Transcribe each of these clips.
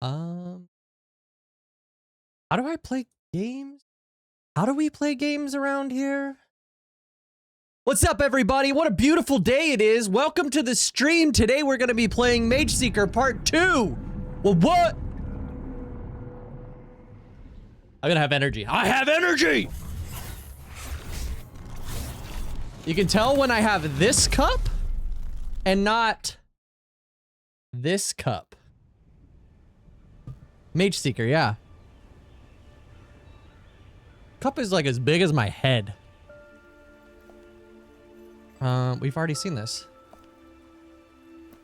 How do I play games? How do we play games around here? What's up, everybody? What a beautiful day it is. Welcome to the stream. Today we're going to be playing Mage Seeker Part 2. Well, what? I'm going to have energy. I have energy! You can tell when I have this cup and not this cup. Mage Seeker, yeah. Cup is like as big as my head. We've already seen this.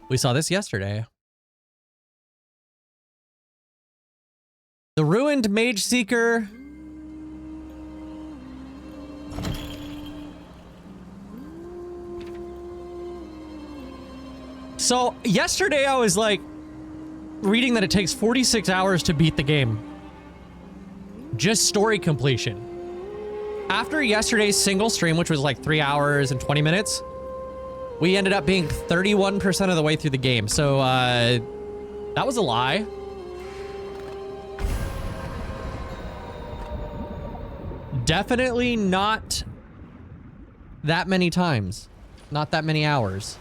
We saw this yesterday. The Ruined Mage Seeker. So, yesterday I was like reading that it takes 46 hours to beat the game. Just story completion. After yesterday's single stream, which was like 3 hours and 20 minutes, we ended up being 31% of the way through the game. So, that was a lie. Definitely not that many times. Not that many hours.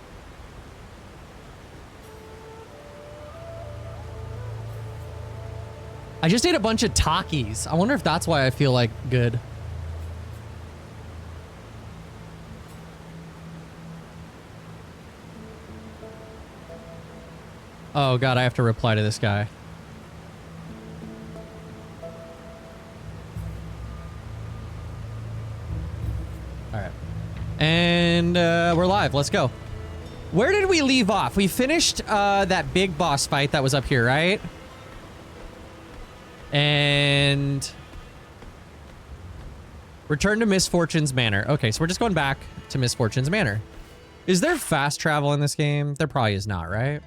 I just ate a bunch of Takis. I wonder if that's why I feel like good. Oh god, I have to reply to this guy. Alright. And we're live. Let's go. Where did we leave off? We finished that big boss fight that was up here, right? And return to Misfortune's Manor. Okay, so we're just going back to Misfortune's Manor. Is there fast travel in this game? There probably is not, right?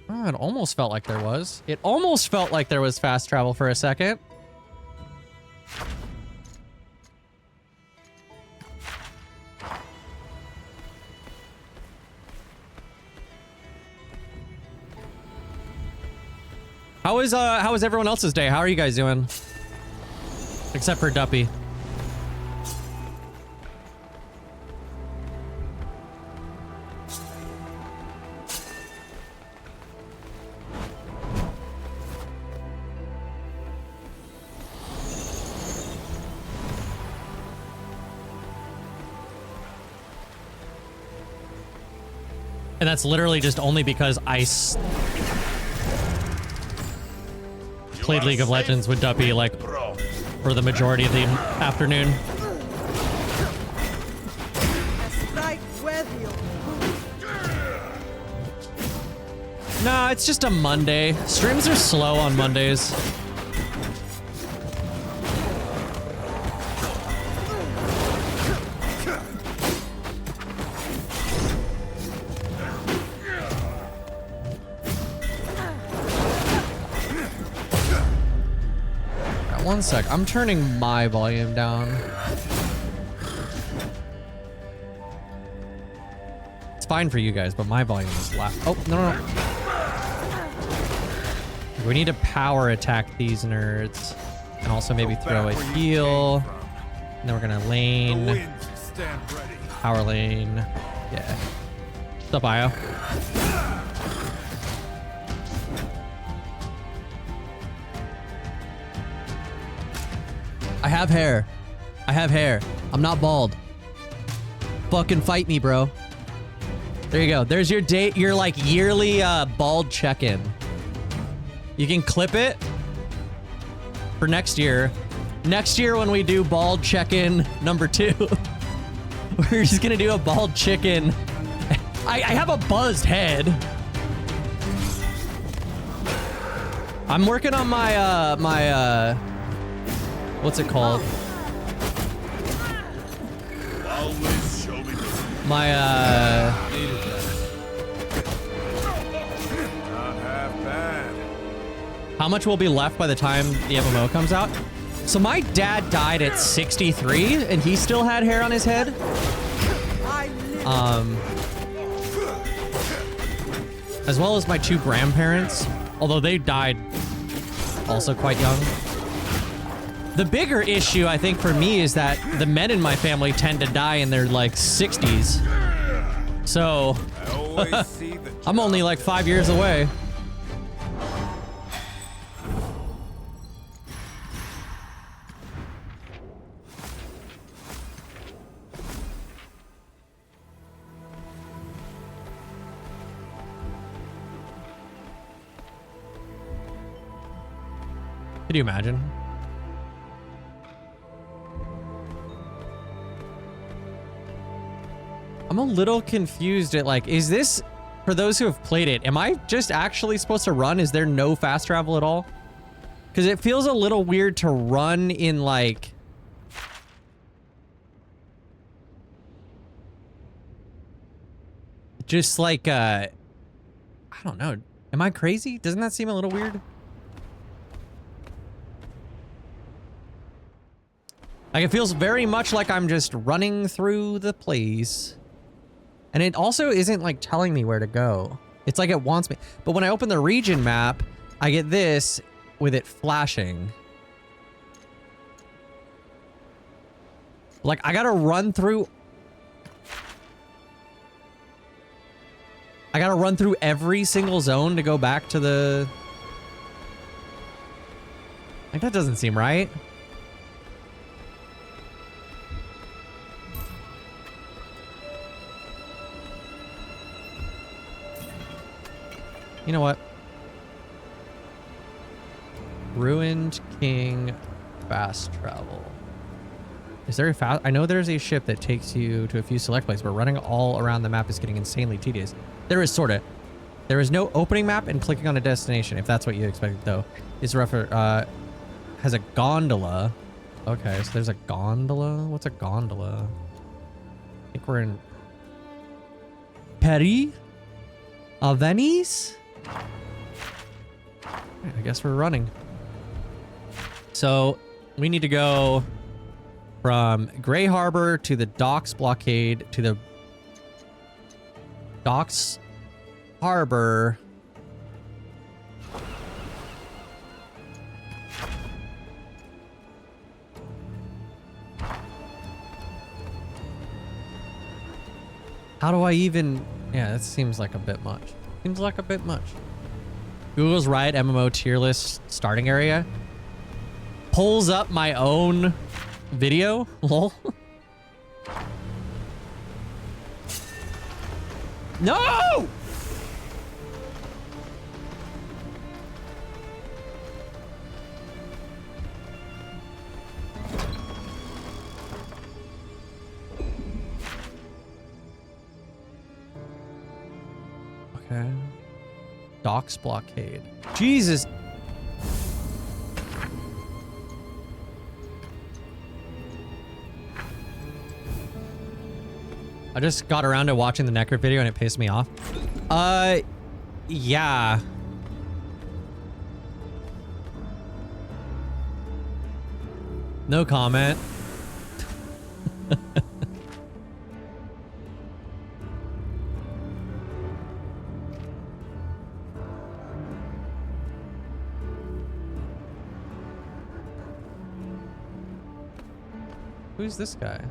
Oh, it almost felt like there was. It almost felt like there was fast travel for a second. How is everyone else's day? How are you guys doing? Except for Duppy. And that's literally just only because I played League of Legends with Duppy like for the majority of the afternoon. Nah, it's just a Monday. Streams are slow on Mondays. One sec, I'm turning my volume down. It's fine for you guys, but my volume is loud. Oh, no. We need to power attack these nerds. And also maybe throw a heal. And then we're gonna lane. Power lane. Yeah. What's up, Io? I have hair. I have hair. I'm not bald. Fucking fight me, bro. There you go. There's your date, your like yearly bald check-in. You can clip it for next year. Next year when we do bald check-in number 2. We're just gonna do a bald chicken. I have a buzzed head. I'm working on my what's it called? My how much will be left by the time the MMO comes out? So my dad died at 63 and he still had hair on his head. As well as my 2 grandparents, although they died also quite young. The bigger issue, I think, for me is that the men in my family tend to die in their, like, 60s. So, I'm only, like, 5 years away. Could you imagine? I'm a little confused at, like, is this, for those who have played it, am I just actually supposed to run? Is there no fast travel at all? Because it feels a little weird to run in, like... just like, I don't know. Am I crazy? Doesn't that seem a little weird? Like, it feels very much like I'm just running through the place. And it also isn't, like, telling me where to go. It's like it wants me. But when I open the region map, I get this with it flashing. Like, I gotta run through... I gotta run through every single zone to go back to the... Like, that doesn't seem right. You know what? Ruined King fast travel. Is there a fast? I know there's a ship that takes you to a few select places, but running all around the map is getting insanely tedious. There is sorta. There is no opening map and clicking on a destination, if that's what you expected, though. Is has a gondola. Okay, so there's a gondola. What's a gondola? I think we're in Paris? Venice? I guess we're running. So we need to go from Gray Harbor to the Docks Blockade to the Docks Harbor. How do I even... Yeah, that seems like a bit much. Seems like a bit much. Google's Riot MMO tier list starting area pulls up my own video. Lol. No! Okay. Docks Blockade. Jesus. I just got around to watching the Necro video and it pissed me off. Yeah. No comment. Who's this guy?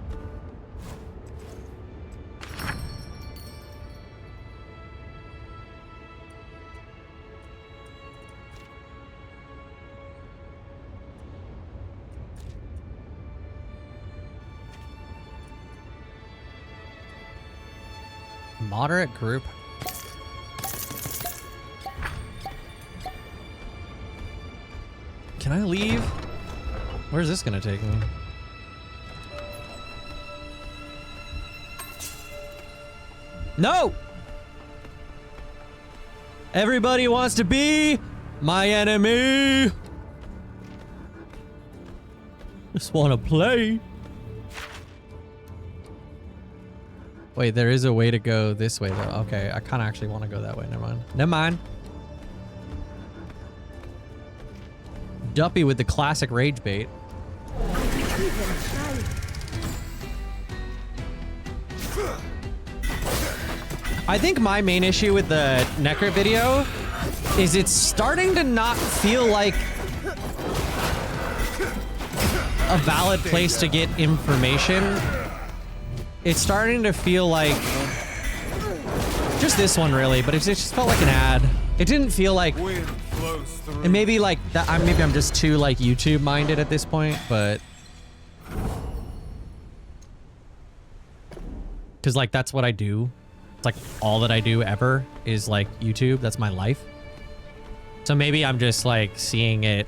Moderate group. Can I leave? Where's this gonna take me? No! Everybody wants to be my enemy. Just want to play. Wait, there is a way to go this way, though. Okay, I kind of actually want to go that way. Never mind. Never mind. Duppy with the classic rage bait. I think my main issue with the Necrit video is it's starting to not feel like a valid place to get information. It's starting to feel like just this one really, but it just felt like an ad. It didn't feel like, and maybe like that. Maybe I'm just too like YouTube minded at this point, but because like that's what I do. It's like all that I do ever is like YouTube. That's my life. So maybe I'm just like seeing it.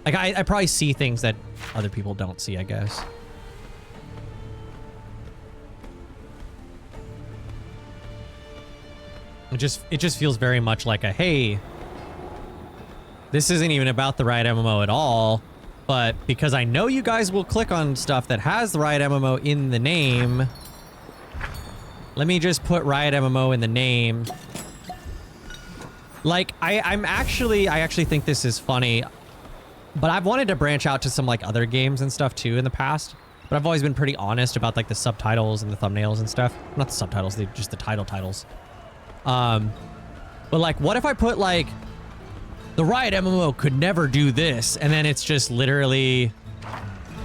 Like I probably see things that other people don't see, I guess. It just feels very much like a, hey, this isn't even about the Riot MMO at all, but because I know you guys will click on stuff that has the Riot MMO in the name, let me just put Riot MMO in the name. Like, I actually think this is funny, but I've wanted to branch out to some like other games and stuff too in the past, but I've always been pretty honest about like the subtitles and the thumbnails and stuff. Not the subtitles, just the titles. But like, what if I put like, the Riot MMO could never do this, and then it's just literally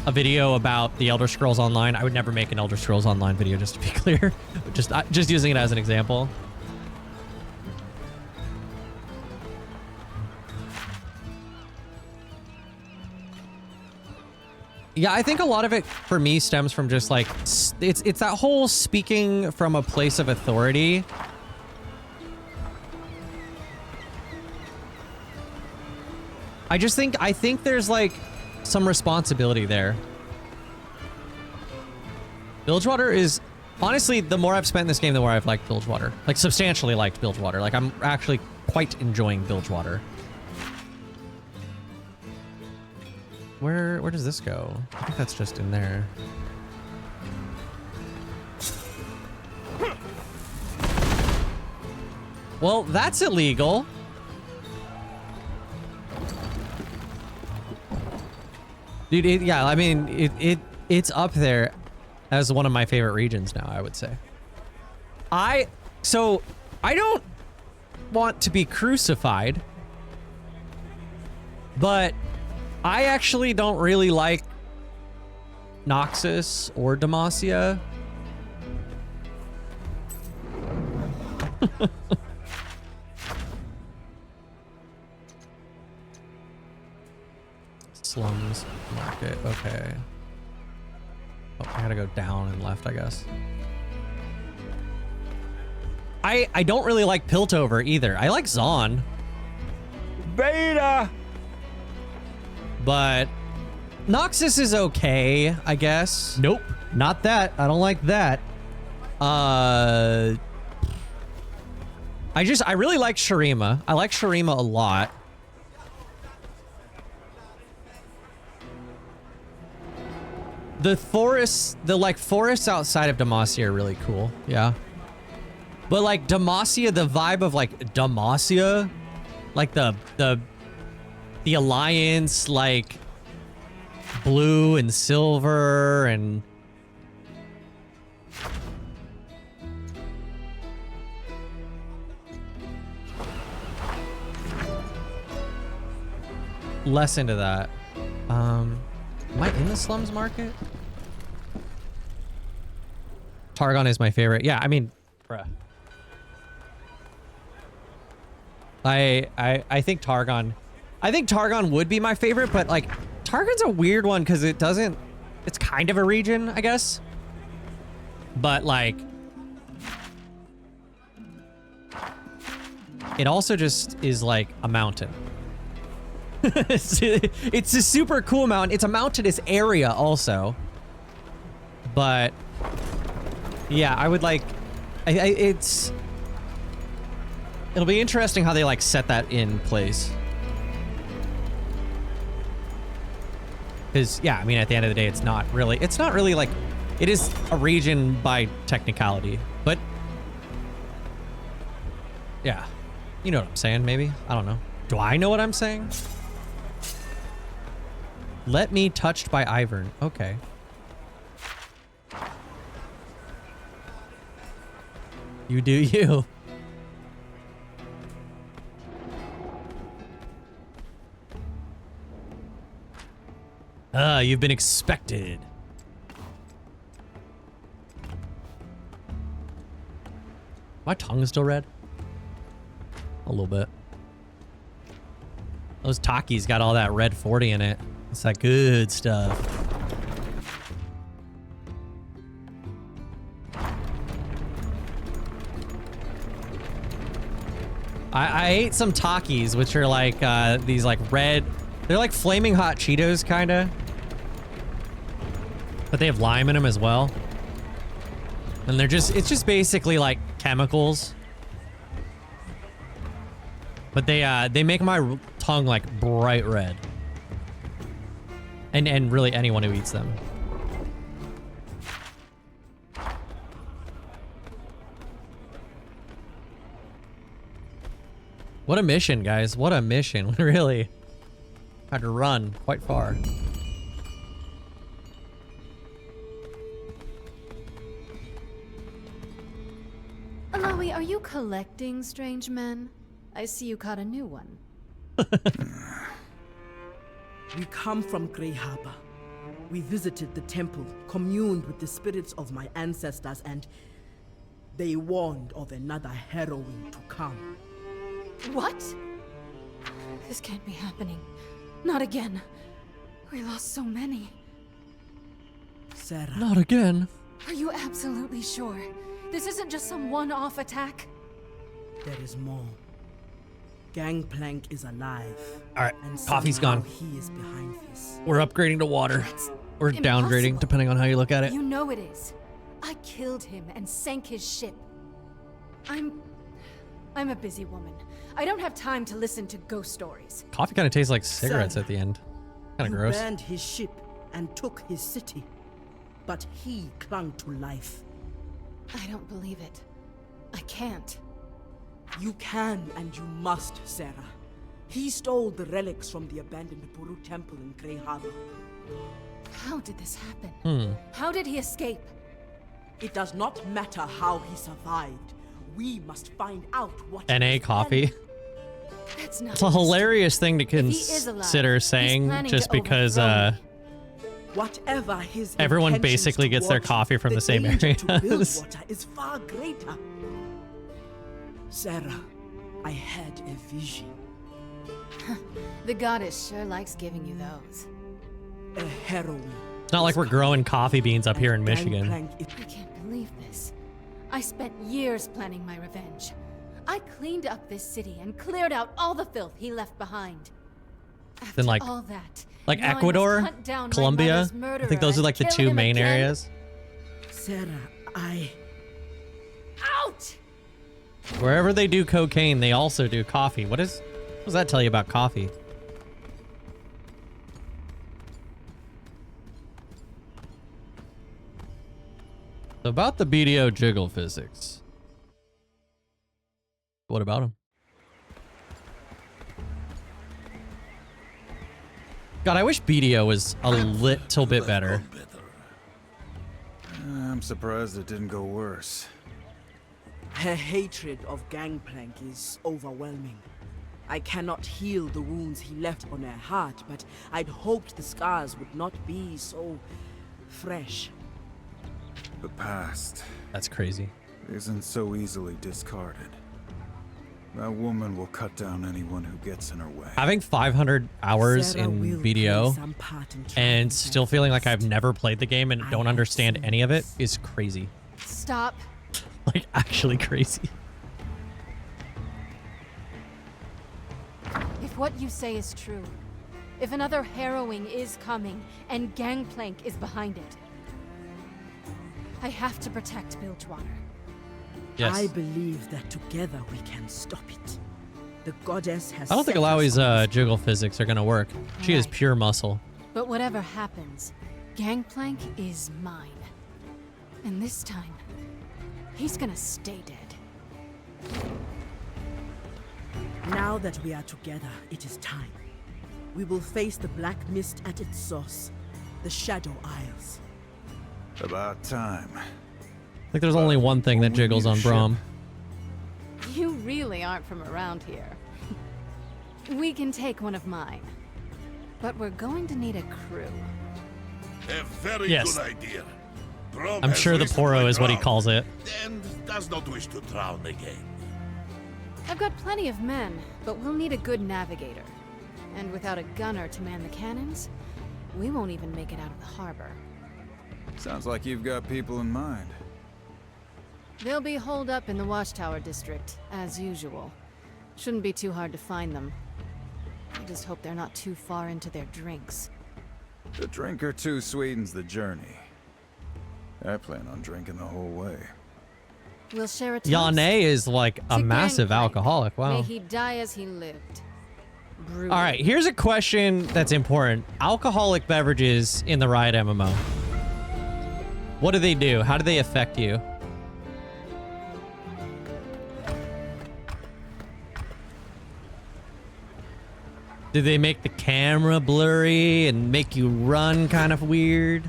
a video about the Elder Scrolls Online. I would never make an Elder Scrolls Online video, just to be clear. just using it as an example. Yeah, I think a lot of it for me stems from just like, it's that whole speaking from a place of authority. I think there's like some responsibility there. Bilgewater is, honestly, the more I've spent in this game, the more I've liked Bilgewater. Like, substantially liked Bilgewater. Like, I'm actually quite enjoying Bilgewater. Where does this go? I think that's just in there. Well, that's illegal. Dude, yeah, I mean, it's up there as one of my favorite regions now, I would say. So, I don't want to be crucified, but I actually don't really like Noxus or Demacia. Slums market, okay. Oh, I gotta go down and left, I guess. I don't really like Piltover either. I like Zon. Beta! But Noxus is okay, I guess. Nope, not that. I don't like that. I really like Shurima. I like Shurima a lot. The forests, forests outside of Demacia are really cool. Yeah. But like Demacia, the vibe of like Demacia, like the Alliance, like blue and silver and less into that. Am I in the slums market? Targon is my favorite. Yeah, I mean, bruh. I think Targon. I think Targon would be my favorite, but like Targon's a weird one because it doesn't. It's kind of a region, I guess. But like, it also just is like a mountain. It's a super cool mountain. It's a mountainous area also. But yeah, I would like, it'll be interesting how they like set that in place. Because yeah, I mean, at the end of the day, it's not really like, it is a region by technicality, but yeah, you know what I'm saying, maybe? I don't know. Do I know what I'm saying? Let me touched by Ivern. Okay. You do you. You've been expected. My tongue is still red? A little bit. Those Takis got all that red 40 in it. It's that good stuff. I ate some Takis, which are like these like red, they're like flaming hot Cheetos kinda. But they have lime in them as well. And they're just, it's just basically like chemicals. But they make my tongue like bright red. And really anyone who eats them. What a mission, guys. What a mission. Really. Had to run quite far. Alawi, are you collecting strange men? I see you caught a new one. We come from Grey Harbor. We visited the temple, communed with the spirits of my ancestors, and they warned of another harrowing to come. What? This can't be happening. Not again. We lost so many. Sarah. Not again. Are you absolutely sure? This isn't just some one-off attack? There is more. Gangplank is alive. All right, and coffee's gone. He is behind this. We're upgrading to water. That's Or downgrading, impossible. depending on how you look at it. You know it is. I killed him and sank his ship. I'm a busy woman. I don't have time to listen to ghost stories. Coffee kind of tastes like cigarettes Sarah, at the end. Kind You of gross. burned his ship and took his city, but he clung to life. I don't believe it. I can't. You can and you must, Sarah. He stole the relics from the abandoned Buru temple in Grey Harbor. How did this happen? How did he escape? It does not matter how he survived. We must find out what NA is coffee. That's not It's a hilarious thing to he is alive, consider he's saying planning just to because overthrow me. Whatever his everyone intentions basically gets their towards coffee from the same danger to areas. Bilgewater is far greater. Sarah, I had a vision. The goddess sure likes giving you those. A heroine. It's not like we're growing coffee beans up here in Michigan. Gangplank is I can't believe this. I spent years planning my revenge. I cleaned up this city and cleared out all the filth he left behind. After Then like all that, like now I must Ecuador, hunt down my Colombia. mother's I murderer think those are and like the kill two him main again. areas. Sarah, Out! Wherever they do cocaine, they also do coffee. What does that tell you about coffee? So about the BDO jiggle physics. What about him? God, I wish BDO was a little bit better. I'm surprised it didn't go worse. her hatred of Gangplank is overwhelming. I cannot heal the wounds he left on her heart, but I'd hoped the scars would not be so fresh. The past That's crazy. isn't so easily discarded. That woman will cut down anyone who gets in her way. Having 500 hours Sarah in will play BDO some part in and trying still that feeling like first. I've never played the game and I don't have understand seen any of it this. is crazy. Stop. Like, actually crazy. If what you say is true, if another harrowing is coming and Gangplank is behind it, I have to protect Bilgewater. Yes. I believe that together we can stop it. The goddess has I don't think set us Alawi's on this jiggle physics are gonna work. She is Right. pure muscle. But whatever happens, Gangplank is mine. And this time, he's gonna stay dead. Now that we are together, it is time. We will face the black mist at its source, the Shadow Isles. About time. Like, there's only one thing that We jiggles need a on ship. Braum. really aren't from around here. We can take one of mine. But we're going to need a crew. A very Yes. good idea. Grom I'm has sure the risen Poro my is what he ground calls it. and does not wish to drown again. I've got plenty of men, but we'll need a good navigator. And without a gunner to man the cannons, we won't even make it out of the harbor. Sounds like you've got people in mind. They'll be holed up in the Watchtower district, as usual. Shouldn't be too hard to find them. I just hope they're not too far into their drinks. A drink or two sweetens the journey. I plan on drinking the whole way. We'll share a toast. Yane is like a to massive Gangplank. alcoholic. May Wow. he die as he lived. Brutally. All right, here's a question that's important. Alcoholic beverages in the Riot MMO. What do they do? How do they affect you? Do they make the camera blurry and make you run kind of weird?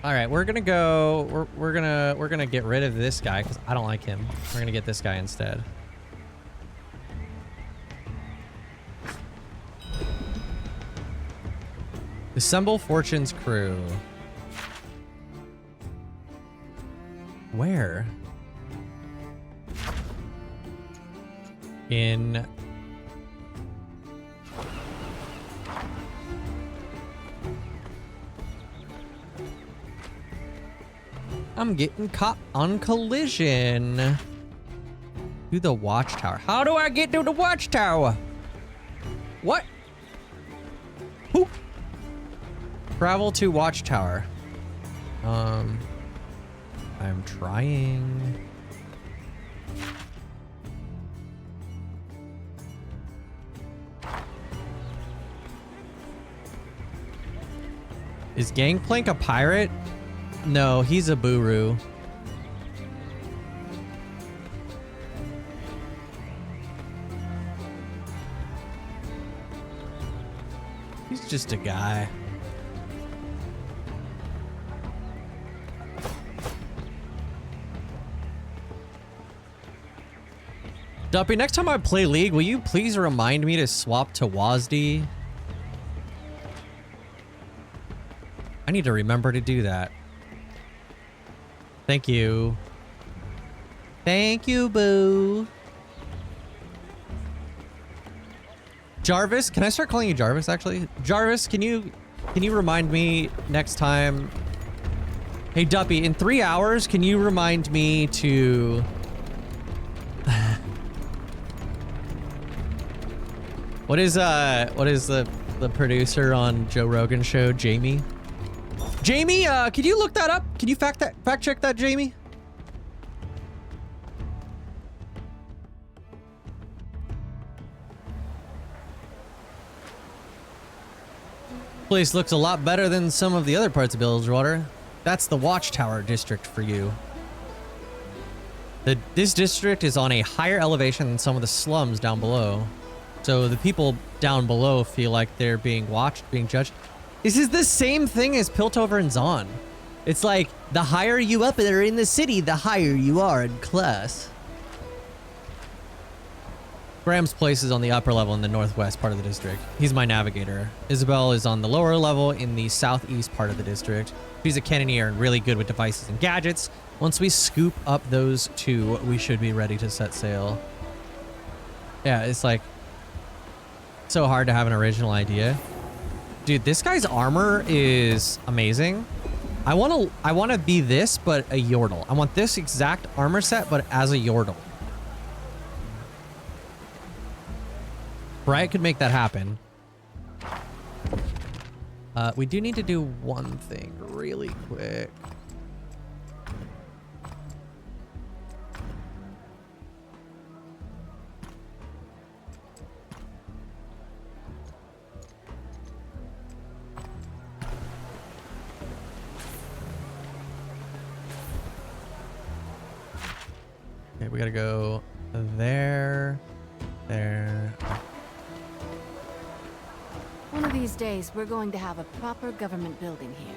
All right, we're gonna go. We're gonna get rid of this guy because I don't like him. We're gonna get this guy instead. Assemble Fortune's crew. Where? In... I'm getting caught on collision. To the Watchtower. How do I get to the Watchtower? What? Who? Travel to Watchtower. I'm trying. Is Gangplank a pirate? No, he's a Buru. He's just a guy. Duppy, next time I play League, will you please remind me to swap to WASD? I need to remember to do that. Thank you. Thank you, boo. Jarvis, can I start calling you Jarvis, actually? Jarvis, can you remind me next time? Hey, Duppy, in 3 hours, can you remind me to... What is the producer on Joe Rogan's show, Jamie? Jamie, can you look that up? Can you fact check that, Jamie? Place looks a lot better than some of the other parts of Bilgewater. That's the Watchtower district for you. This district is on a higher elevation than some of the slums down below. So the people down below feel like they're being watched, being judged. This is the same thing as Piltover and Zon. It's like, the higher you up there in the city, the higher you are in class. Graham's place is on the upper level in the northwest part of the district. He's my navigator. Isabel is on the lower level in the southeast part of the district. She's a cannoneer and really good with devices and gadgets. Once we scoop up those two, we should be ready to set sail. Yeah, it's like so hard to have an original idea. Dude, this guy's armor is amazing. I want to be this, but a Yordle. I want this exact armor set, but as a Yordle. Riot could make that happen. We do need to do one thing really quick. Okay, we gotta go there, there. One of these days, we're going to have a proper government building here.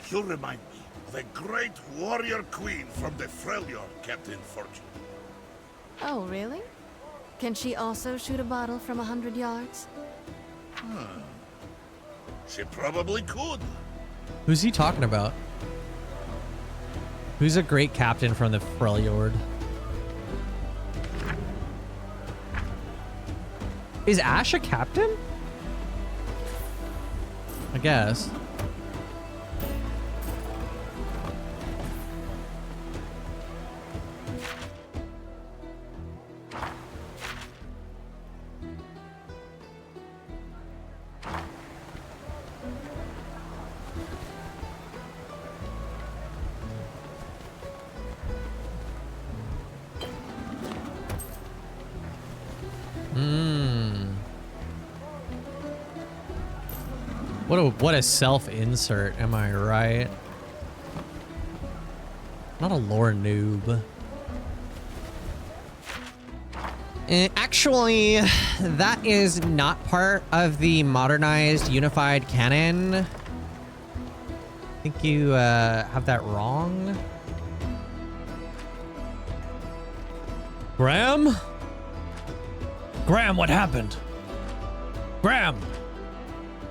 You remind me. The great warrior queen from the Freljord, Captain Fortune. Oh, really? Can she also shoot a bottle from 100 yards? She probably could. Who's he talking about? Who's a great captain from the Freljord? Is Ash a captain? I guess. What a self-insert, am I right? Not a lore noob. Actually, that is not part of the modernized unified canon. I think you have that wrong. Graham? Graham, what happened? Graham!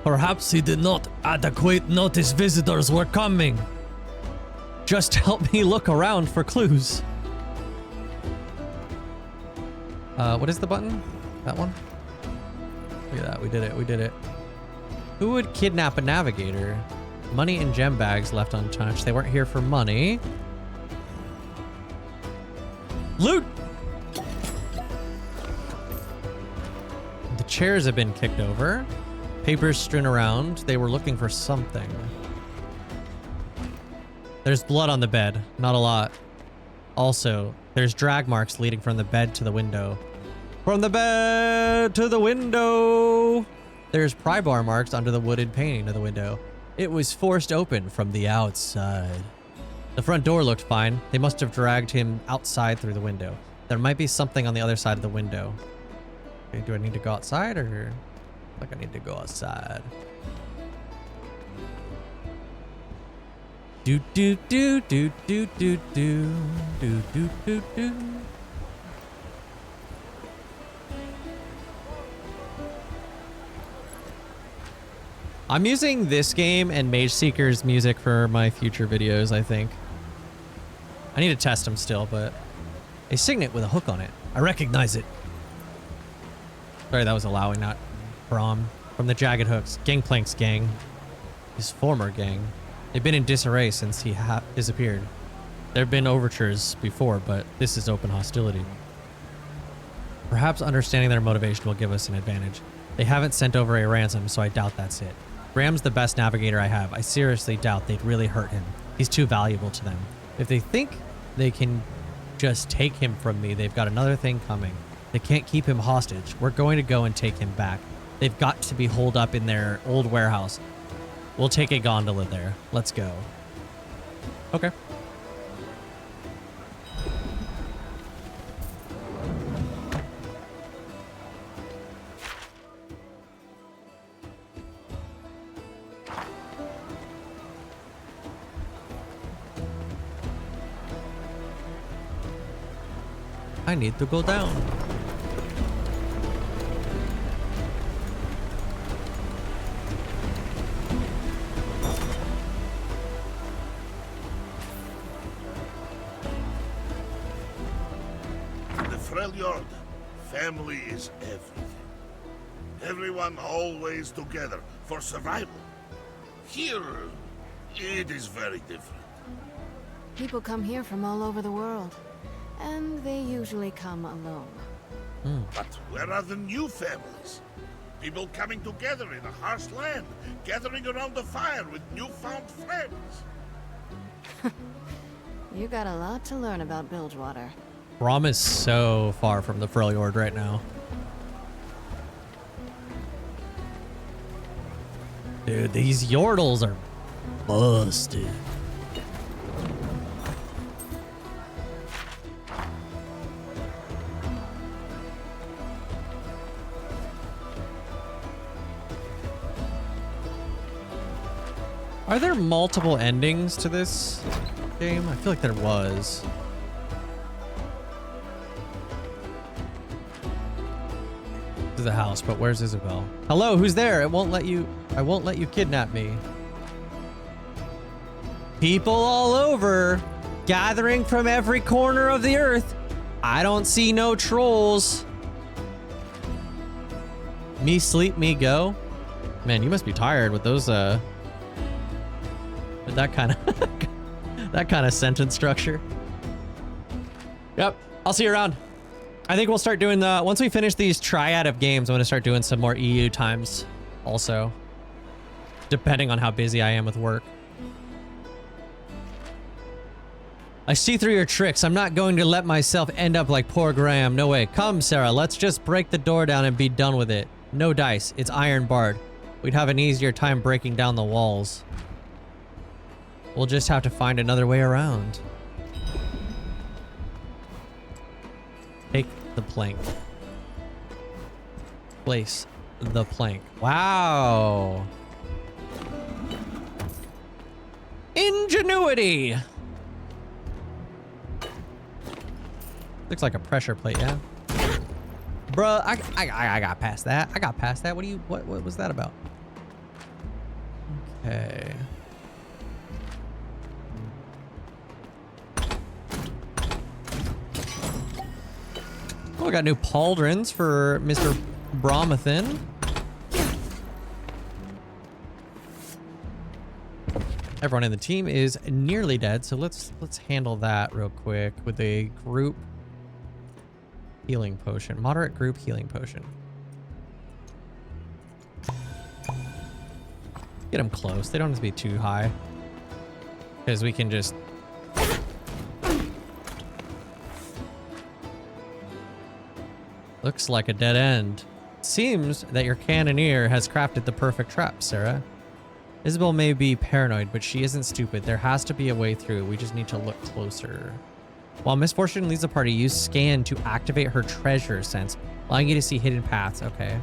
Perhaps he did not adequately notice visitors were coming. Just help me look around for clues. What is the button? That one? Look at that, we did it, we did it. Who would kidnap a navigator? Money and gem bags left untouched. They weren't here for money. Loot! The chairs have been kicked over. Papers strewn around. They were looking for something. There's blood on the bed. Not a lot. Also, there's drag marks leading from the bed to the window. From the bed to the window! There's pry bar marks under the wooden painting of the window. It was forced open from the outside. The front door looked fine. They must have dragged him outside through the window. There might be something on the other side of the window. Okay, do I need to go outside or... Like I need to go outside. Do do do do do do do do do do do. I'm using this game and Mage Seeker's music for my future videos, I think. I need to test them still, but a signet with a hook on it. I recognize it. Sorry, that was allowing, not Brom. From the Jagged Hooks. Gangplank's gang. His former gang. They've been in disarray since he disappeared. There have been overtures before, but this is open hostility. Perhaps understanding their motivation will give us an advantage. They haven't sent over a ransom, so I doubt that's it. Graham's the best navigator I have. I seriously doubt they'd really hurt him. He's too valuable to them. If they think they can just take him from me, they've got another thing coming. They can't keep him hostage. We're going to go and take him back. They've got to be holed up in their old warehouse. We'll take a gondola there. Let's go. Okay. I need to go down. Freljord, family is everything. Everyone always together for survival. Here, it is very different. People come here from all over the world, and they usually come alone. But where are the new families? People coming together in a harsh land, gathering around the fire with newfound friends. You got a lot to learn about Bilgewater. Brom is so far from the Freljord right now. Dude, these Yordles are busted. Are there multiple endings to this game? I feel like there was. This is a house, but where's Isabel? Hello, who's there? It won't let you. I won't let you kidnap me. People all over, gathering from every corner of the earth. I don't see no trolls. Me sleep, me go. Man, you must be tired with those with that kind of that kind of sentence structure. Yep, I'll see you around. I think we'll start doing the once we finish these triad of games, I'm gonna start doing some more EU times also. Depending on how busy I am with work. I see through your tricks. I'm not going to let myself end up like poor Graham. No way. Come, Sarah, let's just break the door down and be done with it. No dice. It's iron barred. We'd have an easier time breaking down the walls. We'll just have to find another way around. Take the plank. Place the plank. Wow. Ingenuity. Looks like a pressure plate, yeah. Bruh, I got past that. I got past that. What was that about? Okay. Oh, we got new pauldrons for Mr. Bromathan. Everyone in the team is nearly dead, so let's handle that real quick with a group healing potion. Moderate group healing potion. Get them close. They don't have to be too high. Because we can just... Looks like a dead end. Seems that your cannoneer has crafted the perfect trap, Sarah. Isabel may be paranoid, but she isn't stupid. There has to be a way through. We just need to look closer. While misfortune leads the party, use scan to activate her treasure sense, allowing you to see hidden paths. Okay.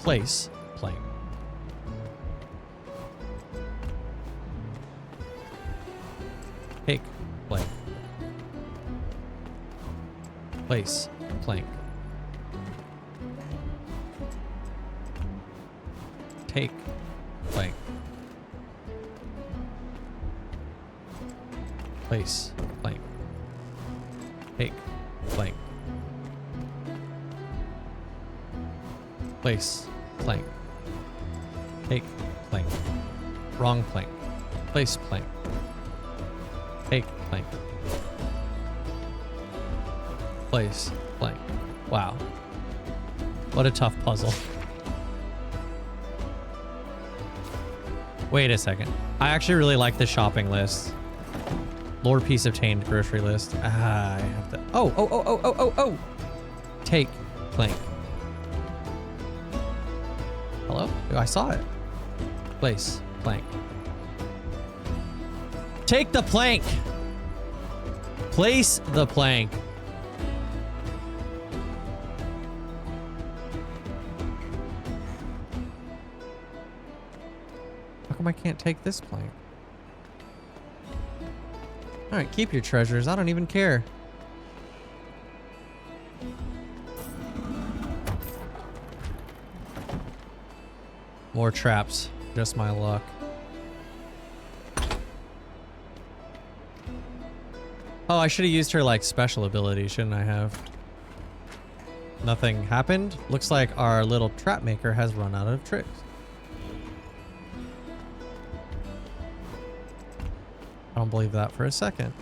Place plank. Take plank. Place plank. Take plank. Place plank. Take plank. Place plank. Take plank. Wrong plank. Place plank. Take plank. Place plank. Wow. What a tough puzzle. Wait a second. I actually really like the shopping list. Lore piece obtained grocery list. Ah, I have to. Oh. Take plank. Hello? Oh, I saw it. Place plank. Take the plank. Place the plank. How come I can't take this plank? All right, keep your treasures. I don't even care. More traps. Just my luck. Oh, I should have used her like special ability, shouldn't I have? Nothing happened. Looks like our little trap maker has run out of tricks. I don't believe that for a second.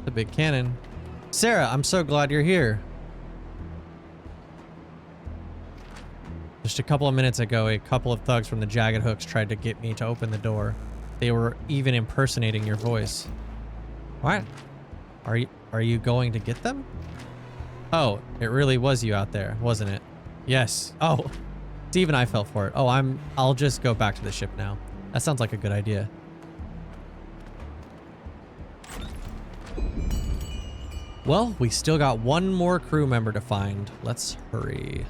The big cannon. Sarah, I'm so glad you're here. Just a couple of minutes ago, a couple of thugs from the Jagged Hooks tried to get me to open the door. They were even impersonating your voice. What? Are you going to get them? Oh, it really was you out there, wasn't it? Yes. Oh, Steve and I fell for it. Oh, I'll just go back to the ship now. That sounds like a good idea. Well, we still got one more crew member to find. Let's hurry.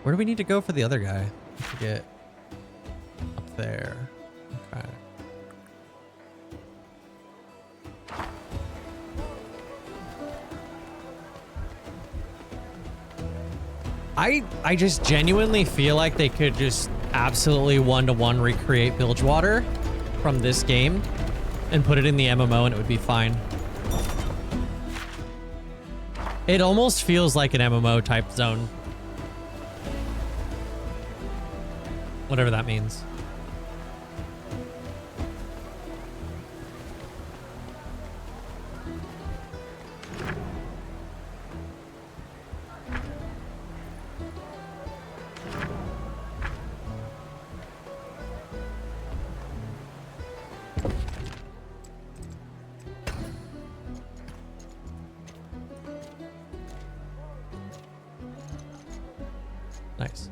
Where do we need to go for the other guy? To get up there. Okay. I just genuinely feel like they could just absolutely one-to-one recreate Bilgewater from this game and put it in the MMO and it would be fine. It almost feels like an MMO type zone. Whatever that means. Nice.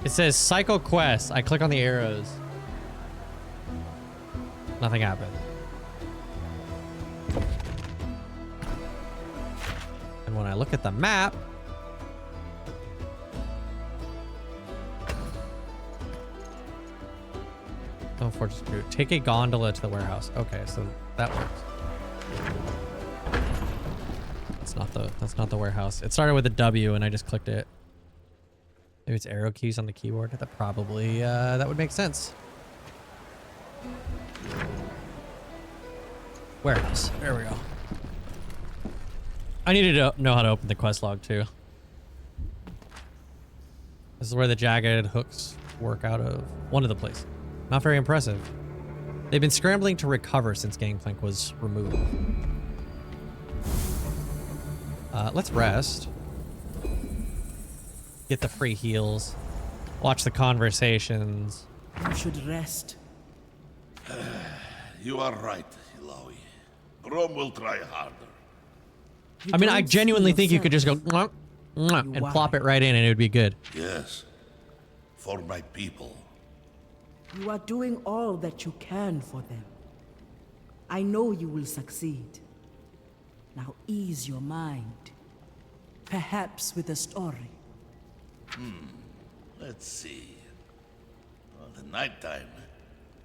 It says Cycle Quest. I click on the arrows. Nothing happened. And when I look at the map, oh, Fortress Crew. Take a gondola to the warehouse. Okay, so that works. That's not the warehouse. It started with a W and I just clicked it. Maybe it's arrow keys on the keyboard. That probably, that would make sense. Warehouse. There we go. I needed to know how to open the quest log too. This is where the Jagged Hooks work out of. One of the places. Not very impressive. They've been scrambling to recover since Gangplank was removed. Let's rest. Get the free heals. Watch the conversations. You should rest. You are right, Ilaoi. Rome will try harder. I mean, I genuinely think you could just go mwah, mwah, and plop it right in and it would be good. Yes. For my people. You are doing all that you can for them. I know you will succeed. Now ease your mind. Perhaps with a story. Let's see. Well, the nighttime,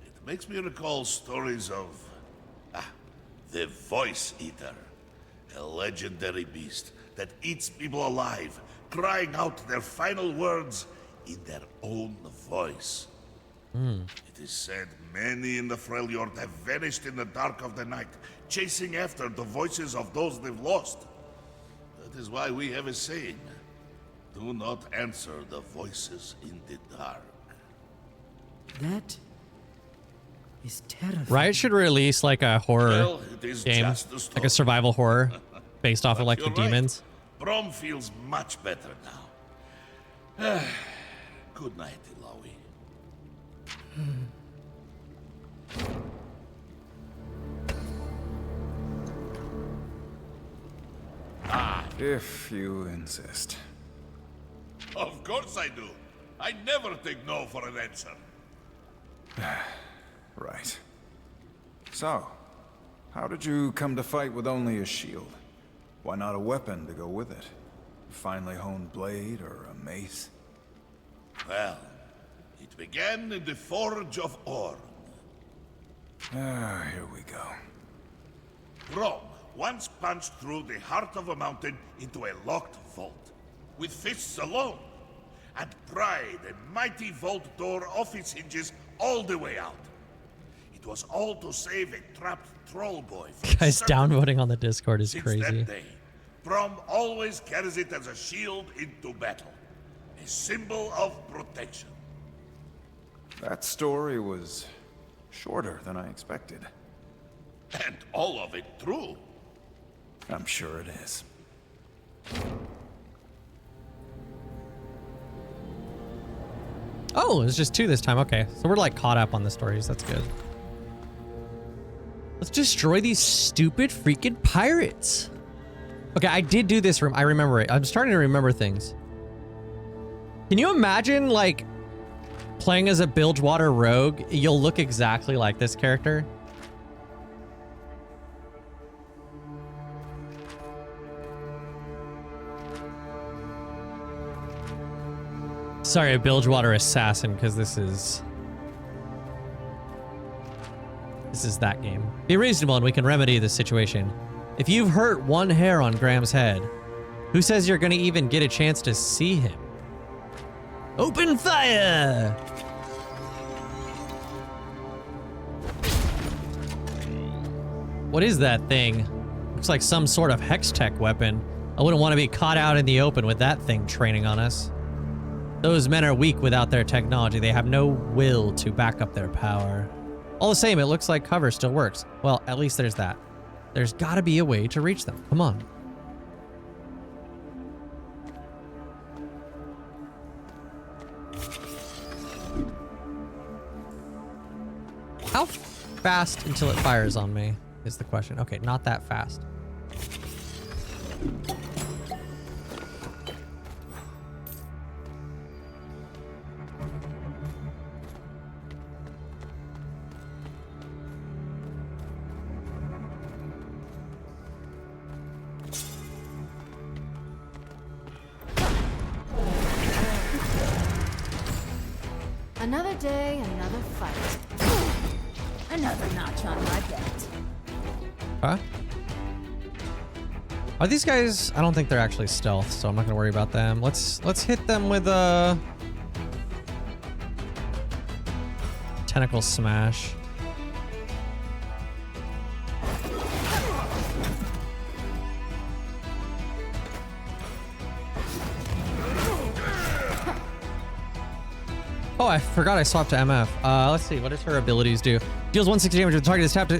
it makes me recall stories of the Voice Eater, a legendary beast that eats people alive, crying out their final words in their own voice. It is said many in the Freljord have vanished in the dark of the night, chasing after the voices of those they've lost. That is why we have a saying. Do not answer the voices in the dark. That is terrifying. Riot should release like a horror Well, it is game, just a story. like a survival horror based off of like the You're right. demons. Brom feels much better now. Good night, Ilaoi. If you insist. Of course I do. I never take no for an answer. Right. So, how did you come to fight with only a shield? Why not a weapon to go with it? A finely honed blade or a mace? Well, it began in the Forge of Orn. Here we go. Rome once punched through the heart of a mountain into a locked vault, with fists alone, and pried a mighty vault door off its hinges all the way out. It It was all to save a trapped troll boy. Guys, downvoting on the Discord is Since crazy. that day, Brom always carries it as a shield into battle. A symbol of protection. That story was shorter than I expected. And all of it true. I'm sure it is. Oh, it's just 2 this time. Okay, so we're like caught up on the stories. That's good. Let's destroy these stupid freaking pirates. Okay, I did do this room. I remember it. I'm starting to remember things. Can you imagine, like, playing as a Bilgewater rogue? You'll look exactly like this character. Sorry, a Bilgewater assassin, because this is that game. Be reasonable and we can remedy this situation. If you've hurt one hair on Graham's head, who says you're gonna even get a chance to see him? Open fire! What is that thing? Looks like some sort of hex-tech weapon. I wouldn't want to be caught out in the open with that thing training on us. Those men are weak without their technology. They have no will to back up their power. All the same, it looks like cover still works. Well, at least there's that. There's gotta be a way to reach them. Come on. How fast until it fires on me is the question. Okay, not that fast. Another day, another fight. Another notch on my belt. Huh? Are these guys? I don't think they're actually stealth, so I'm not gonna worry about them. Let's hit them with a tentacle smash. Oh, I forgot I swapped to MF. Let's see, what does her abilities do? Deals 160 damage with the target is tapped.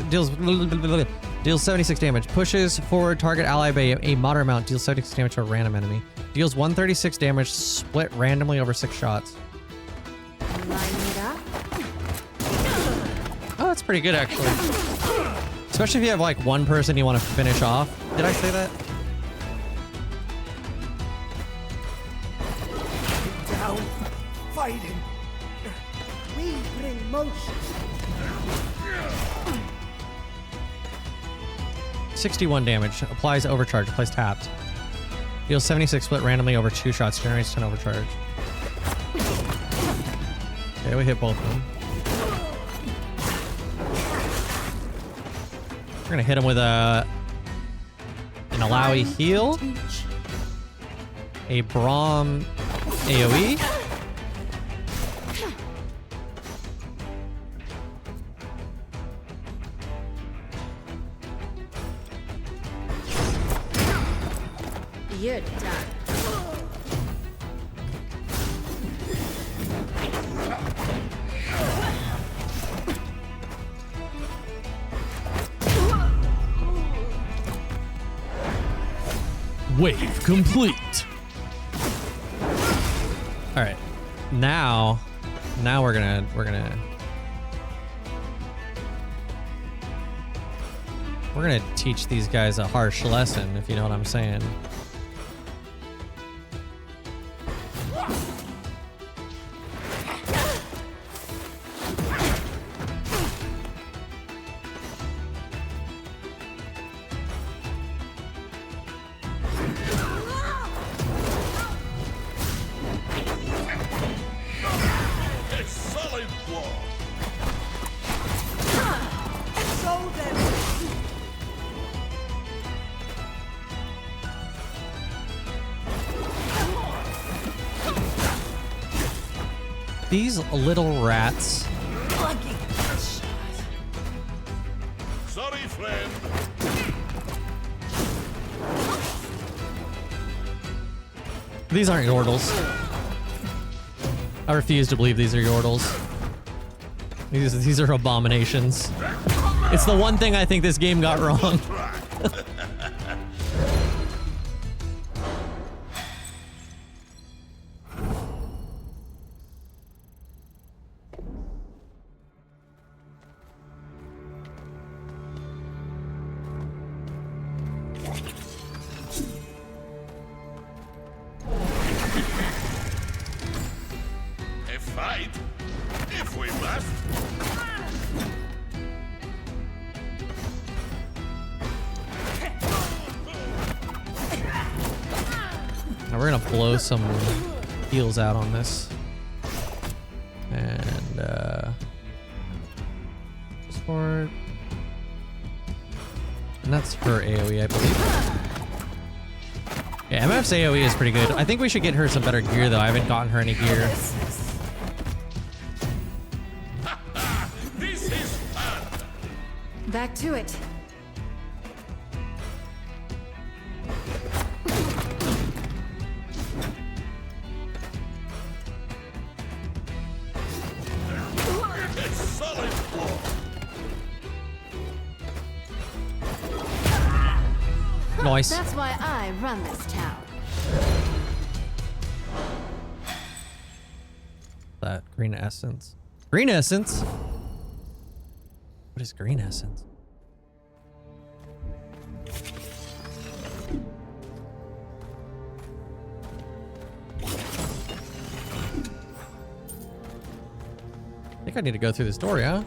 Deals 76 damage. Pushes forward target ally by a moderate amount. Deals 76 damage to a random enemy. Deals 136 damage, split randomly over 6 shots. Line it up. Oh, that's pretty good, actually. Especially if you have, like, one person you want to finish off. Did I say that? Down, fighting. We bring motion. 61 damage. Applies overcharge. Applies tapped. Deals 76 split randomly over 2 shots. Generates 10 overcharge. Okay, we hit both of them. We're gonna hit him with an Alawi heal. A Braum AoE. You're done. Wave complete. All right, now we're gonna teach these guys a harsh lesson, if you know what I'm saying. A solid blow. So then, These little rats. lucky shot. sorry, friend. These aren't Yordles. I refuse to believe these are Yordles. These are abominations. It's the one thing I think this game got wrong. A fight, if we must. Now we're gonna blow some heals out on this. And just for, and that's her AoE, I believe. Yeah, MF's AoE is pretty good. I think we should get her some better gear though. I haven't gotten her any gear. This is fun. Back to it. A solid blow. Nice. That's why I run this town. That green essence. Green essence? What is green essence? I think I need to go through this door, yeah?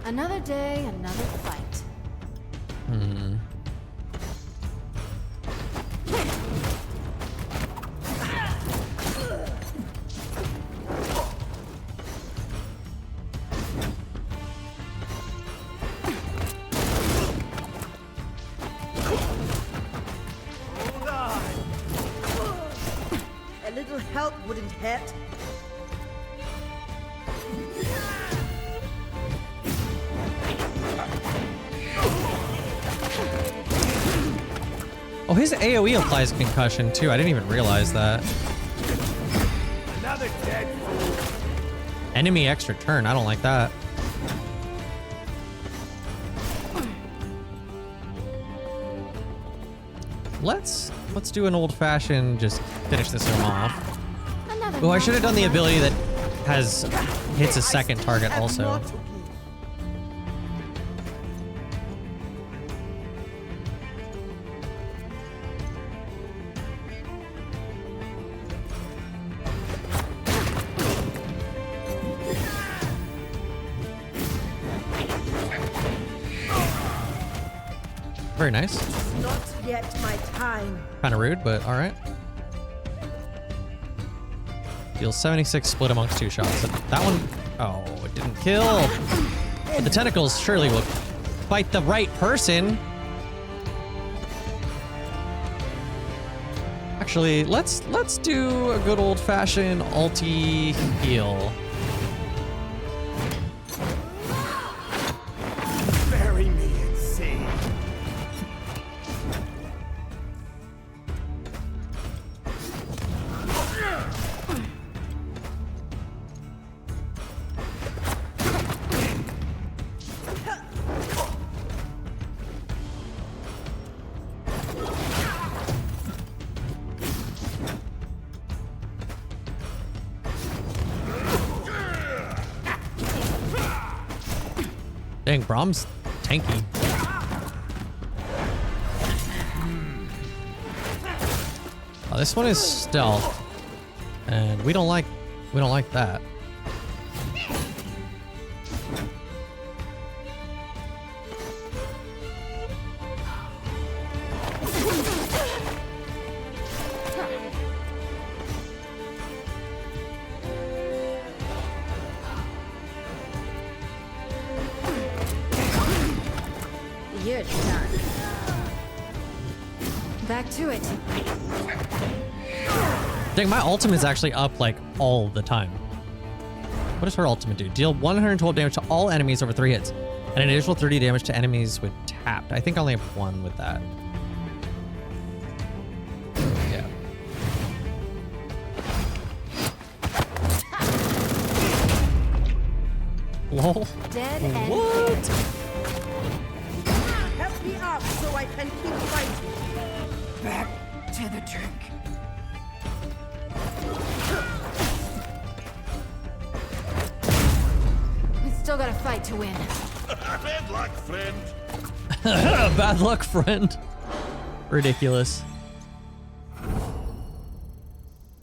Another day, another fight. Hold on. A little help wouldn't hurt. Oh, his AoE applies concussion too. I didn't even realize that. Another dead fool. Enemy extra turn. I don't like that. Let's do an old-fashioned, just finish this one off. Another Oh, I should have done the monster. ability that hits a second target Have also. more to give. Very nice. Not yet my time. Kind of rude, but all right. Deals 76 split amongst two shots. That one, oh, it didn't kill. But the tentacles surely will fight the right person. Actually, let's do a good old-fashioned ulti heal. Bury me in sea. Dang, Brahm's tanky. Oh, this one is stealth, and we don't like that. You're done. Back to it. Dang, my ultimate is actually up like all the time. What does her ultimate do? Deal 112 damage to all enemies over 3 hits. And an additional 30 damage to enemies with tapped. I think I only have 1 with that. Yeah. Lol. Dead and What? Help me up so I can keep fighting. Back to the drink. We still got a fight to win. Bad luck, friend. Bad luck, friend. Ridiculous.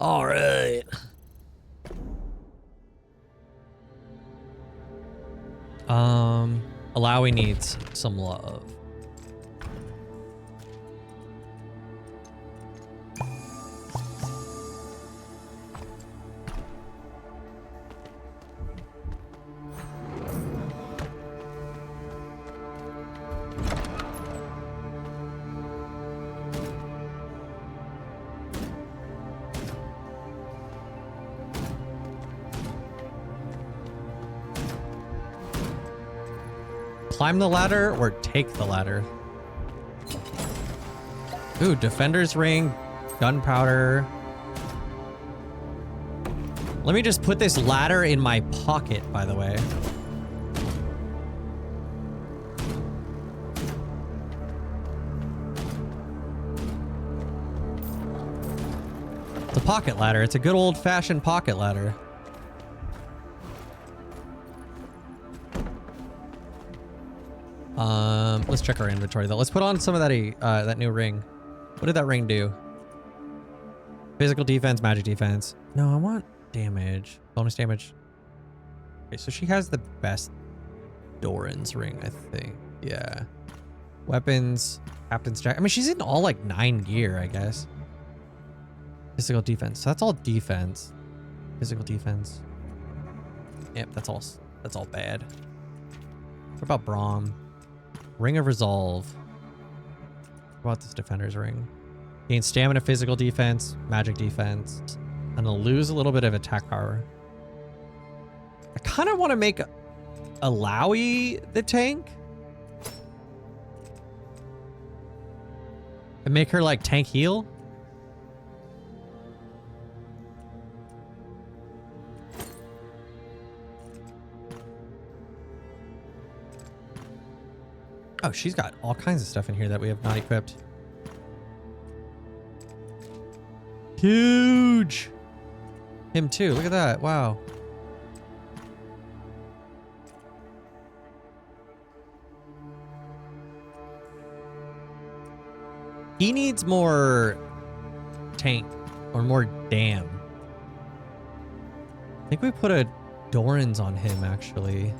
All right. Alawi needs some love. Climb the ladder or take the ladder? Ooh, defender's ring, gunpowder. Let me just put this ladder in my pocket, by the way. It's a pocket ladder. It's a good old-fashioned pocket ladder. Let's check our inventory though. Let's put on some of that that new ring. What did that ring do? Physical defense, magic defense. No, I want damage. Bonus damage. Okay, so she has the best Doran's ring, I think. Yeah. Weapons, captain's jacket. I mean, she's in all like 9 gear, I guess. Physical defense. So that's all defense. Physical defense. Yep, that's all bad. What about Braum? Ring of Resolve. What about this defender's ring? Gain stamina, physical defense, magic defense. And I'll lose a little bit of attack power. I kind of want to make Alawi the tank. And make her like tank heal. Oh, she's got all kinds of stuff in here that we have not equipped. Huge! Him too, look at that, wow. He needs more tank, or more dam. I think we put a Doran's on him, actually.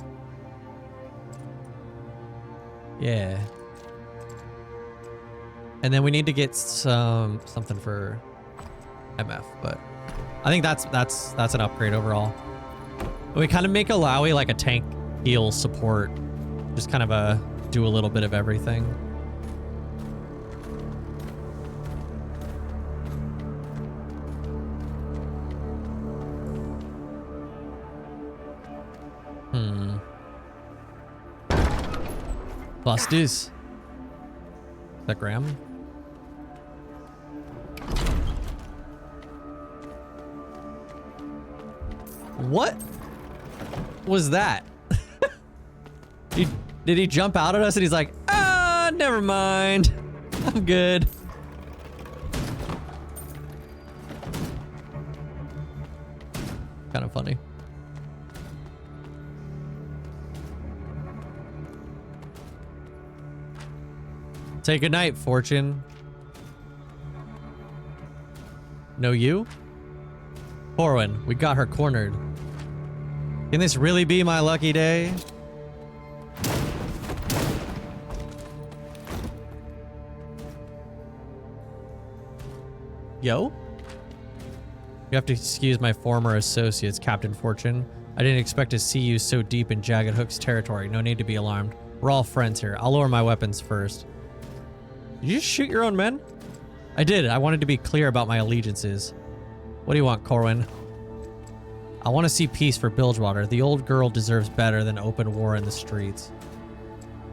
Yeah. And then we need to get something for MF, but I think that's an upgrade overall. We kind of make Alawi like a tank heal support. Just kind of do a little bit of everything. Busters. Is that Graham? What was that? Did he jump out at us and he's like, ah, never mind. I'm good. Kind of funny. Say goodnight, Fortune. No you? Corwin, we got her cornered. Can this really be my lucky day? Yo? You have to excuse my former associates, Captain Fortune. I didn't expect to see you so deep in Jagged Hook's territory. No need to be alarmed. We're all friends here. I'll lower my weapons first. Did you just shoot your own men? I did. I wanted to be clear about my allegiances. What do you want, Corwin? I want to see peace for Bilgewater. The old girl deserves better than open war in the streets.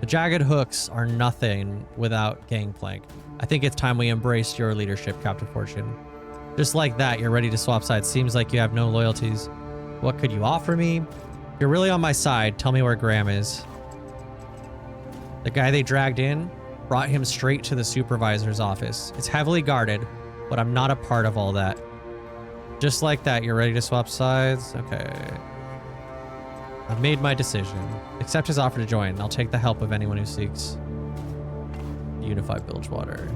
The jagged hooks are nothing without Gangplank. I think it's time we embraced your leadership, Captain Fortune. Just like that, you're ready to swap sides. Seems like you have no loyalties. What could you offer me? If you're really on my side, tell me where Graham is. The guy they dragged in brought him straight to the supervisor's office. It's heavily guarded, but I'm not a part of all that. Just like that, you're ready to swap sides? Okay. I've made my decision. Accept his offer to join. I'll take the help of anyone who seeks unify Bilgewater.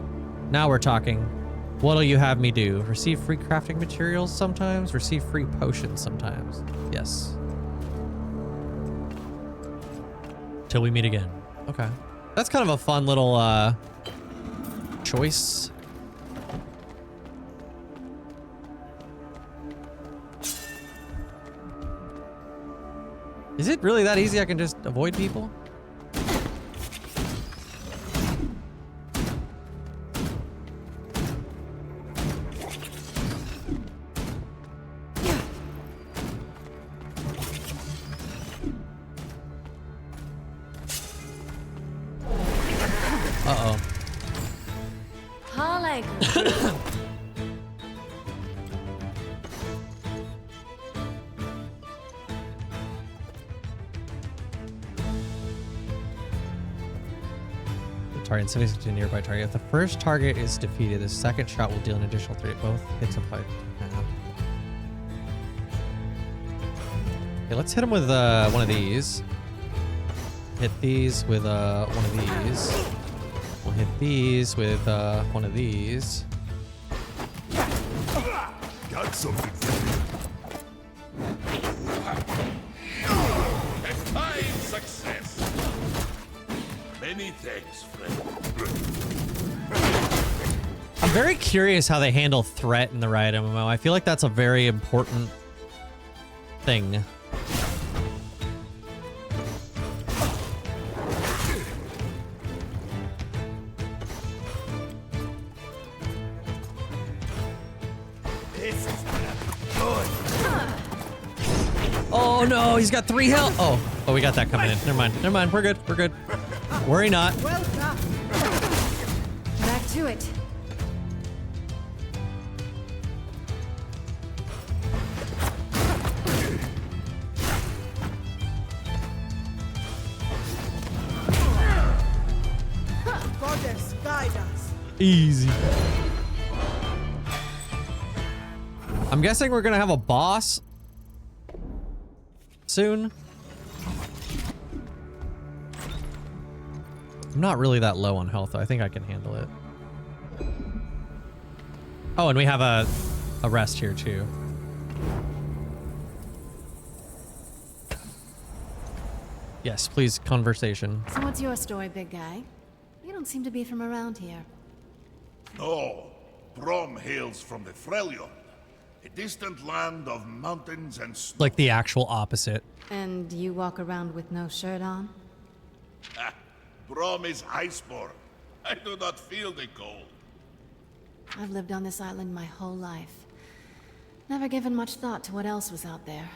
Now we're talking. What'll you have me do? Receive free crafting materials sometimes? Receive free potions sometimes? Yes. Till we meet again. Okay. That's kind of a fun little choice. Is it really that easy? I can just avoid people? Uh-oh. Target sending to a nearby target. If the first target is defeated, the second shot will deal an additional 3. Both hits applied. Okay, let's hit him with one of these. Hit these with one of these. We'll hit these with one of these. Got something for you. A fine success. Many thanks, friend. I'm very curious how they handle threat in the Riot MMO. I feel like that's a very important thing. Oh no, he's got 3 health. Oh, we got that coming in. Never mind. Never mind. We're good. We're good. Worry not. Well done. Back to it. Goddess, guide us. Easy. I'm guessing we're gonna have a boss soon. I'm not really that low on health, though. I think I can handle it. Oh, and we have a rest here, too. Yes, please, conversation. So what's your story, big guy? You don't seem to be from around here. No, Brom hails from the Freljord, a distant land of mountains and snow. Like the actual opposite. And you walk around with no shirt on? Brom is iceborn. I do not feel the cold. I've lived on this island my whole life. Never given much thought to what else was out there.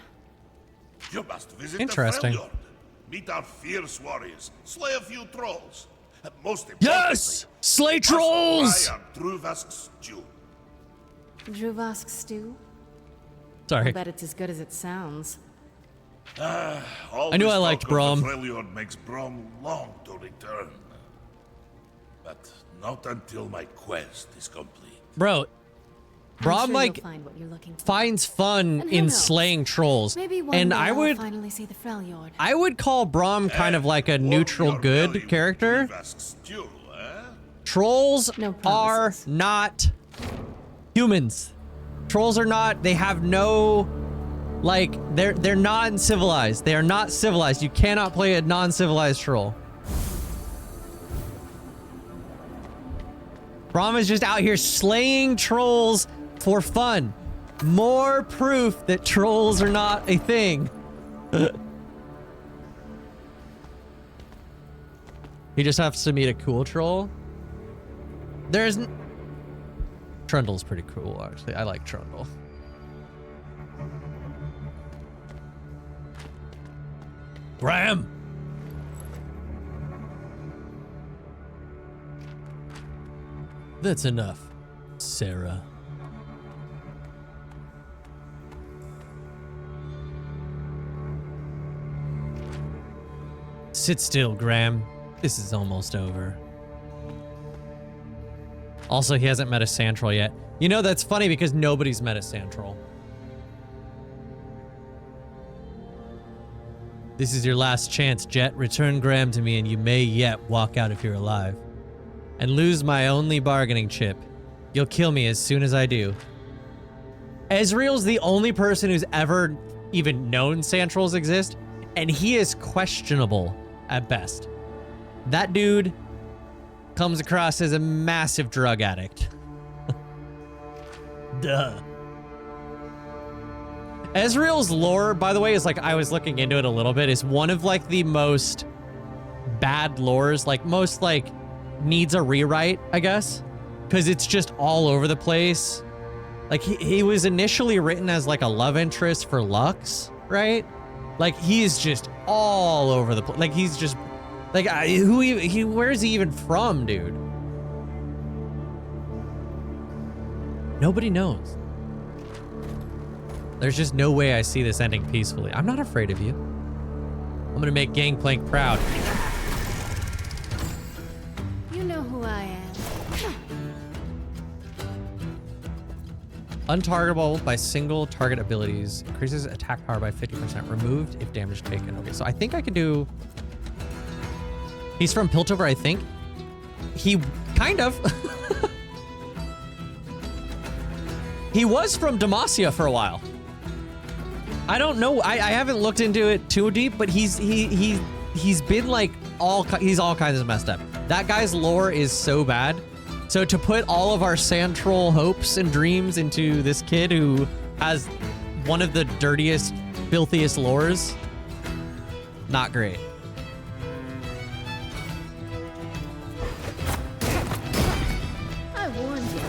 You must visit Interesting. the Freljord. Meet our fierce warriors. Slay a few trolls. And most Yes! importantly, Slay trolls! try our Druvask stew. Druvask stew? Sorry. I bet it's as good as it sounds. All I knew this I liked talk of Brom. the Freljord makes Brom long to return. But not until my quest is complete. Bro, Brom, sure like, you'll find what you're looking for. finds fun And who in knows? slaying trolls. Maybe one And day I I'll would finally see the Freljord. I would call Brom kind of like a neutral Warm your belly good with character. Druvask stew, eh? Trolls No are promises. not humans. Trolls are not, they have no, like, they're non-civilized. They are not civilized. You cannot play a non-civilized troll. Brom is just out here slaying trolls for fun. More proof that trolls are not a thing. He just has to meet a cool troll. Trundle's pretty cool, actually. I like Trundle. Graham! That's enough, Sarah. Sit still, Graham. This is almost over. Also, he hasn't met a Santral yet. You know, that's funny because nobody's met a Santral. This is your last chance, Jet. Return Graham to me and you may yet walk out if you're alive. And lose my only bargaining chip. You'll kill me as soon as I do. Ezreal's the only person who's ever even known Santrals exist, and he is questionable at best. That dude comes across as a massive drug addict. Duh. Ezreal's lore, by the way, is like, I was looking into it a little bit, is one of like the most bad lores, like most like needs a rewrite, I guess, because it's just all over the place. Like he was initially written as like a love interest for Lux, right? Like he's just all over the place. Like he's just like where is he even from, dude? Nobody knows. There's just no way I see this ending peacefully. I'm not afraid of you. I'm gonna make Gangplank proud. You know who I am. Untargetable by single target abilities. Increases attack power by 50%. Removed if damage taken. Okay, so I think I can do... He's from Piltover, I think. He kind of. He was from Demacia for a while. I don't know. I haven't looked into it too deep, but he's been like he's all kinds of messed up. That guy's lore is so bad. So to put all of our Santral hopes and dreams into this kid who has one of the dirtiest, filthiest lores, not great. I warned you.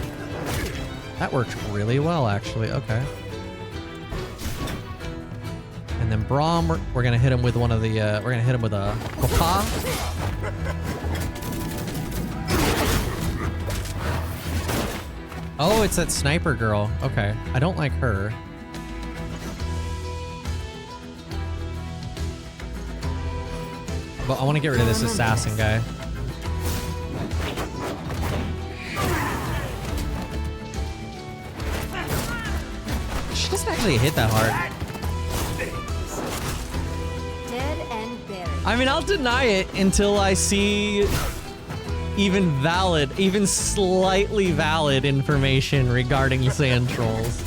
That worked really well, actually. Okay. And then Braum, we're gonna hit him with one of the. We're gonna hit him with a Papa. Oh, it's that sniper girl. Okay, I don't like her. But I want to get rid of this assassin guy. She doesn't actually hit that hard. Dead and buried. I mean, I'll deny it until I see even valid, even slightly valid information regarding Santrals.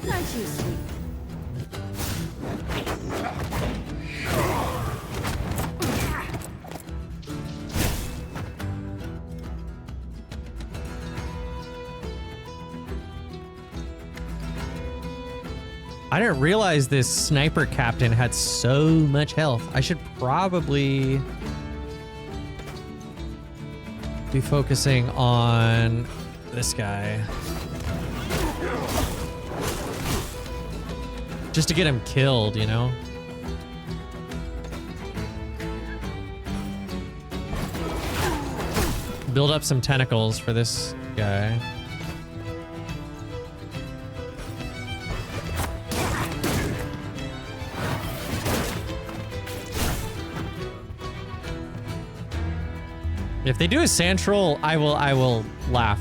Not too sweet. I didn't realize this sniper captain had so much health. I should probably be focusing on this guy. Just to get him killed, you know? Build up some tentacles for this guy. If they do a Santral, I will laugh.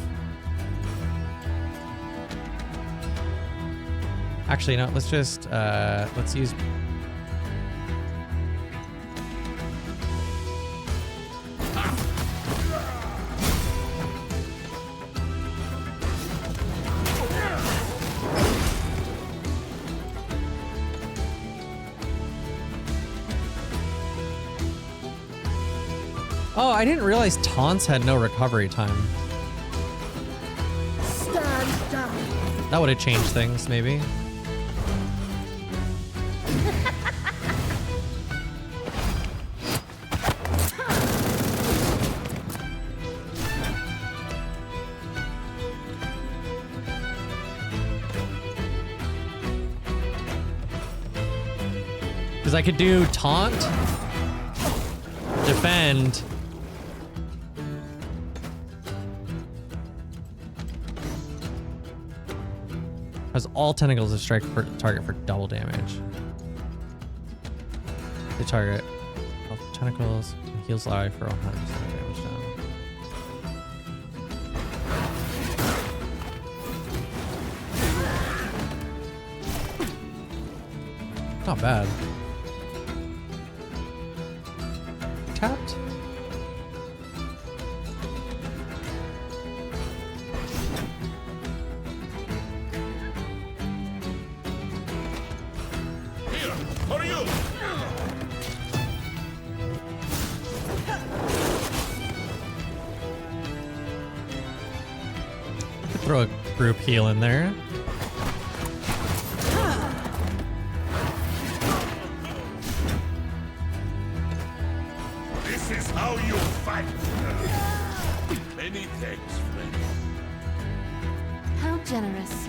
Actually, no, let's just let's use Oh, I didn't realize taunts had no recovery time. Stand down. That would have changed things, maybe. Because I could do taunt, defend. Has all tentacles that strike for target for double damage. The target of tentacles heals ally for 100% damage down. Not bad. Tapped. Here, for you! Throw a group heal in there. This is how you fight! Many thanks, friend. How generous.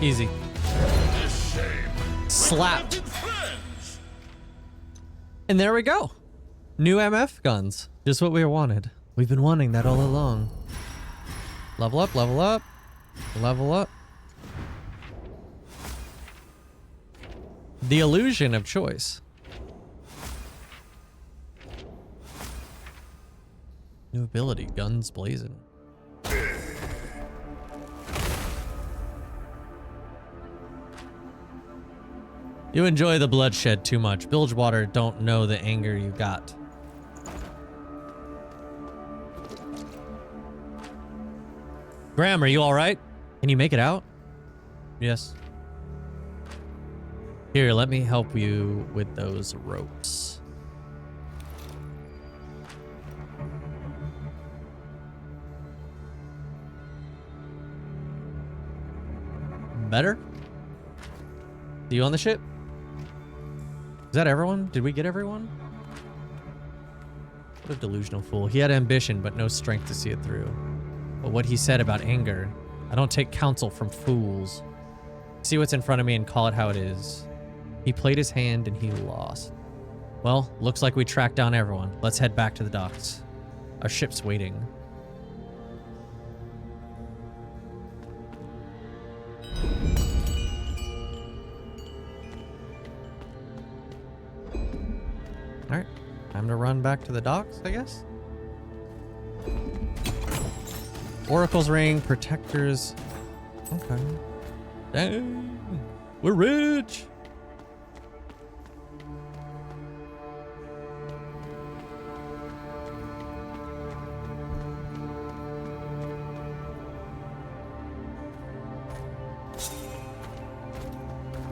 Easy. A shame. Slapped. We're friends. And there we go. New MF guns. Just what we wanted. We've been wanting that all along. Level up, level up, level up. The illusion of choice. New ability, guns blazing. You enjoy the bloodshed too much. Bilgewater don't know the anger you got. Graham, are you all right? Can you make it out? Yes. Here, let me help you with those ropes. Better? See you on the ship? Is that everyone? Did we get everyone? What a delusional fool. He had ambition, but no strength to see it through. But what he said about anger, I don't take counsel from fools. See what's in front of me and call it how it is. He played his hand and he lost. Well, looks like we tracked down everyone. Let's head back to the docks. Our ship's waiting. Alright, time to run back to the docks, I guess. Oracle's ring, protectors. Okay. Dang, we're rich.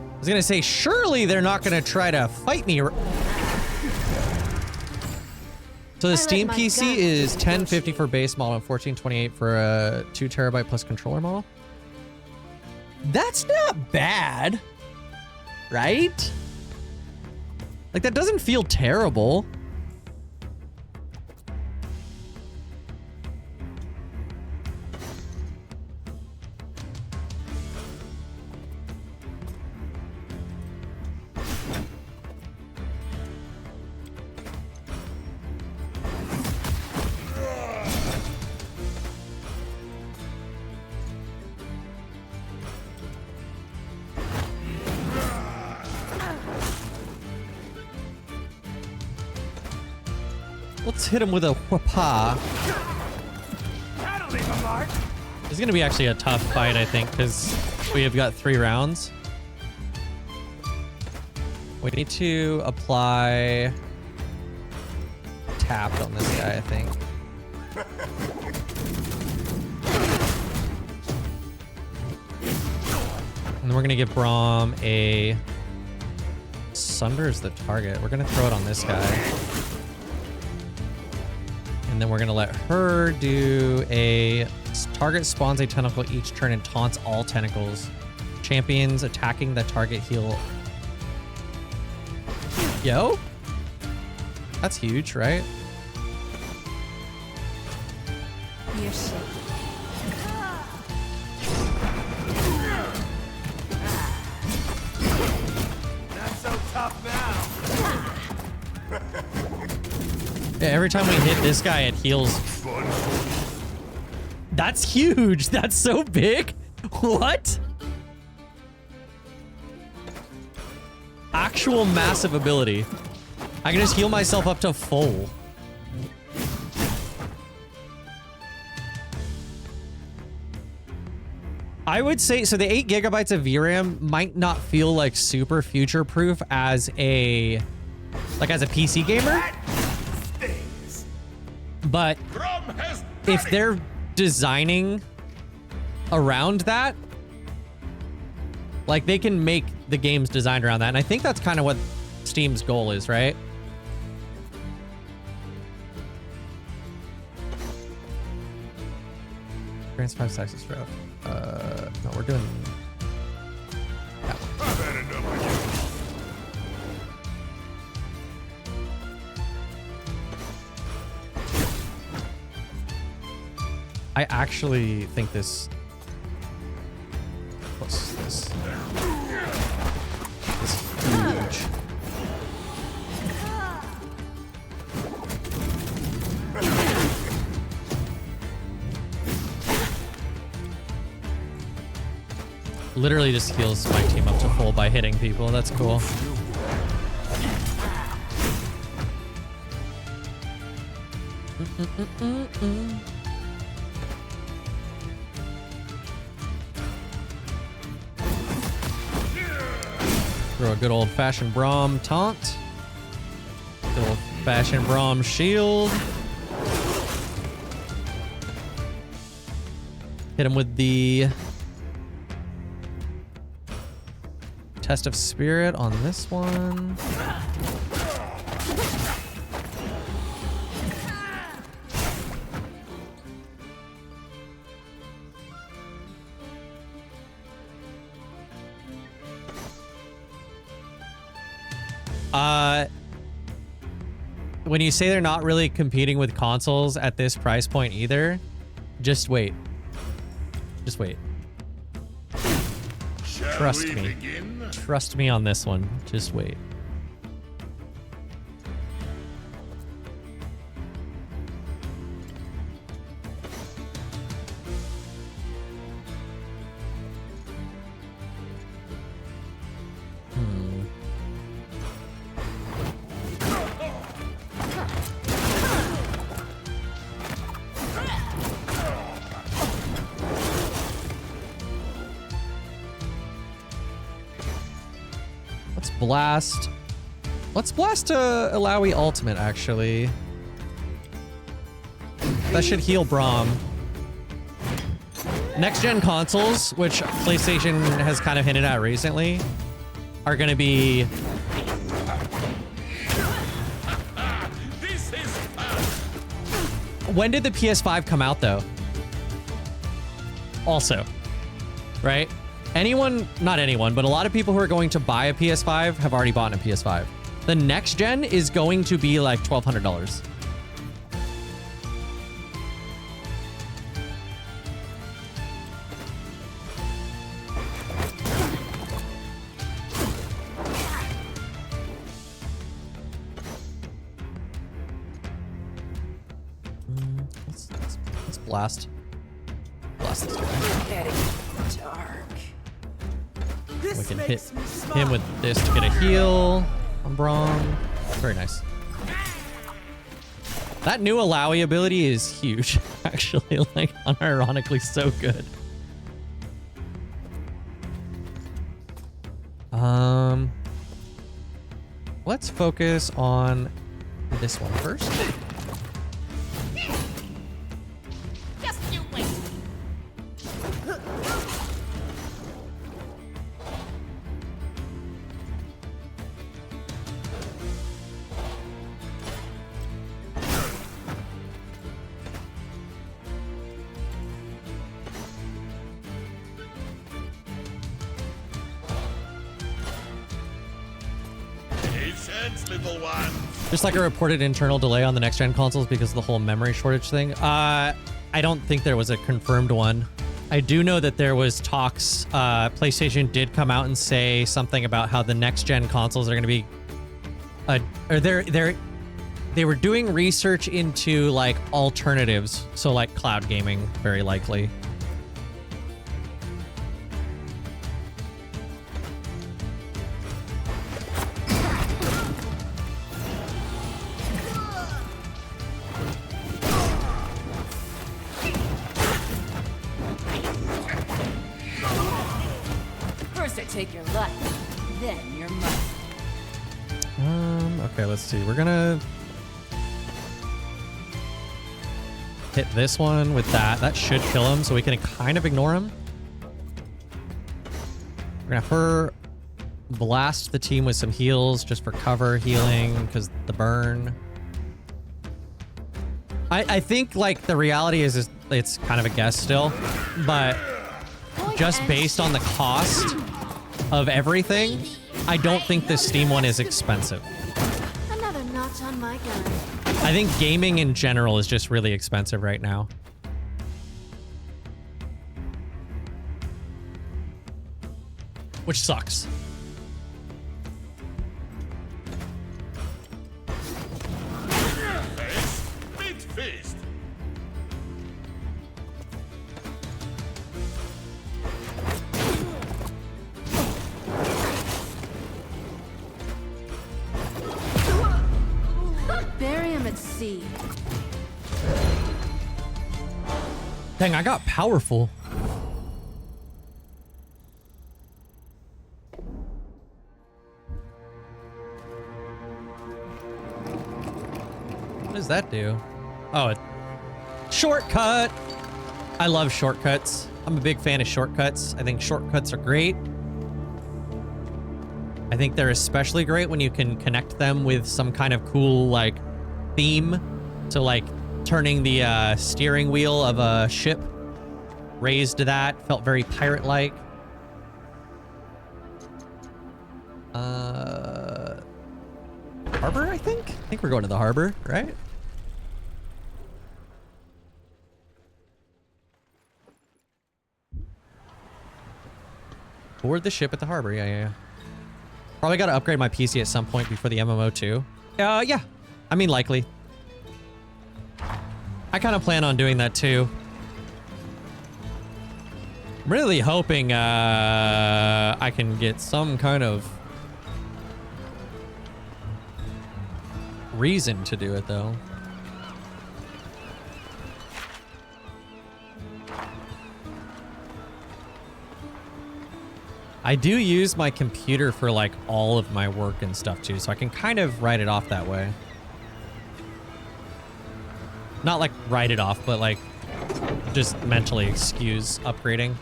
I was gonna say, surely they're not gonna try to fight me. So the Steam PC is 1050 for base model and 1428 for a 2 terabyte plus controller model. That's not bad, right? Like, that doesn't feel terrible. Let's hit him with a whoopah. It's gonna be actually a tough fight, I think, because we have got 3 rounds. We need to apply tapped on this guy, I think. And then we're gonna give Braum a Sunder is the target. We're gonna throw it on this guy. And then we're gonna let her do a target spawns a tentacle each turn and taunts all tentacles. Champions attacking the target heal. Yo? That's huge, right? Your ship. Yeah, every time we hit this guy, it heals. That's huge. That's so big. What? Actual massive ability. I can just heal myself up to full. I would say, so the 8 gigabytes of VRAM might not feel like super future-proof as a PC gamer. But if they're designing around that, like they can make the games designed around that. And I think that's kind of what Steam's goal is, right? Grants 5 stacks of stroke. No, we're doing... Yeah. I've had enough of you. I actually think this... What's this? This is huge. Literally just heals my team up to full by hitting people. That's cool. Throw a good old-fashioned Braum taunt. Good old-fashioned Braum shield. Hit him with the Test of Spirit on this one. When you say they're not really competing with consoles at this price point either, just wait. Just wait. Trust me. Trust me on this one. Just wait. Blast. Let's blast a Alawi ultimate, actually. That should heal Braum. Next-gen consoles, which PlayStation has kind of hinted at recently, are going to be... When did the PS5 come out, though? Also, right? Anyone, not anyone, but a lot of people who are going to buy a PS5 have already bought a PS5. The next gen is going to be like $1,200. Let's blast this guy. We can hit him with this to get a heal on Braum. Very nice. That new Alawi ability is huge, actually. Like, unironically so good. Let's focus on this one first. Just like a reported internal delay on the next-gen consoles because of the whole memory shortage thing. I don't think there was a confirmed one. I do know that there was talks. PlayStation did come out and say something about how the next gen consoles are going to be, or they were doing research into like alternatives, so like cloud gaming, very likely. First I take your life, then your money. Okay, let's see. We're gonna hit this one with that. That should kill him, so we can kind of ignore him. We're gonna blast the team with some heals just for cover healing, because the burn. I think, like, the reality is it's kind of a guess still, but just based on the cost of everything, I don't think this Steam one is expensive. Another notch on my gun. I think gaming in general is just really expensive right now. Which sucks. Big fist. Bury him at sea. Dang, I got powerful. What does that do? Oh, shortcut. I love shortcuts. I'm a big fan of shortcuts. I think shortcuts are great. I think they're especially great when you can connect them with some kind of cool, like, theme. So, like, turning the steering wheel of a ship raised to that. Felt very pirate-like. Harbor, I think? I think we're going to the harbor, right? Board the ship at the harbor. Yeah. Probably got to upgrade my PC at some point before the MMO too. Yeah. I mean, likely. I kind of plan on doing that too. I'm really hoping I can get some kind of reason to do it though. I do use my computer for like all of my work and stuff too, so I can kind of write it off that way. Not like write it off, but like just mentally excuse upgrading.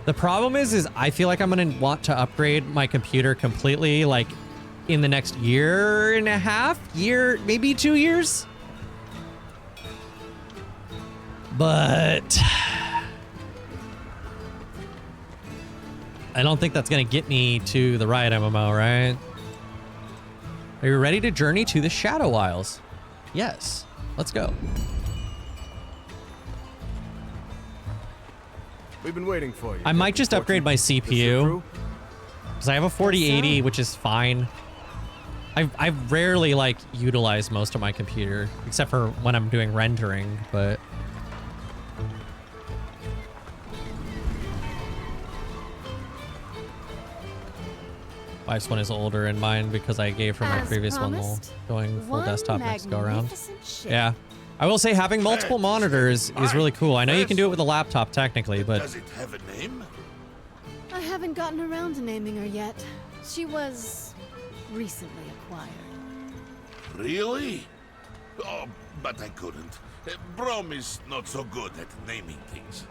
The problem is I feel like I'm gonna want to upgrade my computer completely like in the next year and a half, maybe 2 years. But I don't think that's gonna get me to the Riot MMO, right? Are you ready to journey to the Shadow Isles? Yes, let's go. We've been waiting for you. I might just upgrade my CPU because I have a 4080, which is fine. I've rarely like utilized most of my computer except for when I'm doing rendering, but wife's one is older in mine because I gave her my As previous promised, one going full one desktop next go around. magnificent ship. Yeah. I will say having multiple monitors is really cool. I know you can do it with a laptop technically, but Does it have a name? I haven't gotten around to naming her yet. She was recently acquired. Really? Oh, but I couldn't. Brom is not so good at naming things.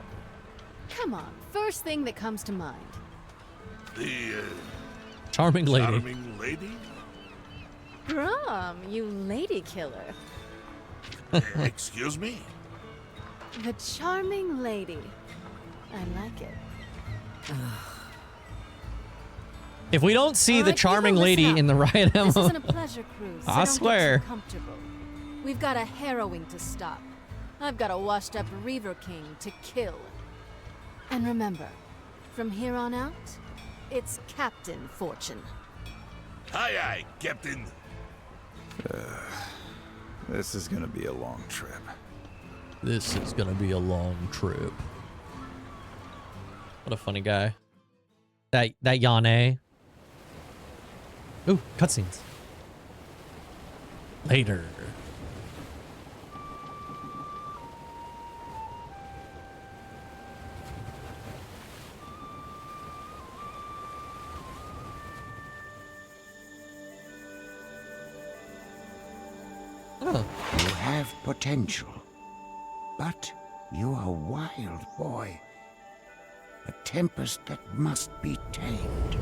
Come on, first thing that comes to mind. The charming lady. charming lady? Brom, you lady killer. Excuse me? The charming lady. I like it. If we don't see All the right, charming people, lady listen in the Riot This MMO, isn't a pleasure cruise, so I don't swear. get too comfortable. We've got a harrowing to stop. I've got a washed-up Reaver King to kill. And remember, from here on out, it's Captain Fortune. Aye, aye, Captain. This is gonna be a long trip. This is gonna be a long trip. What a funny guy. That Yane. Ooh, cutscenes. Later. Oh. You have potential, but you are a wild boy. A tempest that must be tamed.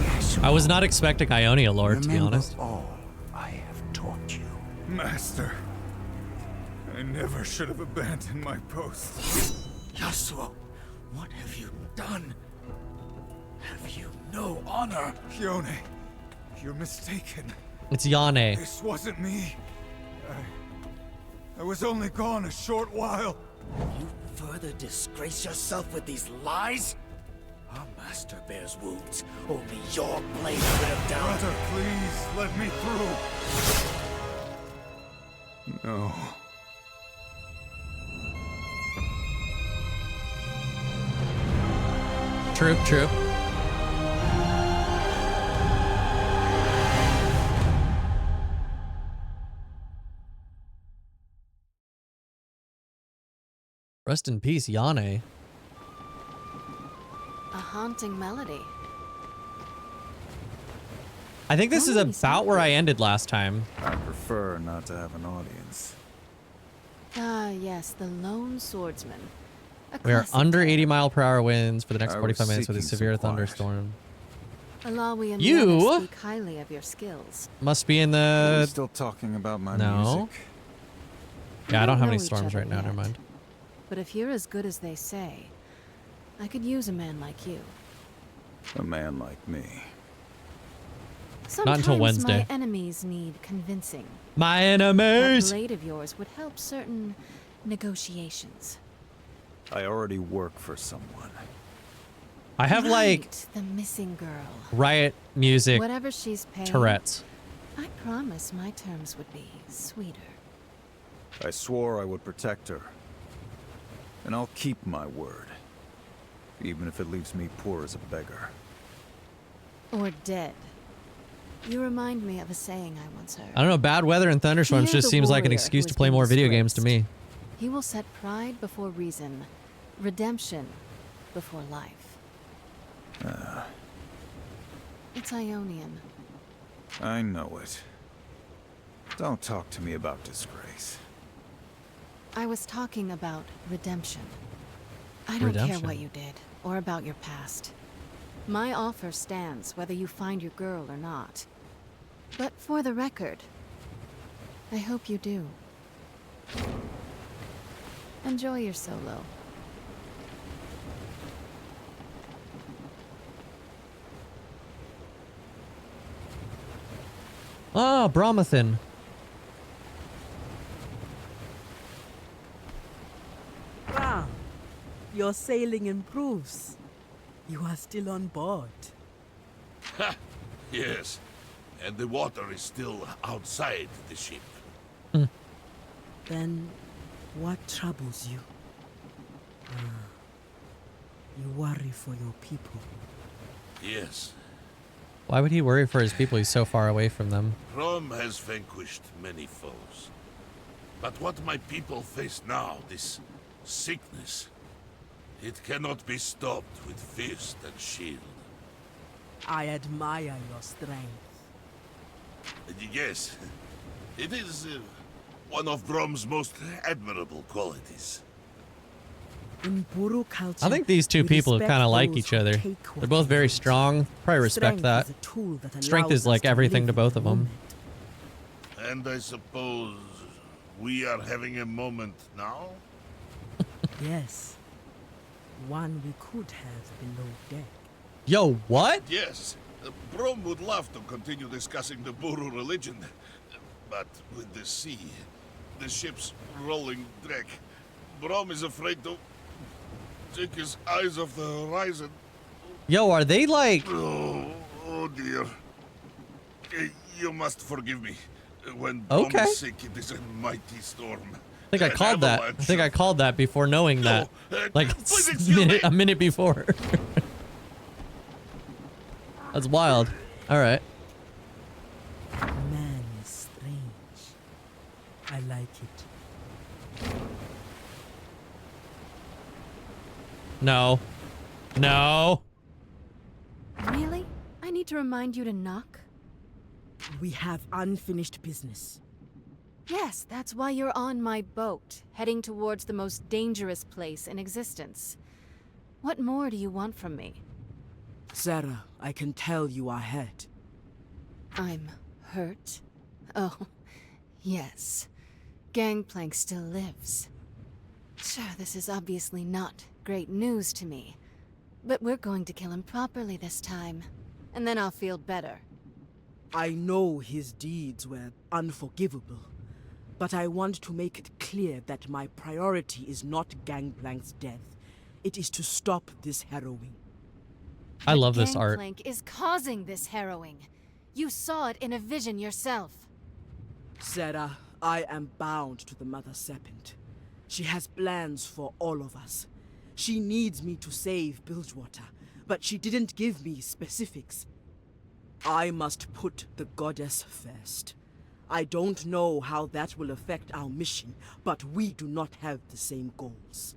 Yes, I was not expecting Ionia lore, to be remember honest. all I have taught you. Master, I never should have abandoned my post. Yasuo, what have you done? Have you no honor? Yone, you're mistaken. It's Yane. This wasn't me. I was only gone a short while. You further disgrace yourself with these lies? Our master bears wounds. Only your blade could have down. Brother, please, let me through. No. True, true. Rest in peace, Yane. A haunting melody. I think this is Holy about where I ended last time. I prefer not to have an audience. Ah, yes, the Lone Swordsman. A We are classic under tale. 80-mile-per-hour winds for the next I 45 was minutes with a seeking some severe quiet. thunderstorm. Allah, we You- speak highly of your skills. Must be in Are we the... still talking about my no. music? Yeah, I don't have any know each storms other right now, never yet. mind. But if you're as good as they say, I could use a man like you. A man like me. Not until Sometimes Wednesday. my enemies need convincing. My That enemies! blade of yours would help certain negotiations. I already work for someone. I have, like, Right, the missing girl. Riot music Whatever she's paying, Tourette's. I promise my terms would be sweeter. I swore I would protect her. And I'll keep my word. Even if it leaves me poor as a beggar. Or dead. You remind me of a saying I once heard. I don't know, bad weather and thunderstorms Fear just the seems like an warrior excuse who to has play been more video games to me. disgraced. He will set pride before reason, redemption before life. It's Ionian. I know it. Don't talk to me about disgrace. I was talking about redemption. I don't care Redemption. what you did, or about your past. My offer stands whether you find your girl or not. But for the record, I hope you do. Enjoy your solo. Ah, Bromathan. Ah, your sailing improves. You are still on board. Ha! Yes. And the water is still outside the ship. Then, what troubles you? You worry for your people. Yes. Why would he worry for his people? He's so far away from them. Rome has vanquished many foes. But what my people face now, this sickness, it cannot be stopped with fist and shield. I admire your strength. Yes, it is one of Rome's most admirable qualities. In Buru culture, I think these two we people respect kind of like those each who other. take what They're both they very want. strong. Probably respect Strength that. is a tool that Strength allows is like us everything to live both in of the them. moment. And I suppose we are having a moment now? Yes. One we could have below deck. Yo, what? Yes, Rome would love to continue discussing the Buru religion. But with the sea, the ship's rolling wreck, Rome is afraid to take his eyes off the horizon. Yo, are they like... Oh dear. You must forgive me. When Okay. Bomb is sick, it is a mighty storm. I think I called that. I think I called that before knowing that. Like please excuse me. a minute before. That's wild. All right. Man is strange. I like it. No. No. Really? I need to remind you to knock? We have unfinished business. Yes, that's why you're on my boat, heading towards the most dangerous place in existence. What more do you want from me? Sarah, I can tell you are hurt. I'm hurt? Oh, yes. Gangplank still lives. Sure, this is obviously not great news to me. But we're going to kill him properly this time. And then I'll feel better. I know his deeds were unforgivable, but I want to make it clear that my priority is not Gangplank's death. It is to stop this harrowing. I love this art. Gangplank is causing this harrowing. You saw it in a vision yourself. Sarah, I am bound to the Mother Serpent. She has plans for all of us. She needs me to save Bilgewater, but she didn't give me specifics. I must put the goddess first. I don't know how that will affect our mission, but we do not have the same goals.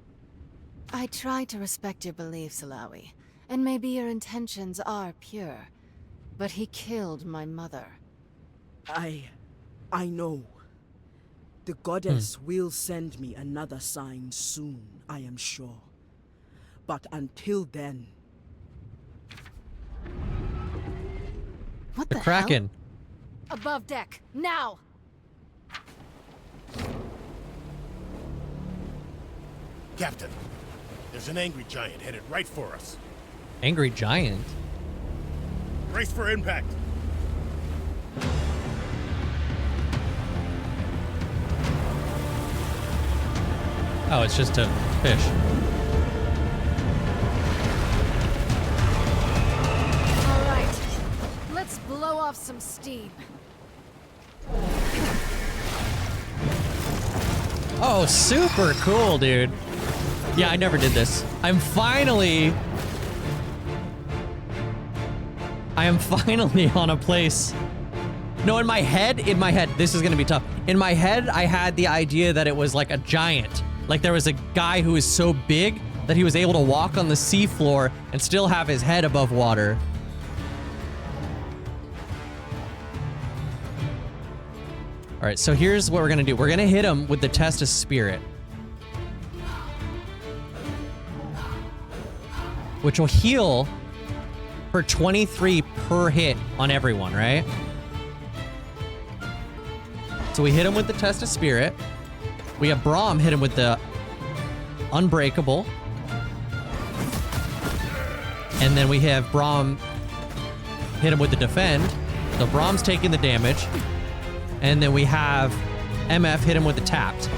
I try to respect your beliefs, Alawi, and maybe your intentions are pure. But he killed my mother. I know. The goddess will send me another sign soon, I am sure. But until then... What The the Kraken. hell? Above deck, now! Captain, there's an angry giant headed right for us. Angry giant. Brace for impact. Oh, it's just a fish. All right, let's blow off some steam. Oh, super cool, dude. Yeah, I never did this. I am finally on a place. No, in my head, this is gonna be tough. In my head, I had the idea that it was like a giant. Like there was a guy who was so big that he was able to walk on the seafloor and still have his head above water. All right, so here's what we're gonna do. We're gonna hit him with the Test of Spirit, which will heal for 23 per hit on everyone, right? So we hit him with the Test of Spirit. We have Braum hit him with the Unbreakable. And then we have Braum hit him with the Defend. So Braum's taking the damage. And then we have MF hit him with the Tapped.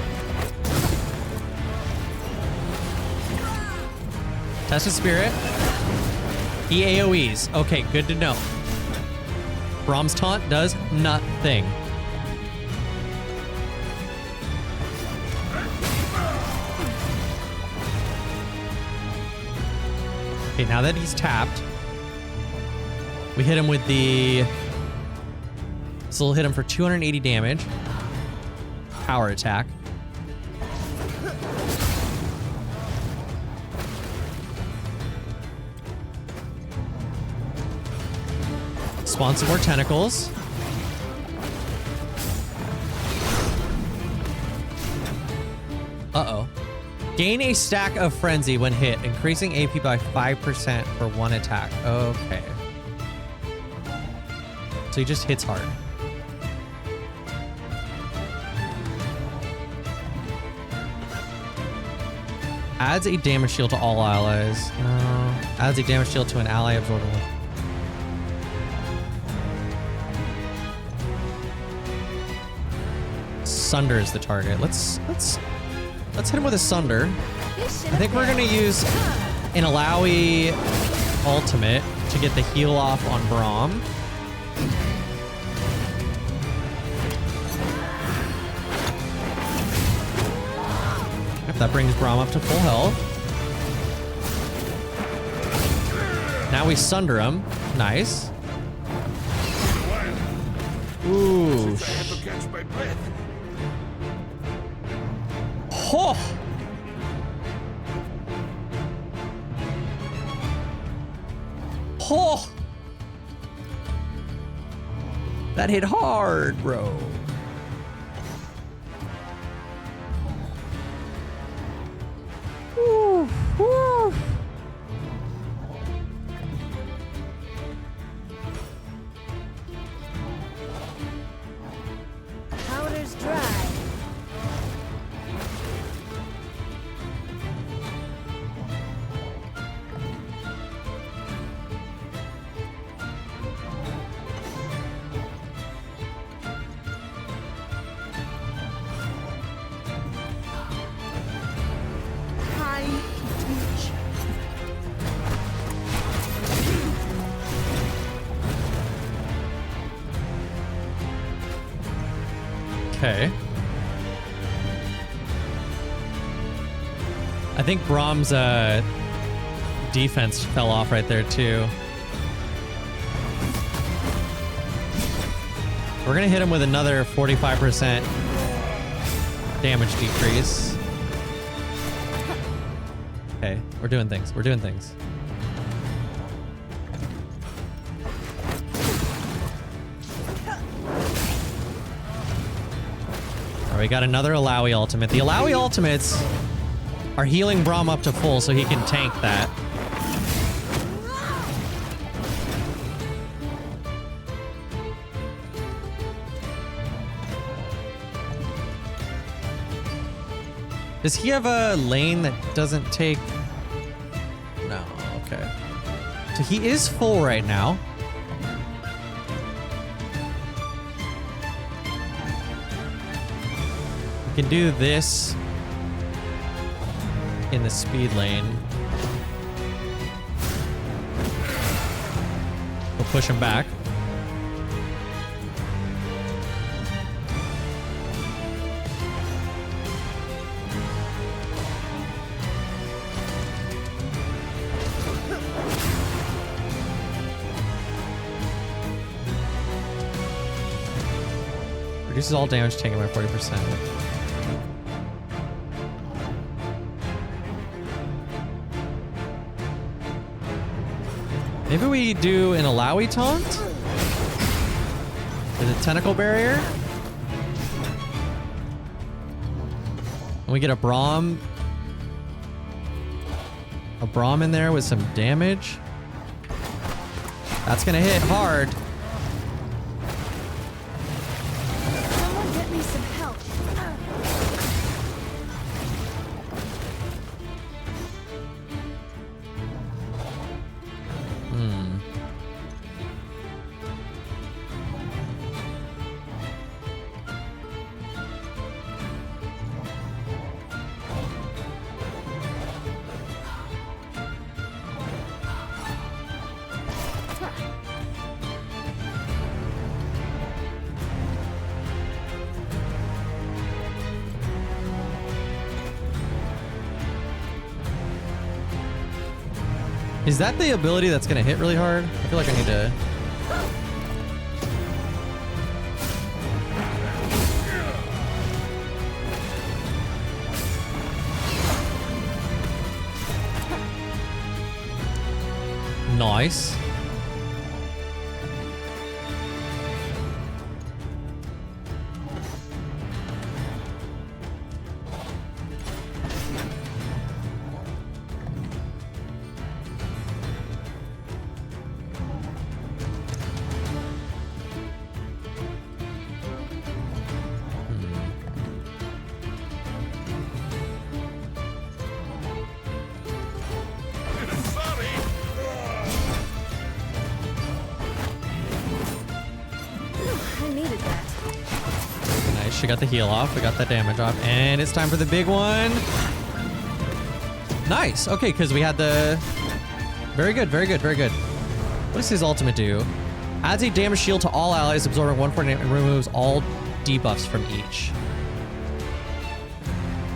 Test of Spirit. He AoEs. Okay, good to know. Braum's taunt does nothing. Okay, now that he's tapped, we hit him with the... So we'll hit him for 280 damage. Power attack. Spawn some more tentacles. Uh-oh. Gain a stack of Frenzy when hit, increasing AP by 5% for one attack. Okay. So he just hits hard. Adds a damage shield to all allies. No. Adds a damage shield to an ally absorbing one. Sunder is the target. Let's hit him with a Sunder. I think we're gonna use an Alawi ultimate to get the heal off on Braum. If that brings Braum up to full health. Now we sunder him. Nice. Ooh. I had to catch my breath. Oh. Oh. That hit hard, bro. Woo, woo. Powder's dry. Time to teach. Okay. I think Braum's defense fell off right there too. We're gonna hit him with another 45% damage decrease. Okay, we're doing things. We're doing things. Alright, we got another Alawi ultimate. The Alawi ultimates are healing Braum up to full so he can tank that. Does he have a lane that doesn't take... No, okay. So he is full right now. We can do this in the speed lane. We'll push him back. Reduces all damage taken by 40%. Maybe we do an Alawi taunt? With a tentacle barrier? And we get a Braum in there with some damage. That's gonna hit hard. Someone get me some help. Is that the ability that's gonna hit really hard? I feel like I need to... Nice. I needed that. Nice, she got the heal off, we got that damage off, and it's time for the big one. Nice. Okay, because we had the... Very good, very good, very good. What does his ultimate do? Adds a damage shield to all allies, absorbing 1/4 and removes all debuffs from each.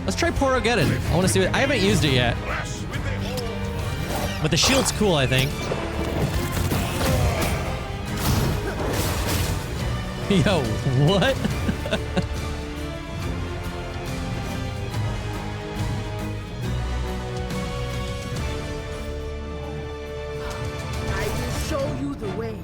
Let's try Porogeddon. I want to see what... I haven't used it yet. But the shield's cool, I think. Yo, what? I will show you the way.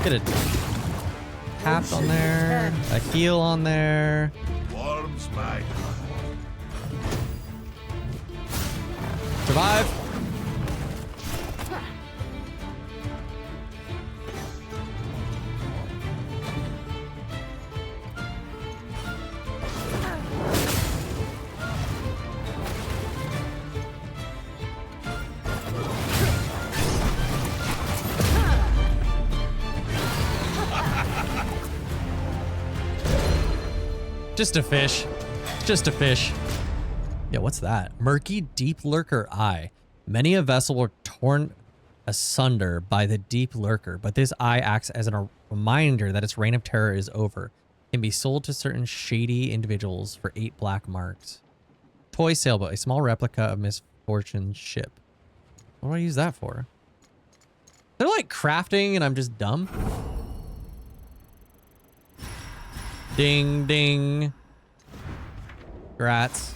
Get a tap on there, a heal on there. Warms my heart. Survive. Just a fish. Just a fish. Yeah, what's that? Murky Deep Lurker Eye. Many a vessel were torn asunder by the Deep Lurker, but this eye acts as a reminder that its reign of terror is over. Can be sold to certain shady individuals for 8 black marks. Toy sailboat, a small replica of Misfortune's ship. What do I use that for? They're like crafting and I'm just dumb. Ding, ding. Grats.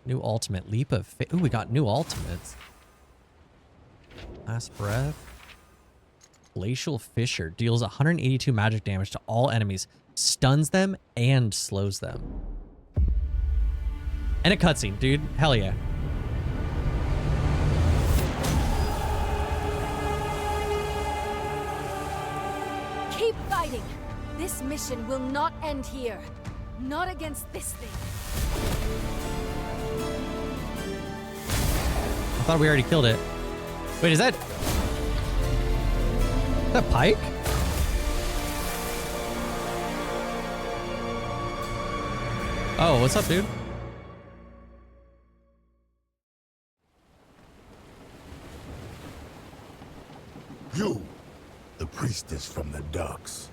New ultimate. Leap of faith. Ooh, we got new ultimates. Last breath. Glacial Fissure. Deals 182 magic damage to all enemies. Stuns them and slows them. And a cutscene, dude. Hell yeah. Keep fighting. This mission will not end here. Not against this thing. I thought we already killed it. Wait, is that Pike? Oh, what's up, dude? You, the priestess from the docks.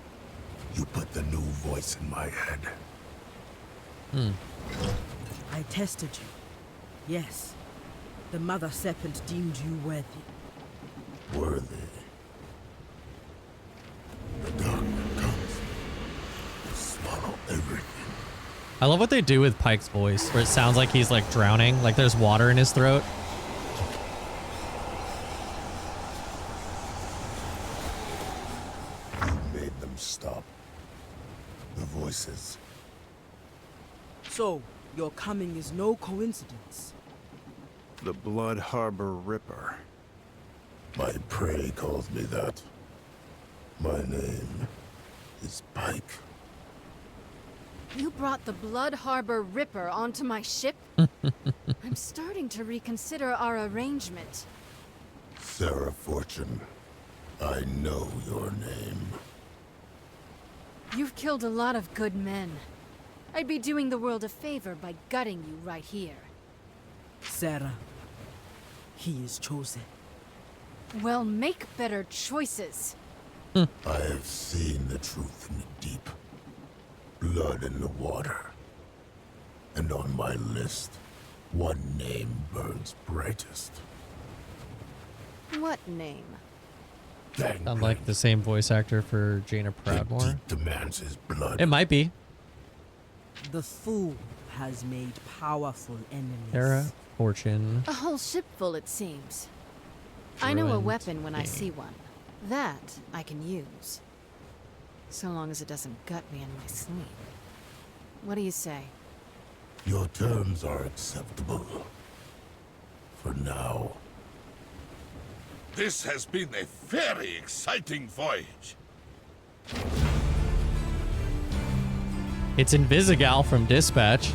You put the new voice in my head. I tested you. Yes. The Mother Serpent deemed you worthy. Worthy. The dark comes. Swallow everything. I love what they do with Pike's voice, where it sounds like he's like drowning, like there's water in his throat. You made them stop. The voices. So, your coming is no coincidence. The Blood Harbor Ripper. My prey calls me that. My name is Pike. You brought the Blood Harbor Ripper onto my ship? I'm starting to reconsider our arrangement. Sarah Fortune, I know your name. You've killed a lot of good men. I'd be doing the world a favor by gutting you right here. Sarah, he is chosen. Well, make better choices. I have seen the truth in the deep. Blood in the water. And on my list, one name burns brightest. What name? Sound like the same voice actor for Jaina Proudmoore. The deep demands his blood. It might be. The fool has made powerful enemies. Sarah Fortune. A whole ship full, it seems. I know a Druid weapon when I King. see one. That I can use. So long as it doesn't gut me in my sleep. What do you say? Your terms are acceptable. For now. This has been a very exciting voyage. It's Invisigal from Dispatch.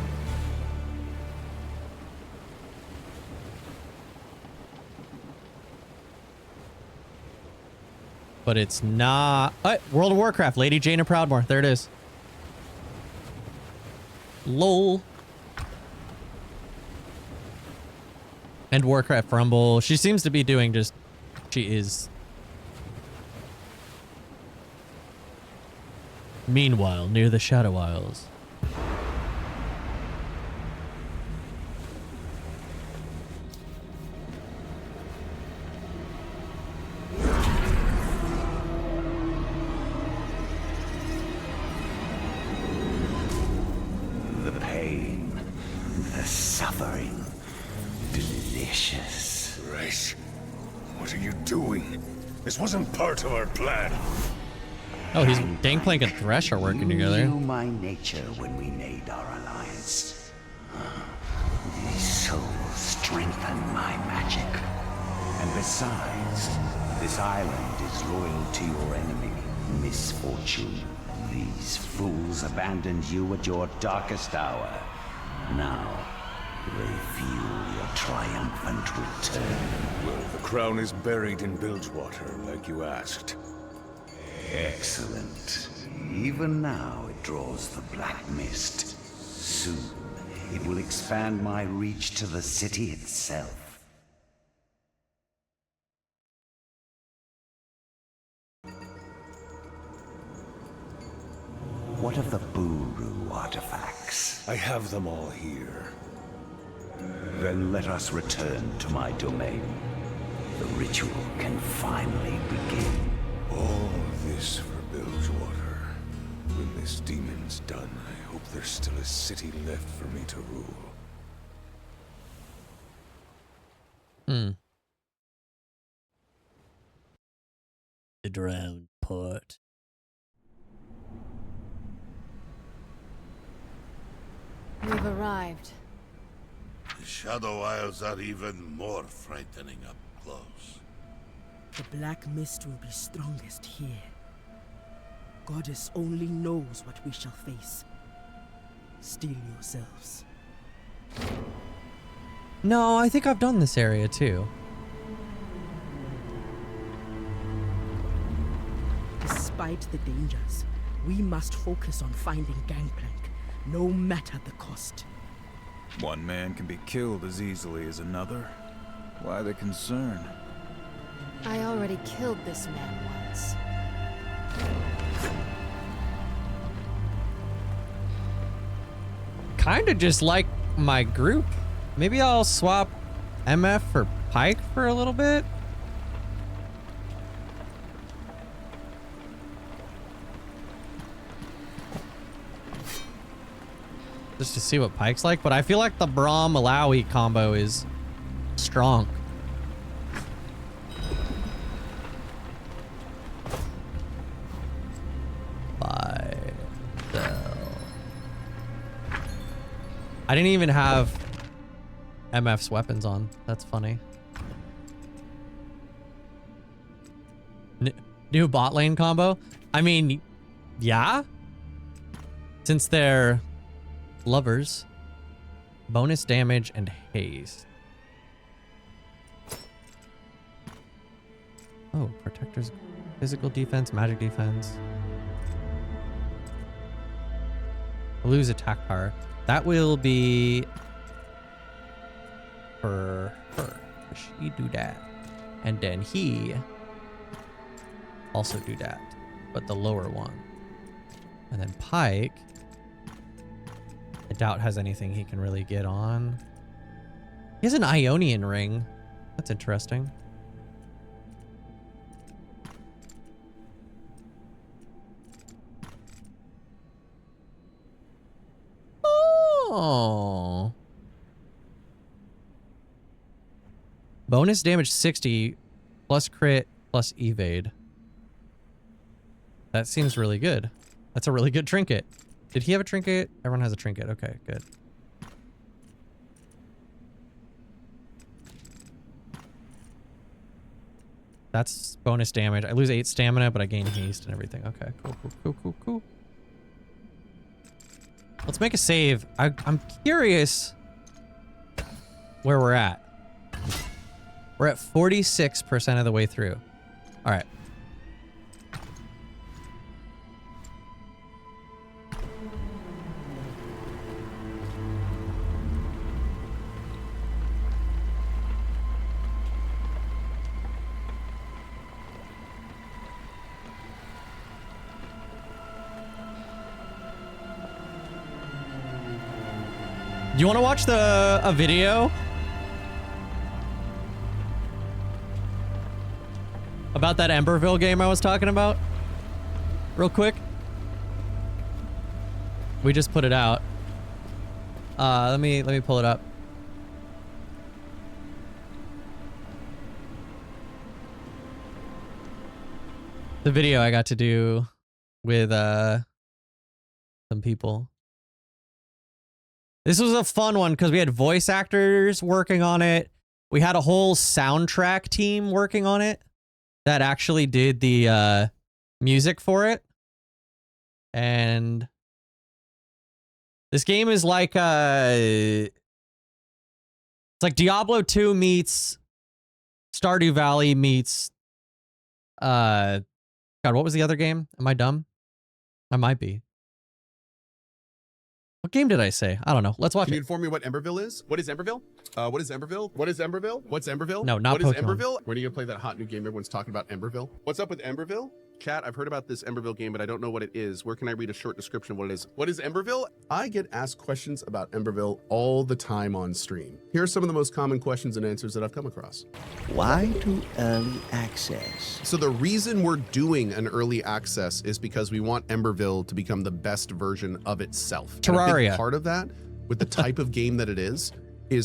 But it's not... World of Warcraft, Lady Jaina Proudmoore. There it is. LOL. And Warcraft Rumble. She seems to be doing just... She is... Meanwhile, near the Shadow Isles. The pain, the suffering, delicious. Race, what are you doing? This wasn't part of our plan. Oh, he's Gangplank and Thresh are working together. You knew my nature when we made our alliance. These souls strengthen my magic. And besides, this island is loyal to your enemy, Misfortune. These fools abandoned you at your darkest hour. Now, they feel your triumphant return. Well, the crown is buried in Bilgewater, like you asked. Excellent. Even now it draws the black mist. Soon, it will expand my reach to the city itself. What of the Buru artifacts? I have them all here. Then let us return to my domain. The ritual can finally begin. All this for Bilgewater. When this demon's done, I hope there's still a city left for me to rule. The drowned port. We've arrived. The Shadow Isles are even more frightening up close. The black mist will be strongest here. Goddess only knows what we shall face. Steel yourselves. No, I think I've done this area too. Despite the dangers, we must focus on finding Gangplank, no matter the cost. One man can be killed as easily as another. Why the concern? I already killed this man once. Kinda just like my group. Maybe I'll swap MF for Pike for a little bit. Just to see what Pike's like, but I feel like the Braum Malawi combo is strong. I didn't even have MF's weapons on. That's funny. New bot lane combo? I mean, yeah. Since they're lovers. Bonus damage and haste. Oh, protectors, physical defense, magic defense. Lose attack power. That will be for her. She do that. And then he also do that, but the lower one. And then Pike, I doubt has anything he can really get on. He has an Ionian ring. That's interesting. Oh. Bonus damage 60 plus crit plus evade. That seems really good. That's a really good trinket. Did he have a trinket? Everyone has a trinket. Okay, good. That's bonus damage. I lose 8 stamina, but I gain haste and everything. Okay, cool, cool, cool, cool, cool. Let's make a save. I'm curious where we're at. We're at 46% of the way through. All right. Do you want to watch a video about that Emberville game I was talking about? Real quick. We just put it out. Let me pull it up. The video I got to do with some people. This was a fun one because we had voice actors working on it. We had a whole soundtrack team working on it that actually did the music for it. And this game is like it's like Diablo 2 meets Stardew Valley meets God, what was the other game? Am I dumb? I might be. What game did I say? I don't know. Let's watch it. Can you inform me what Emberville is? What is Emberville? What is Emberville? What is Emberville? What's Emberville? No, not What is Pokemon. Emberville? When are you gonna play that hot new game everyone's talking about, Emberville? What's up with Emberville? Chat, I've heard about this Emberville game, but I don't know what it is. Where can I read a short description of what it is? What is Emberville? I get asked questions about Emberville all the time on stream. Here are some of the most common questions and answers that I've come across. Why do early access? So the reason we're doing an early access is because we want Emberville to become the best version of itself. And a Terraria. big part of that, with the type of game that it is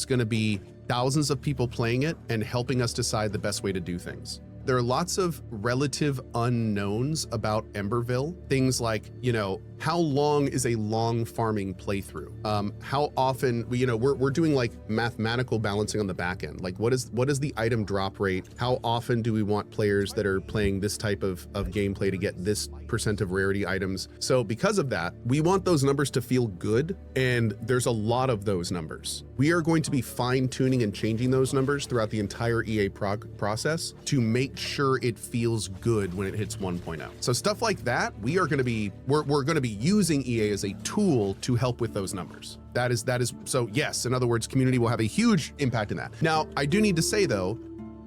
going to be thousands of people playing it and helping us decide the best way to do things. There are lots of relative unknowns about Emberville. Things like, you know, how long is a long farming playthrough? How often, we're doing like mathematical balancing on the back end. Like what is the item drop rate? How often do we want players that are playing this type of gameplay to get this % of rarity items? So because of that, we want those numbers to feel good. And there's a lot of those numbers. We are going to be fine tuning and changing those numbers throughout the entire EA process to make sure it feels good when it hits 1.0. So stuff like that, we're going to be using EA as a tool to help with those numbers. That is so yes, in other words, community will have a huge impact in that. Now, I do need to say though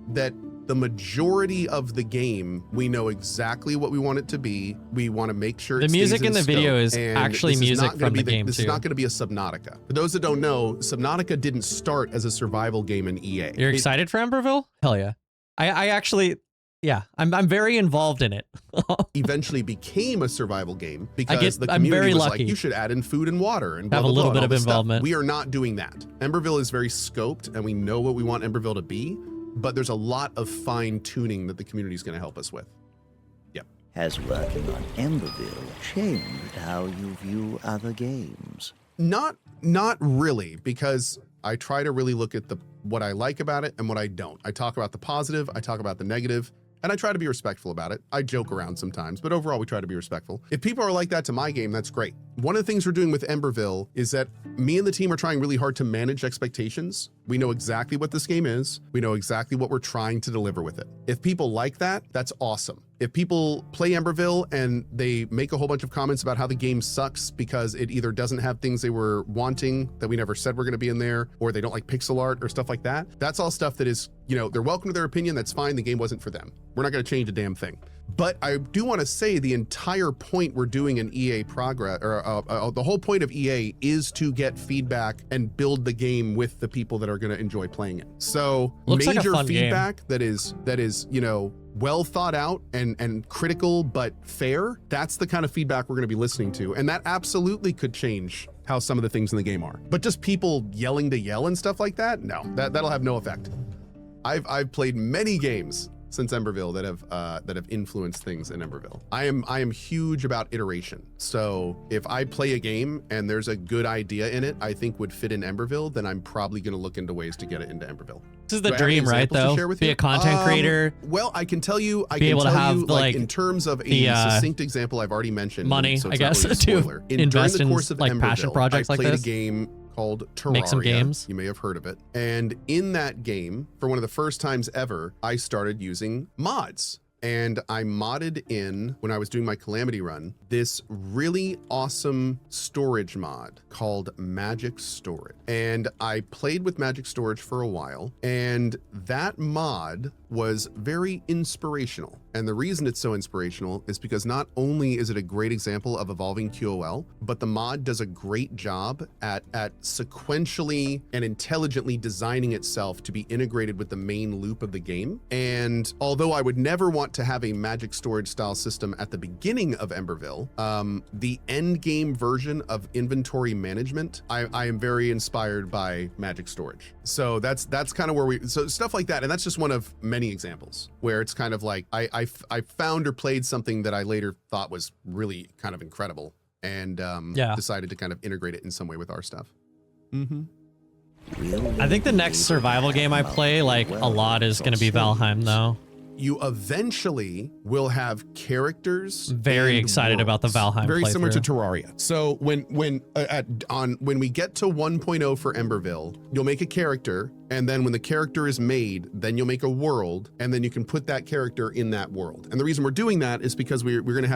that the majority of the game, we know exactly what we want it to be. We want to make sure the music in the video is actually music from the game too. This is not going to be a Subnautica. For those that don't know, Subnautica didn't start as a survival game in EA. You're excited for Emberville? Hell yeah. I actually, yeah, I'm very involved in it. Eventually became a survival game because the I'm community very was lucky. like, you should add in food and water and blah, Have blah, a little blah, bit and all of this stuff. involvement. We are not doing that. Emberville is very scoped and we know what we want Emberville to be, but there's a lot of fine tuning that the community is going to help us with. Yep. Has working on Emberville changed how you view other games? Not really, because I try to really look at what I like about it and what I don't. I talk about the positive, I talk about the negative, and I try to be respectful about it. I joke around sometimes, but overall we try to be respectful. If people are like that to my game, that's great. One of the things we're doing with Emberville is that me and the team are trying really hard to manage expectations. We know exactly what this game is. We know exactly what we're trying to deliver with it. If people like that, that's awesome. If people play Emberville and they make a whole bunch of comments about how the game sucks because it either doesn't have things they were wanting that we never said were going to be in there, or they don't like pixel art or stuff like that, that's all stuff that is, they're welcome to their opinion. That's fine. The game wasn't for them. We're not going to change a damn thing. But I do want to say the entire point we're doing in EA progress, or the whole point of EA is to get feedback and build the game with the people that are going to enjoy playing it. So Looks like a major fun feedback that is, well thought out and critical but fair, that's the kind of feedback we're going to be listening to. And that absolutely could change how some of the things in the game are. But just people yelling to yell and stuff like that, no, that'll have no effect. I've played many games since Emberville that have influenced things in Emberville. I am huge about iteration. So if I play a game and there's a good idea in it I think would fit in Emberville, then I'm probably going to look into ways to get it into Emberville. This is the dream, right? Though, be a content creator. Well, I can tell you, like in terms of a succinct example, I've already mentioned money. So I guess really to invest in like passion projects I like played this. a game called Terraria. Make some games. You may have heard of it. And in that game, for one of the first times ever, I started using mods. And I modded in, when I was doing my Calamity run, this really awesome storage mod called Magic Storage. And I played with Magic Storage for a while, and that mod was very inspirational. And the reason it's so inspirational is because not only is it a great example of evolving QOL, but the mod does a great job at sequentially and intelligently designing itself to be integrated with the main loop of the game. And although I would never want to have a Magic Storage style system at the beginning of Emberville, the end game version of inventory management, I am very inspired by Magic Storage. So that's kind of where so stuff like that. And that's just one of many examples where it's kind of like I found or played something that I later thought was really kind of incredible, and decided to kind of integrate it in some way with our stuff. I think the next survival game I play like a lot is going to be Valheim, though. You eventually will have characters. Very excited about the Valheim. Very similar to playthrough. Terraria. So when we get to 1.0 for Emberville, you'll make a character, and then when the character is made, then you'll make a world, and then you can put that character in that world. And the reason we're doing that is because we're gonna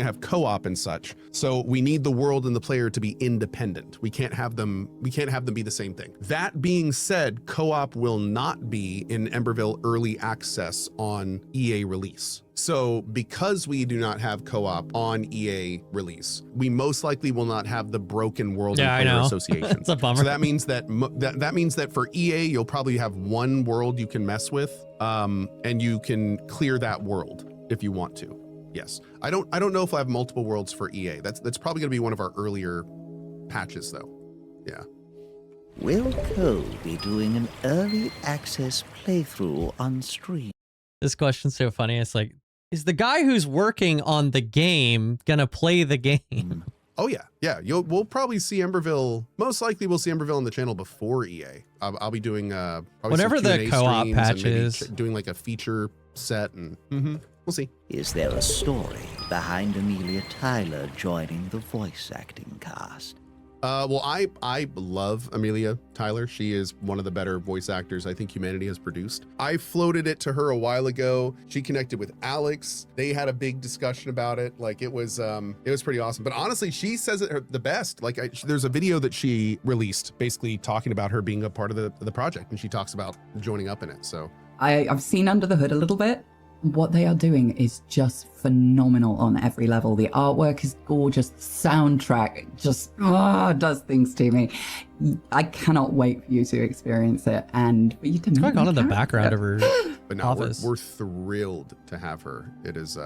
have co-op and such. So we need the world and the player to be independent. We can't have them be the same thing. That being said, co-op will not be in Emberville early access on EA release. So because we do not have co-op on EA release, we most likely will not have the broken world and player associations. It's a bummer. So that means that means that for EA, you'll probably have one world you can mess with, and you can clear that world if you want to. Yes, I don't know if I have multiple worlds for EA. That's probably going to be one of our earlier patches, though. Yeah. Will Cole be doing an early access playthrough on stream? This question's so funny. It's like, is the guy who's working on the game gonna play the game? Oh yeah. We'll probably see Emberville. Most likely, we'll see Emberville on the channel before EA. I'll be doing whenever the co-op patches, doing like a feature set, and we'll see. Is there a story behind Amelia Tyler joining the voice acting cast? Well, I love Amelia Tyler. She is one of the better voice actors I think humanity has produced. I floated it to her a while ago. She connected with Alex. They had a big discussion about it. Like it was pretty awesome. But honestly, she says it the best. Like there's a video that she released basically talking about her being a part of the project, and she talks about joining up in it. So I've seen under the hood a little bit. What they are doing is just phenomenal on every level. The artwork is gorgeous. The soundtrack just does things to me. I cannot wait for you to experience it and for you to meet going on in the background of her but no, office. We're thrilled to have her. It is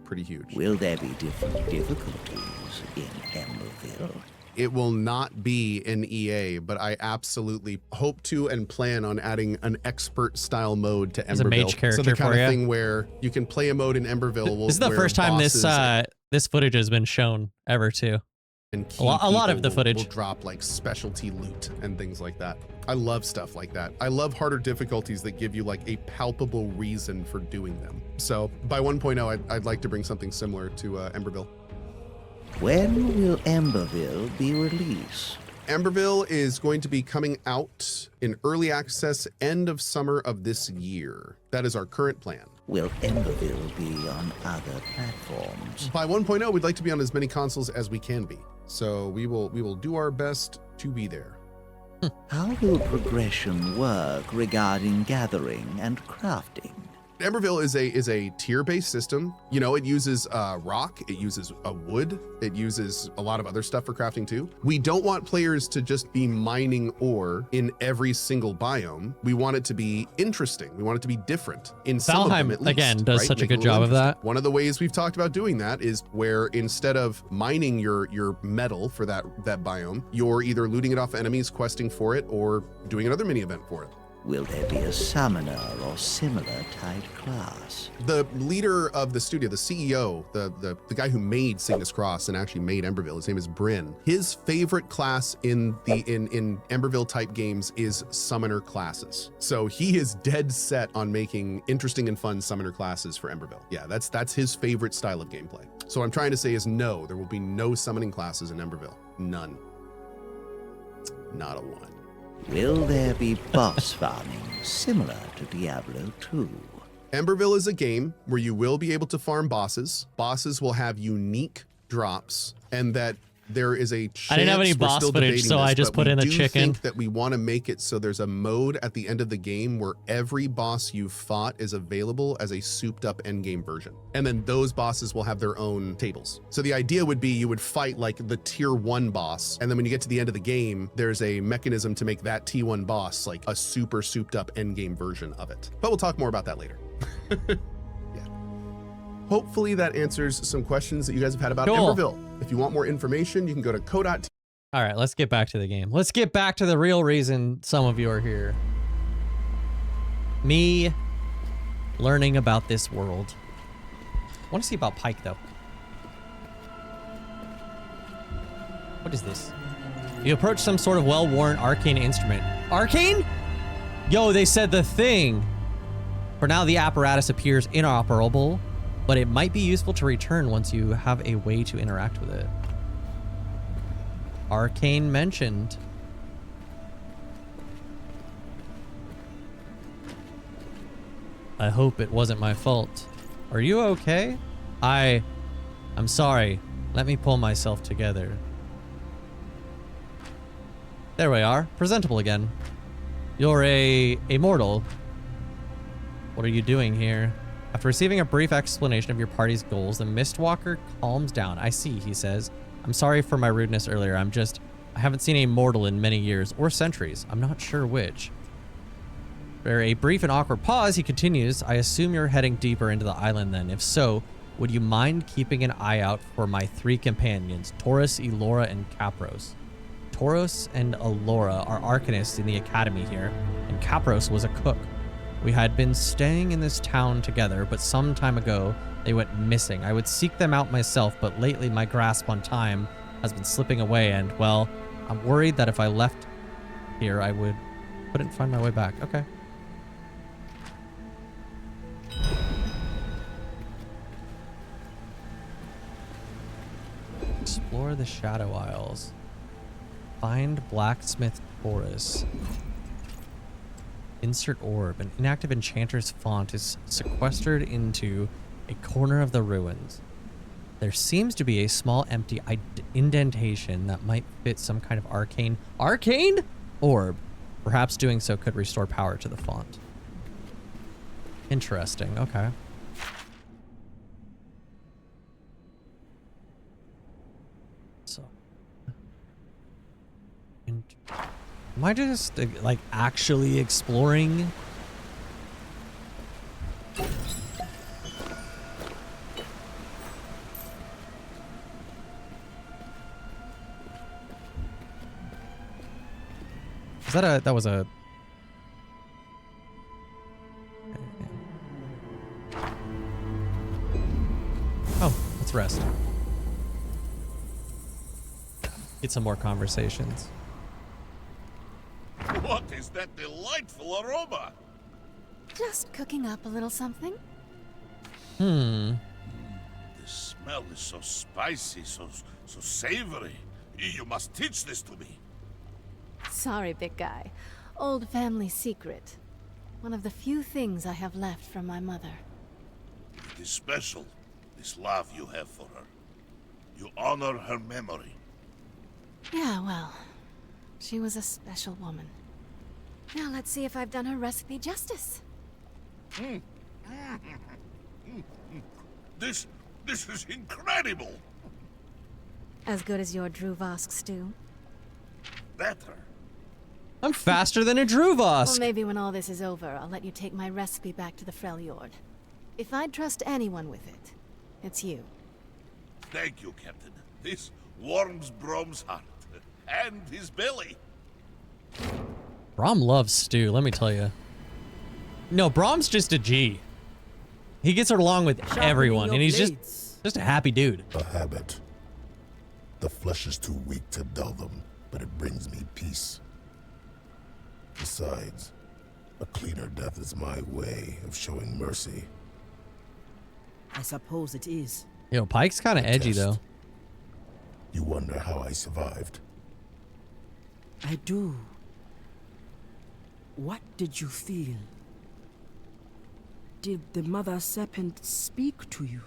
pretty huge. Will there be different difficulties in Emberville? It will not be in EA, but I absolutely hope to and plan on adding an expert style mode to Emberville. As a mage character so the kind for of you. thing where you can play a mode in Emberville. This is the first time this footage has been shown ever too. And a lot of the footage will drop like specialty loot and things like that. I love stuff like that. I love harder difficulties that give you like a palpable reason for doing them. So by 1.0, I'd like to bring something similar to Emberville. When will Emberville be released? Emberville is going to be coming out in early access end of summer of this year. That is our current plan. Will Emberville be on other platforms? By 1.0, we'd like to be on as many consoles as we can be. So we will do our best to be there. How will progression work regarding gathering and crafting? Emberville is a tier-based system. You know, it uses rock, it uses wood, it uses a lot of other stuff for crafting too. We don't want players to just be mining ore in every single biome. We want it to be interesting. We want it to be different. In some of them, at least, again, does right? such a Make it good job of that. One of the ways we've talked about doing that is where instead of mining your metal for that biome, you're either looting it off enemies, questing for it, or doing another mini event for it. Will there be a summoner or similar type class? The leader of the studio, the CEO, the guy who made Cygnus Cross and actually made Emberville, his name is Bryn. His favorite class in Emberville type games is summoner classes. So he is dead set on making interesting and fun summoner classes for Emberville. Yeah, that's his favorite style of gameplay. So what I'm trying to say is no, there will be no summoning classes in Emberville. None. Not a one. Will there be boss farming similar to Diablo 2? Emberville is a game where you will be able to farm bosses. Bosses will have unique drops, and that there is a chance. I didn't have any we're boss still footage, debating so this, I just but put we in a do chicken. think that we want to make it so there's a mode at the end of the game where every boss you've fought is available as a souped up endgame version. And then those bosses will have their own tables. So the idea would be you would fight like the tier 1 boss, and then when you get to the end of the game, there's a mechanism to make that T1 boss like a super souped up endgame version of it. But we'll talk more about that later. Yeah. Hopefully that answers some questions that you guys have had about Cool. Emberville. If you want more information, you can go to co.tv. All right, let's get back to the game. Let's get back to the real reason some of you are here. Me learning about this world. I want to see about Pike, though. What is this? You approach some sort of well-worn arcane instrument. Arcane? Yo, they said the thing. For now, the apparatus appears inoperable, but it might be useful to return once you have a way to interact with it. Arcane mentioned. I hope it wasn't my fault. Are you okay? I'm sorry. Let me pull myself together. There we are. Presentable again. You're a mortal. What are you doing here? After receiving a brief explanation of your party's goals, the Mistwalker calms down. I see, he says. I'm sorry for my rudeness earlier. I haven't seen a mortal in many years or centuries. I'm not sure which. After a brief and awkward pause, he continues, I assume you're heading deeper into the island then. If so, would you mind keeping an eye out for my 3 companions, Taurus, Elora, and Capros? Taurus and Elora are arcanists in the academy here, and Capros was a cook. We had been staying in this town together, but some time ago, they went missing. I would seek them out myself, but lately my grasp on time has been slipping away, and, well, I'm worried that if I left here, I couldn't find my way back. Okay. Explore the Shadow Isles. Find Blacksmith Taurus. Insert orb. An inactive enchanter's font is sequestered into a corner of the ruins. There seems to be a small empty indentation that might fit some kind of arcane orb. Perhaps doing so could restore power to the font. Interesting. Okay. So, am I just like actually exploring? Is that was a... Oh, let's rest. Get some more conversations. What is that delightful aroma? Just cooking up a little something. The smell is so spicy, so savory. You must teach this to me. Sorry, big guy. Old family secret. One of the few things I have left from my mother. It is special, this love you have for her. You honor her memory. Yeah, well, she was a special woman. Now let's see if I've done her recipe justice. This is incredible. As good as your Druvosk stew? Better. I'm faster than a Druvosk. Well, maybe when all this is over, I'll let you take my recipe back to the Freljord. If I'd trust anyone with it, it's you. Thank you, Captain. This warms Brom's heart. And his belly. Braum loves Stu, let me tell you. No, Braum's just a G. He gets along with everyone, and he's just a happy dude. A habit. The flesh is too weak to dull them, but it brings me peace. Besides, a cleaner death is my way of showing mercy. I suppose it is. Yo, Pike's kind of edgy, though. You wonder how I survived? I do. What did you feel? Did the Mother Serpent speak to you?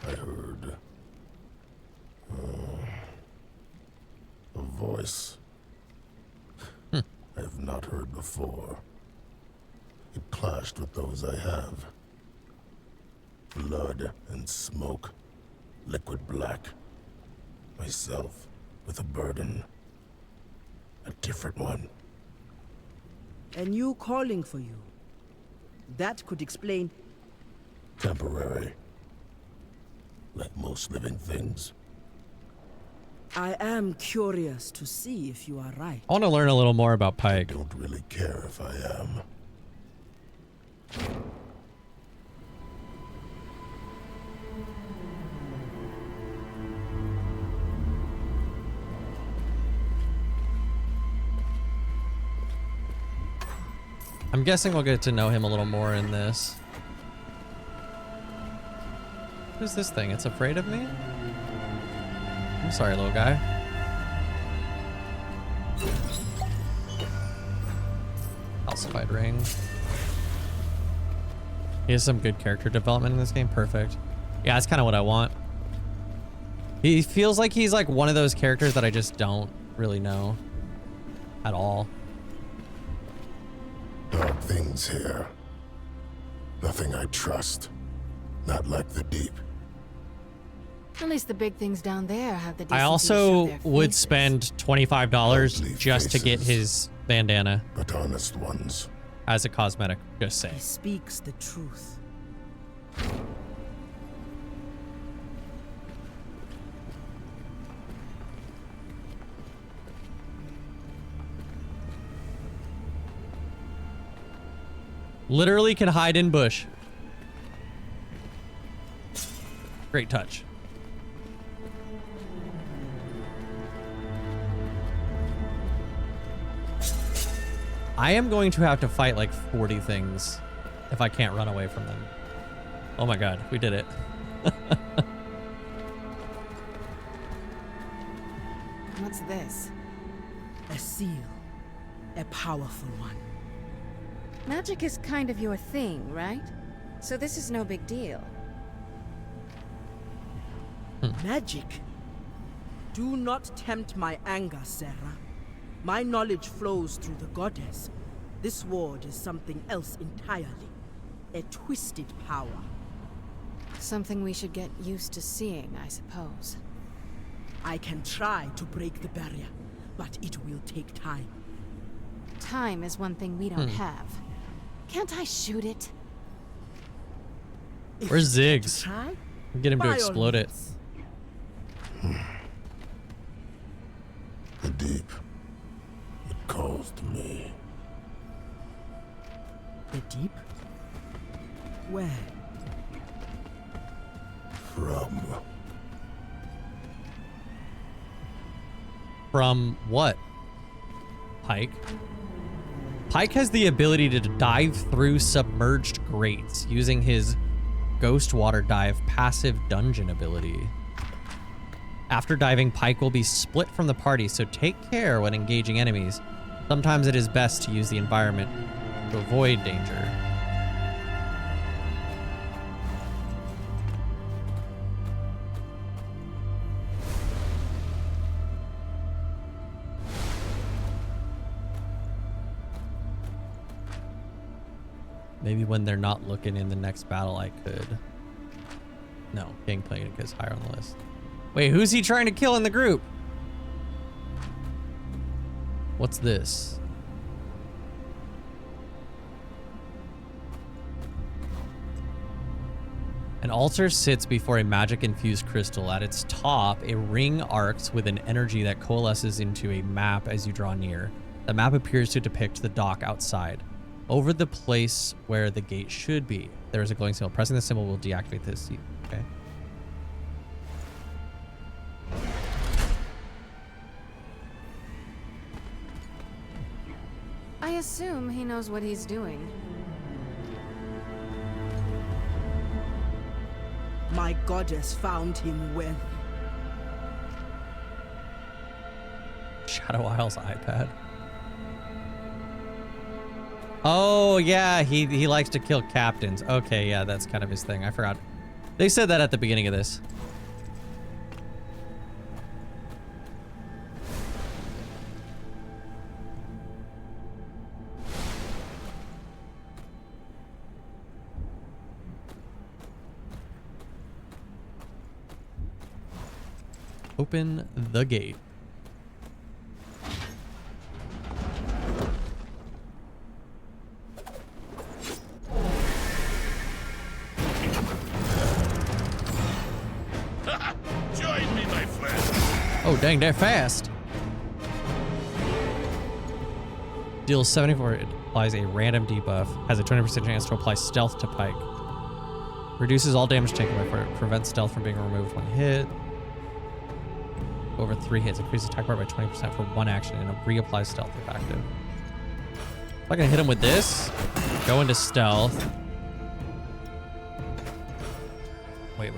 I heard a voice I have not heard before. It clashed with those I have. Blood and smoke, liquid black. Myself with a burden. A different one. And you calling for you. That could explain... Temporary. Like most living things. I am curious to see if you are right. I want to learn a little more about Pike. I don't really care if I am. I'm guessing we'll get to know him a little more in this. Who's this thing? It's afraid of me? I'm sorry, little guy. Calcified ring. He has some good character development in this game. Perfect. Yeah, that's kind of what I want. He feels like he's like one of those characters that I just don't really know at all. Dark things here. Nothing I trust. Not like the deep. At least the big things down there have the decency I to show also their would faces. spend $25 Ugly just to get faces. his bandana But honest ones. as a cosmetic. Just say. He speaks the truth. Literally can hide in bush. Great touch. I am going to have to fight like 40 things if I can't run away from them. Oh my god, we did it. What's this? A seal. A powerful one. Magic is kind of your thing, right? So this is no big deal. Magic? Do not tempt my anger, Sarah. My knowledge flows through the goddess. This ward is something else entirely. A twisted power. Something we should get used to seeing, I suppose. I can try to break the barrier, but it will take time. Time is one thing we don't have. Can't I shoot it? Where's Ziggs? Try? Get him to By all explode it. means. The deep. It calls to me. The deep? Where? From what? Pike? Pike has the ability to dive through submerged grates using his Ghost Water Dive passive dungeon ability. After diving, Pike will be split from the party, so take care when engaging enemies. Sometimes it is best to use the environment to avoid danger. Maybe when they're not looking in the next battle, I could. No, Gangplank is higher on the list. Wait, who's he trying to kill in the group? What's this? An altar sits before a magic-infused crystal. At its top, a ring arcs with an energy that coalesces into a map as you draw near. The map appears to depict the dock outside. Over the place where the gate should be, there is a glowing symbol. Pressing the symbol will deactivate this. Okay. I assume he knows what he's doing. My goddess found him wealthy. Shadow Isle's iPad. Oh, yeah, he likes to kill captains. Okay, yeah, that's kind of his thing. I forgot. They said that at the beginning of this. Open the gate. Join me, my friend. Oh, dang, they're fast. Deals 74. It applies a random debuff. Has a 20% chance to apply stealth to Pike. Reduces all damage taken by fire. Prevents stealth from being removed when hit. Over 3 hits. Increases attack power by 20% for 1 action and reapplies stealth if active. If I can hit him with this, go into stealth. Wait.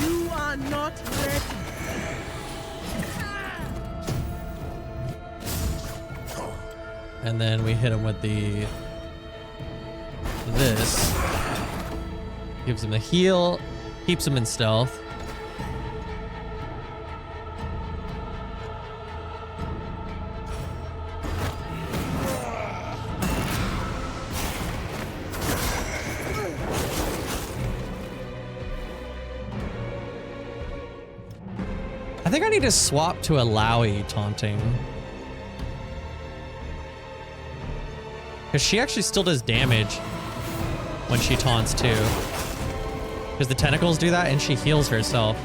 You are not ready. And then we hit him with this. Gives him a heal, keeps him in stealth. I think I need to swap to a Lowy taunting. Because she actually still does damage when she taunts too. Because the tentacles do that and she heals herself.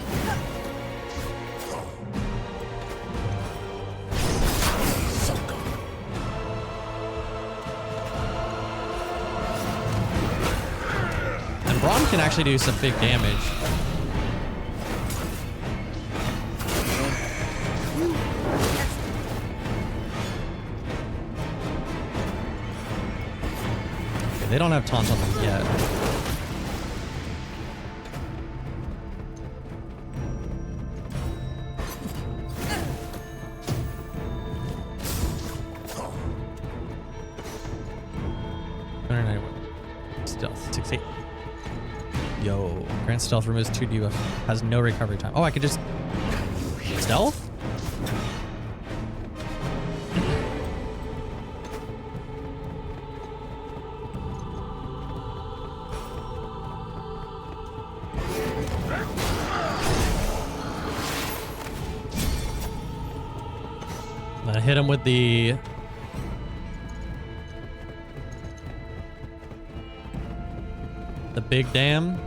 And Braum can actually do some big damage. They don't have taunt on them yet. Stealth 6-8. Yo, grant stealth removes 2 debuff. Has no recovery time. Oh, I could just stealth? Hit him with the big dam.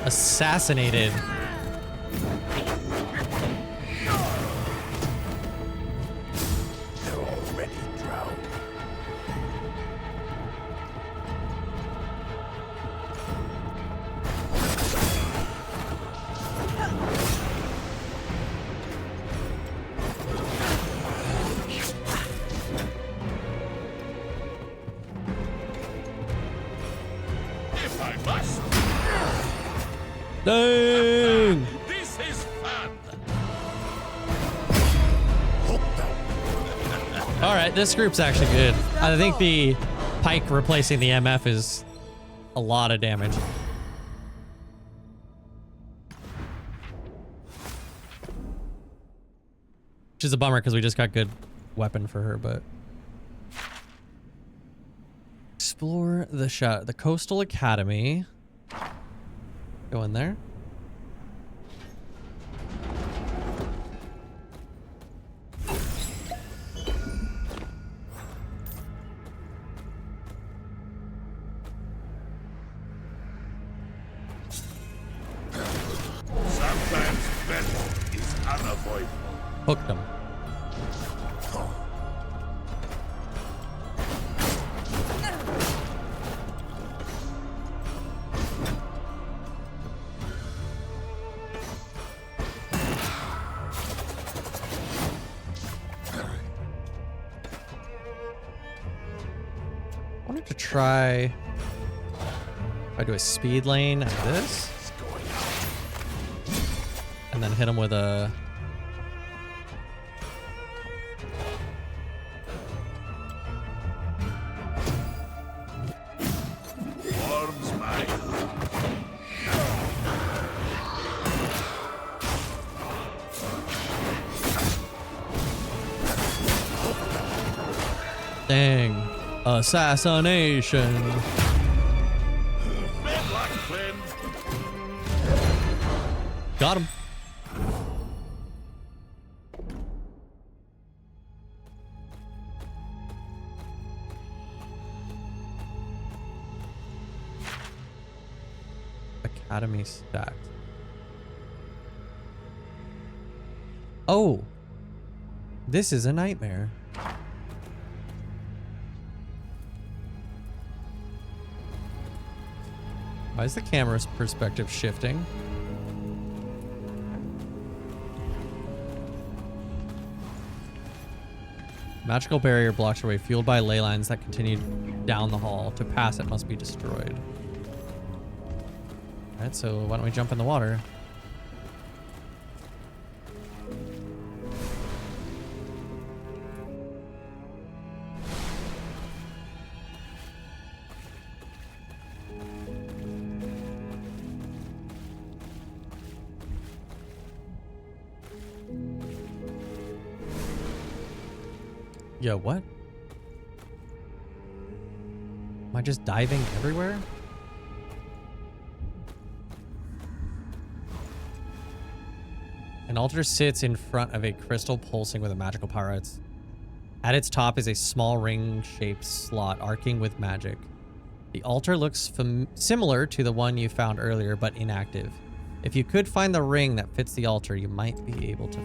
Assassinated. They're already drowned. If I must. Dang! This is fun. This group's actually good. I think the pike replacing the MF is a lot of damage. Which is a bummer because we just got good weapon for her, but... Explore the Coastal Academy. Go in there. Sometimes death is unavoidable. Hooked him. I wanted to try if I do a speed lane at this and then hit him with a Warms my dang assassination. bad luck, friend. Got him. Academy stacked. Oh, this is a nightmare. Why is the camera's perspective shifting? Magical barrier blocks your way, fueled by ley lines that continue down the hall. To pass it must be destroyed. Alright, so why don't we jump in the water? Yo, what? Am I just diving everywhere? An altar sits in front of a crystal pulsing with a magical power. At its top is a small ring-shaped slot arcing with magic. The altar looks similar to the one you found earlier, but inactive. If you could find the ring that fits the altar, you might be able to...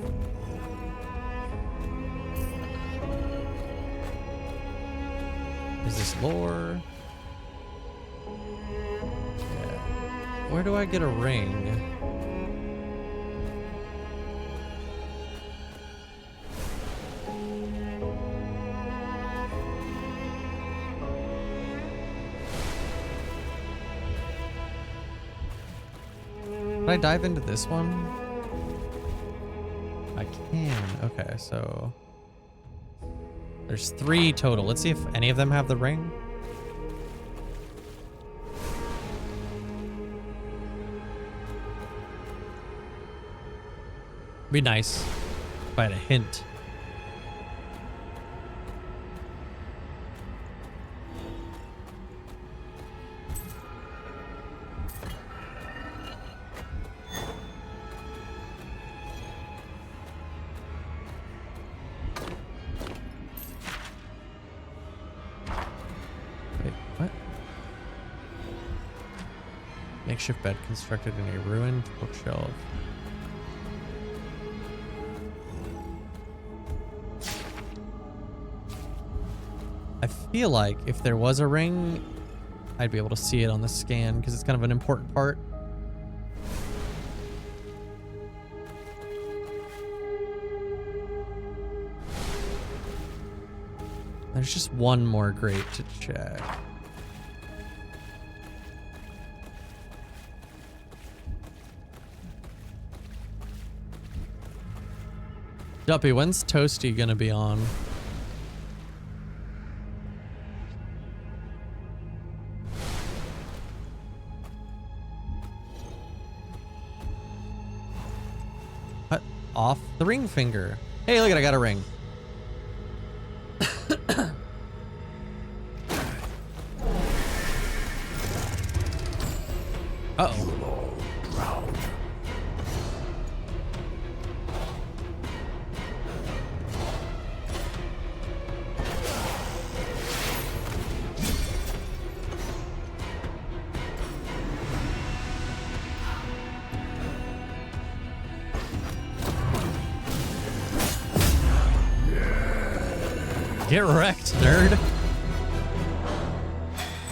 Is this lore? Yeah. Where do I get a ring? Can I dive into this one? I can. Okay, so... There's 3 total. Let's see if any of them have the ring. Be nice if I had a hint. Makeshift bed constructed in a ruined bookshelf. I feel like if there was a ring, I'd be able to see it on the scan because it's kind of an important part. There's just one more grate to check. Duppy, when's Toasty gonna be on? off the ring finger. Hey, look at I got a ring. Uh-oh. Get wrecked, nerd.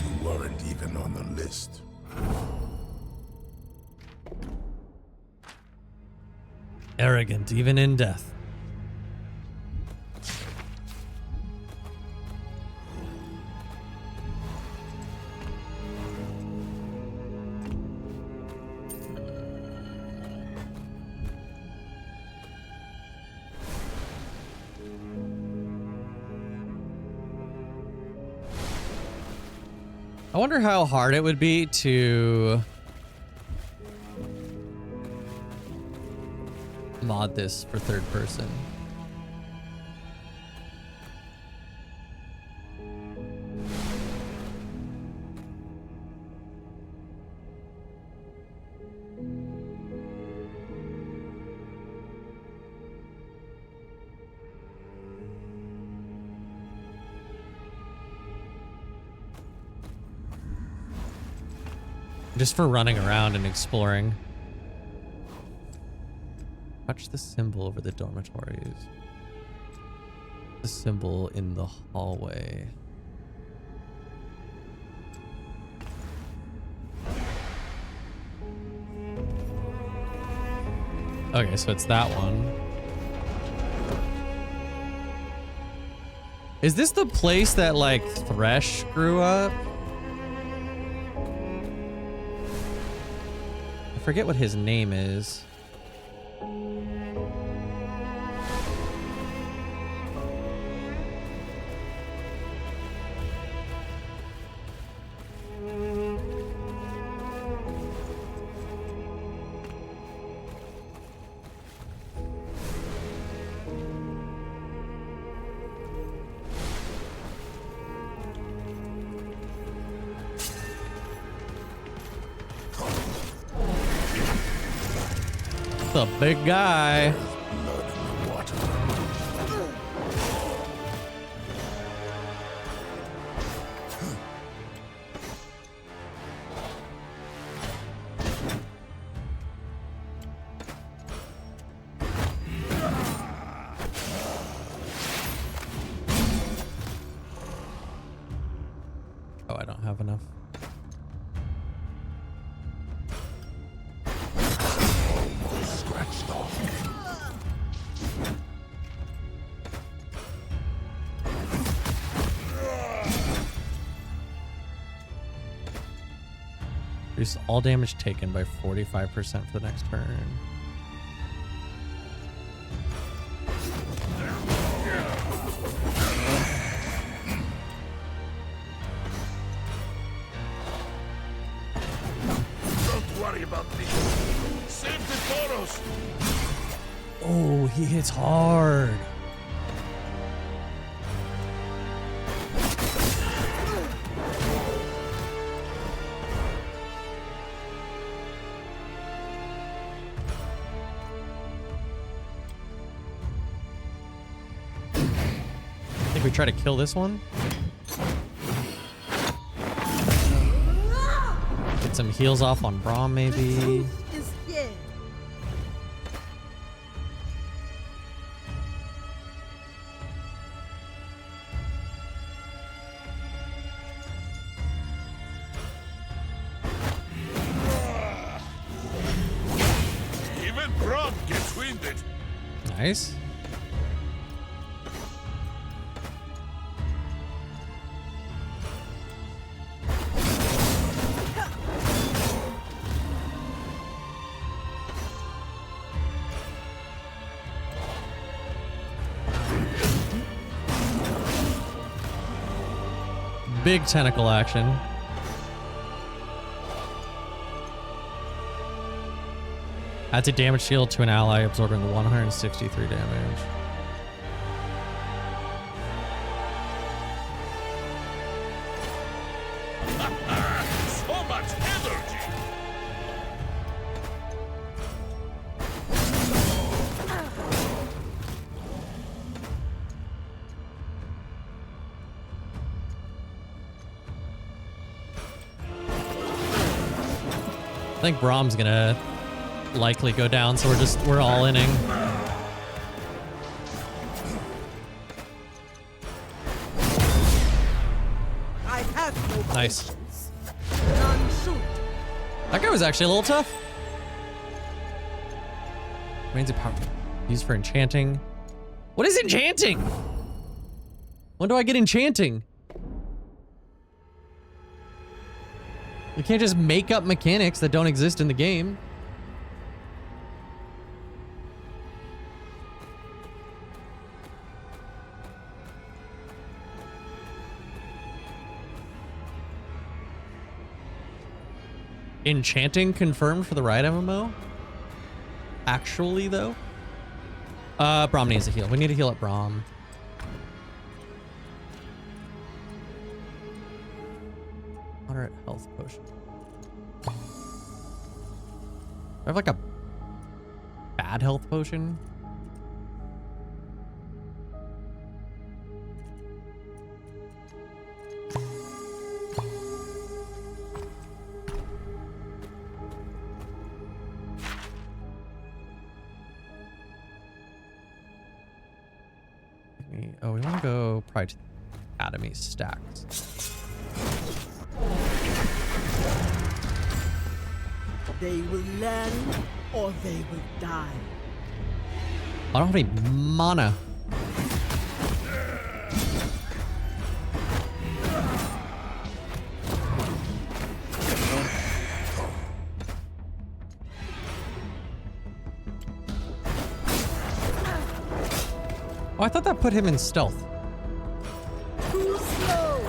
You weren't even on the list. Arrogant, even in death. I wonder how hard it would be to mod this for third person. Just for running around and exploring. Touch the symbol over the dormitories. The symbol in the hallway. Okay, so it's that one. Is this the place that, like, Thresh grew up? I forget what his name is. The big guy. Oh, I don't have enough. Reduce all damage taken by 45% for the next turn. Don't worry about me. Save the Toros. Oh, he hits hard. We try to kill this one. Get some heals off on Braum, maybe. Even Braum gets winded. Nice. Big tentacle action. Adds a damage shield to an ally, absorbing 163 damage. So much energy! I think Brahm's gonna likely go down, so we're all inning. I have no Nice. patience. None shoot. That guy was actually a little tough. Remains of power used for enchanting. What is enchanting? When do I get enchanting? You can't just make up mechanics that don't exist in the game. Enchanting confirmed for the Riot MMO? Actually, though? Braum needs a heal. We need to heal up Braum. Moderate health potion. I have like a bad health potion. Oh, we want to go probably to the Academy stacks. They will learn or they will die. I don't have any mana. Oh, I thought that put him in stealth. Too slow.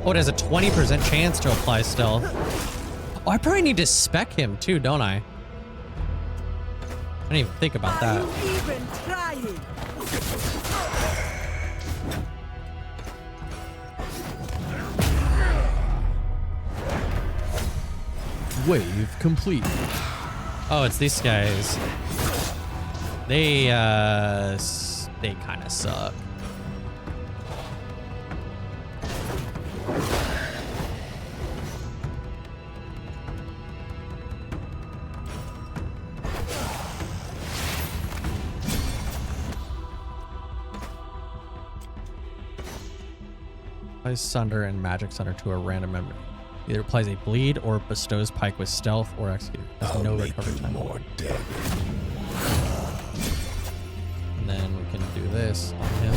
Oh, it has a 20% chance to apply stealth. Oh, I probably need to spec him too, don't I? I didn't even think about that. Are you even trying? Wave complete. Oh, it's these guys. They kind of suck. Applies Sunder and Magic Sunder to a random member. Either applies a bleed or bestows Pike with stealth or execute. There's no recovery time. More dead. And then we can do this on him.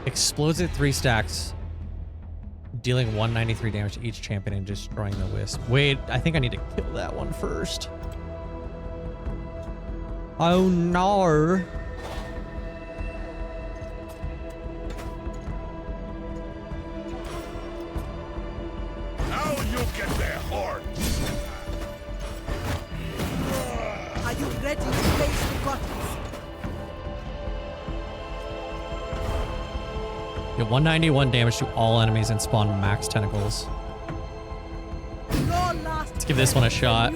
Explodes at 3 stacks, dealing 193 damage to each champion and destroying the wisp. Wait, I think I need to kill that one first. Oh no. Now you get their horns. Are you ready to face the goddess? Get 191 damage to all enemies and spawn max tentacles. Let's give this one a shot.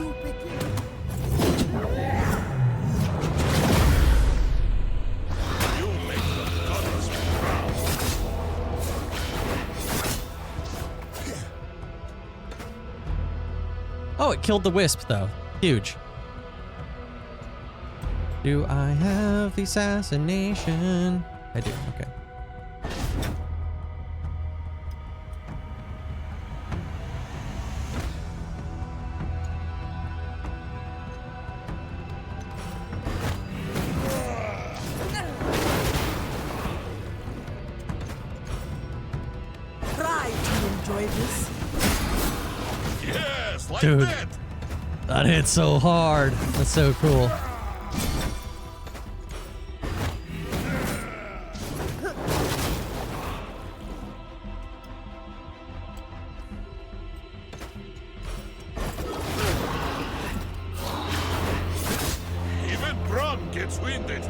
Oh, it killed the wisp, though. Huge. Do I have the assassination? I do, okay. Try to enjoy this. Yes, like Dude, that. that hit so hard. That's so cool. Even Bron gets winded.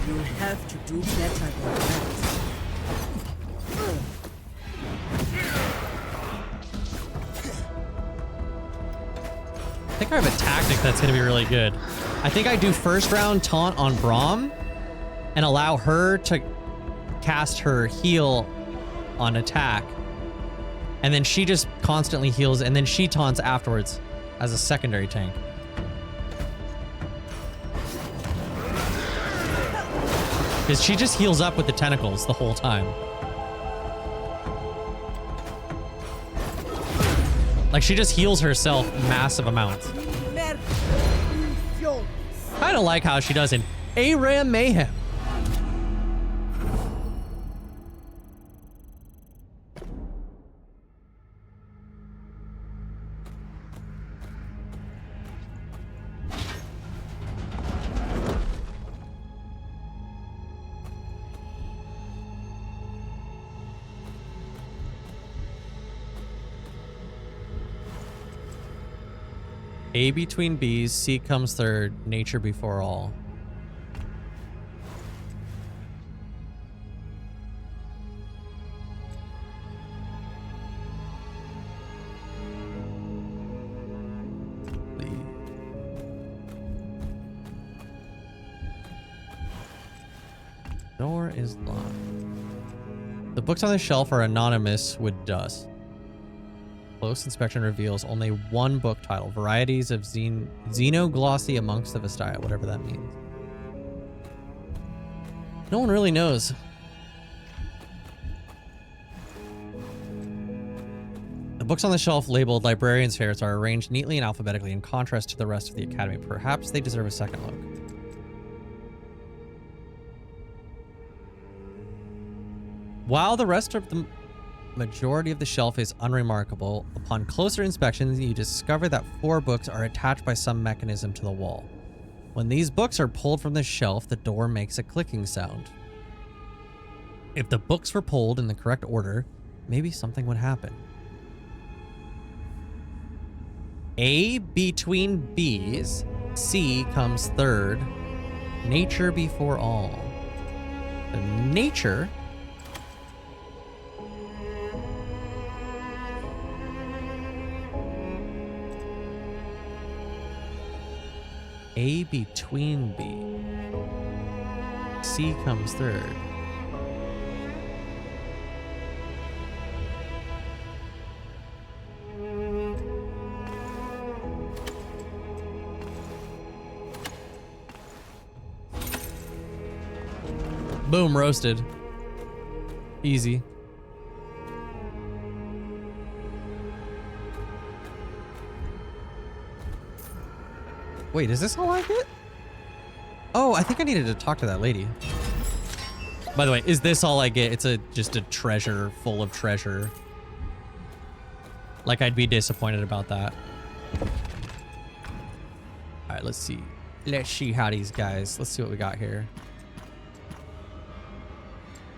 You have to do better than that. I think I have a tactic that's going to be really good. I think I do first round taunt on Braum and allow her to cast her heal on attack. And then she just constantly heals and then she taunts afterwards as a secondary tank. Because she just heals up with the tentacles the whole time. Like, she just heals herself massive amounts. Kind of like how she does in ARAM Mayhem. A between B's, C comes third, nature before all. Door is locked. The books on the shelf are anonymous with dust. Close inspection reveals only one book title, Varieties of Xenoglossy amongst the Vestia, whatever that means. No one really knows. The books on the shelf labeled Librarian's Fares are arranged neatly and alphabetically in contrast to the rest of the Academy. Perhaps they deserve a second look. While the rest of the majority of the shelf is unremarkable, upon closer inspection, you discover that 4 books are attached by some mechanism to the wall. When these books are pulled from the shelf, the door makes a clicking sound. If the books were pulled in the correct order, maybe something would happen. A between B's, C comes third, nature before all. The nature A between B. C comes third. Boom, roasted. Easy. Wait, is this all I get? Oh, I think I needed to talk to that lady. By the way, is this all I get? It's just a treasure full of treasure. Like, I'd be disappointed about that. All right, let's see. Let's see how these guys. Let's see what we got here.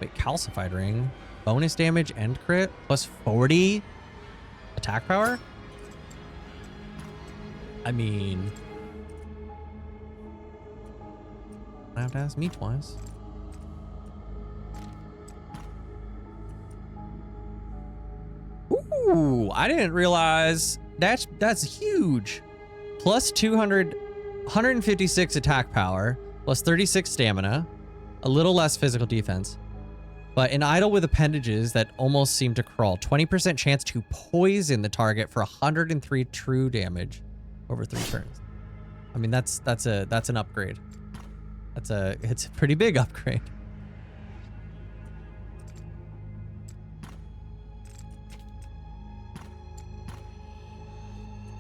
Wait, calcified ring. Bonus damage and crit. Plus 40 attack power? I mean... I have to ask me twice. Ooh, I didn't realize that's huge. Plus 156 attack power, plus 36 stamina, a little less physical defense. But an idol with appendages that almost seem to crawl. 20% chance to poison the target for 103 true damage over 3 turns. I mean, that's an upgrade. It's a pretty big upgrade.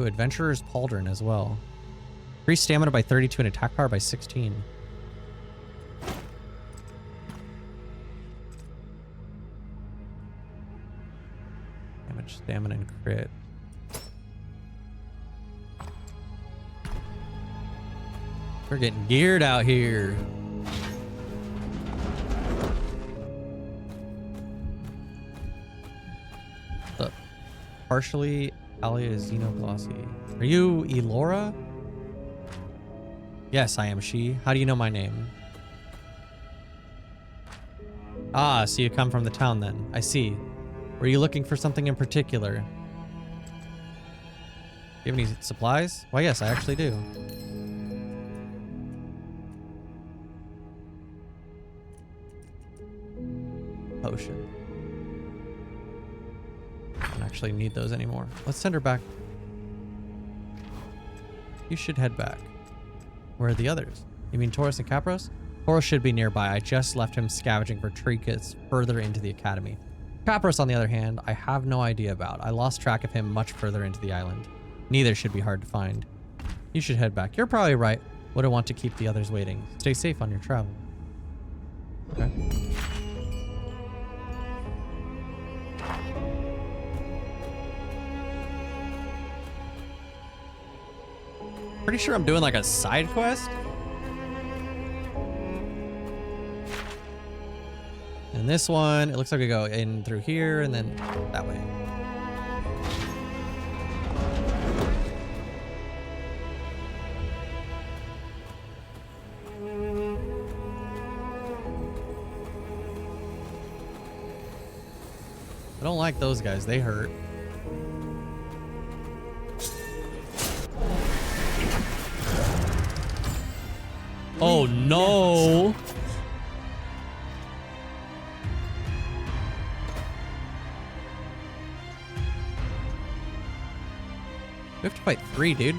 Ooh, Adventurer's Pauldron as well. Increase stamina by 32 and attack power by 16. Damage, stamina, and crit. We're getting geared out here. The partially Alia Xenoglossy. Are you Elora? Yes, I am she. How do you know my name? Ah, so you come from the town then. I see. Were you looking for something in particular? Do you have any supplies? Why, yes, I actually do. Potion. I don't actually need those anymore. Let's send her back. You should head back. Where are the others? You mean Taurus and Capros? Taurus should be nearby. I just left him scavenging for trinkets further into the academy. Capros, on the other hand, I have no idea about. I lost track of him much further into the island. Neither should be hard to find. You should head back. You're probably right. Wouldn't want to keep the others waiting. Stay safe on your travel. Okay. Pretty sure I'm doing like a side quest. And this one, it looks like we go in through here and then that way. I don't like those guys, they hurt. Oh no! We have to fight 3, dude.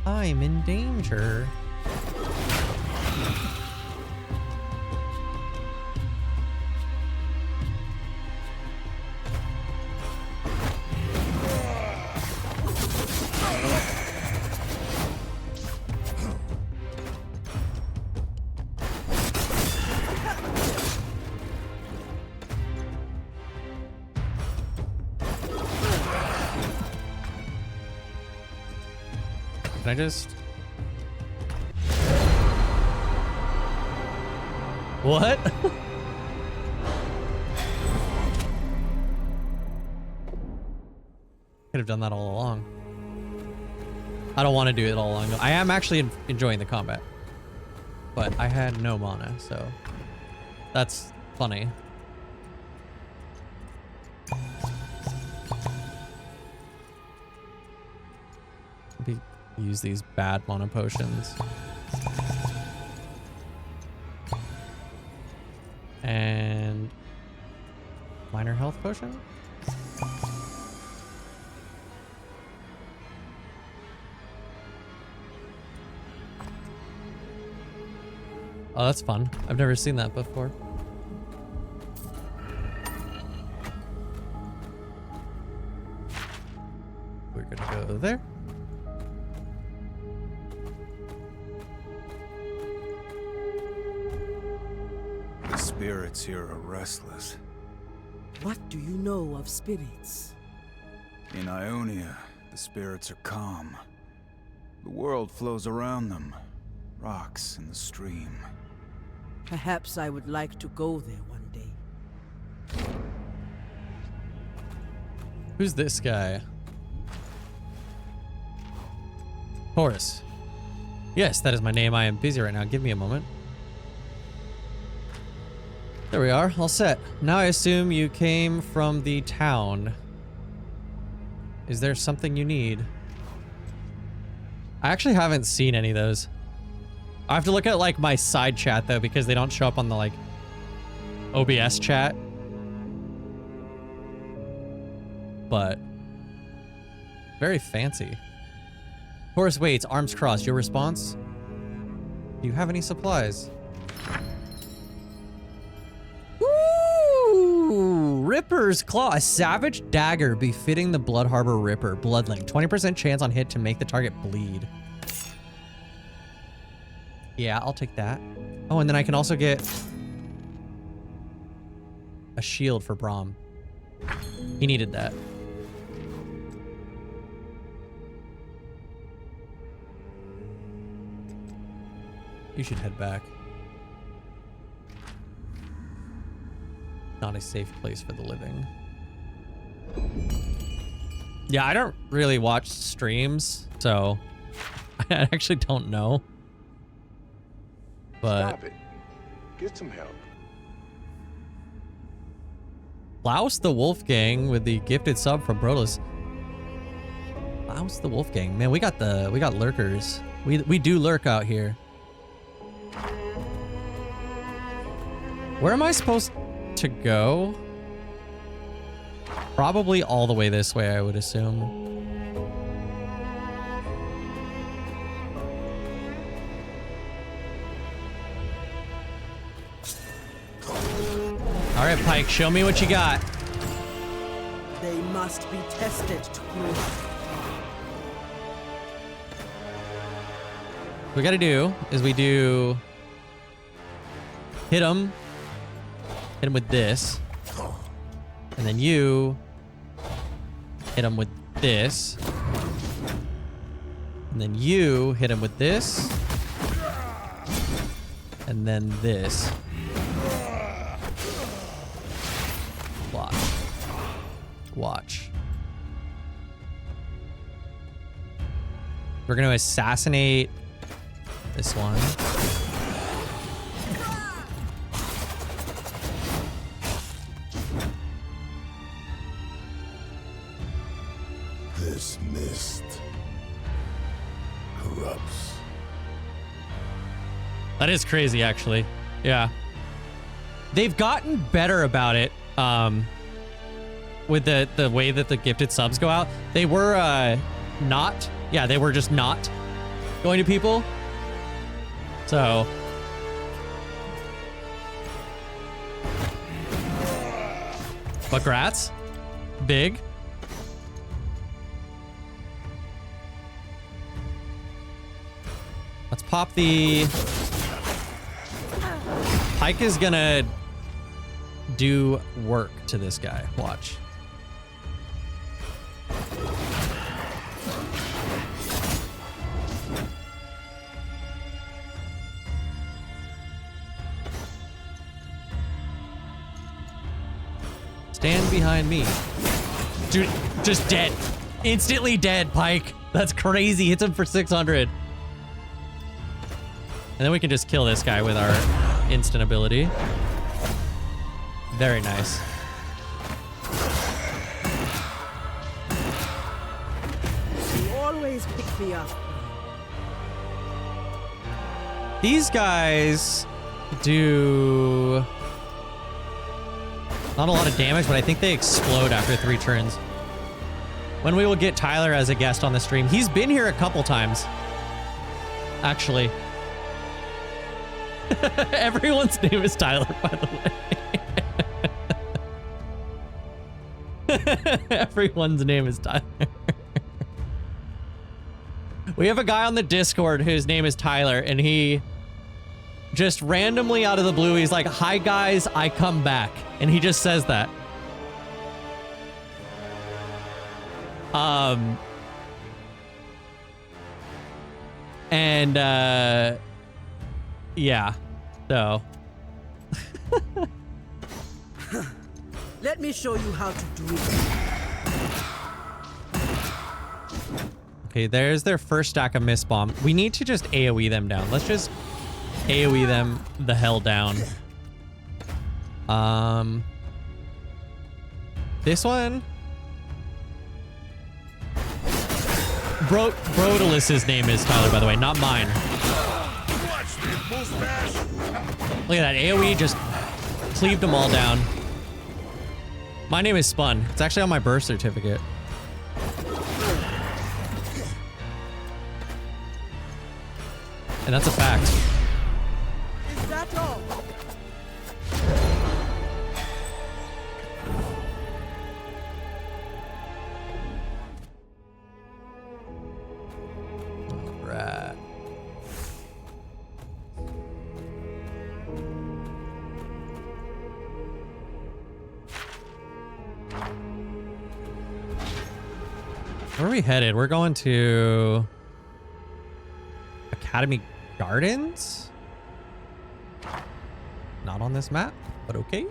I'm in danger. Can I just... What? Could have done that all along. I don't want to do it all along. I am actually enjoying the combat. But I had no mana, so... That's funny. Maybe use these bad mana potions. And minor health potion. Oh, that's fun. I've never seen that before. We're gonna go there. The spirits here are restless. What do you know of spirits? In Ionia, the spirits are calm. The world flows around them. Rocks in the stream. Perhaps I would like to go there one day. Who's this guy? Horus. Yes, that is my name. I am busy right now. Give me a moment. There we are. All set. Now I assume you came from the town. Is there something you need? I actually haven't seen any of those. I have to look at like my side chat though, because they don't show up on the like OBS chat. But very fancy. Horus waits, arms crossed. Your response? Do you have any supplies? Ooh, Ripper's Claw, a savage dagger befitting the Blood Harbor Ripper. Bloodling, 20% chance on hit to make the target bleed. Yeah, I'll take that. Oh, and then I can also get a shield for Braum. He needed that. You should head back. Not a safe place for the living. Yeah, I don't really watch streams, so I actually don't know. But Stop it. Get some help. Laos the Wolfgang with the gifted sub from Brolis. Laos the Wolfgang. Man, we got lurkers. We do lurk out here. Where am I supposed to go? Probably all the way this way, I would assume. All right, Pike, show me what you got. They must be tested to prove. What we gotta do is we do hit him with this, and then you hit him with this, and then you hit him with this, and then this. Watch. We're gonna assassinate this one. This mist corrupts. That is crazy, actually. Yeah. They've gotten better about it. With the way that the gifted subs go out. They were they were just not going to people. So but grats. Big. Let's pop the Pike is gonna do work to this guy. Watch. Stand behind me. Dude, just dead. Instantly dead, Pike. That's crazy. Hits him for 600. And then we can just kill this guy with our instant ability. Very nice. You always pick me up. These guys do not a lot of damage, but I think they explode after 3 turns. When we will get Tyler as a guest on the stream. He's been here a couple times, actually. Everyone's name is Tyler, by the way. Everyone's name is Tyler. We have a guy on the Discord whose name is Tyler, and he just randomly out of the blue, he's like, "Hi guys, I come back." And he just says that. And yeah, so Let me show you how to do it. okay, there's their first stack of mist bomb. We need to just AoE them down. Let's just AoE them the hell down. This one, Brodalis's name is Tyler, by the way, not mine. Look at that, AoE just cleaved them all down. My name is Spun. It's actually on my birth certificate. And that's a fact. Is that all? Right. Where are we headed? We're going to Academy Gardens? Not on this map, but okay.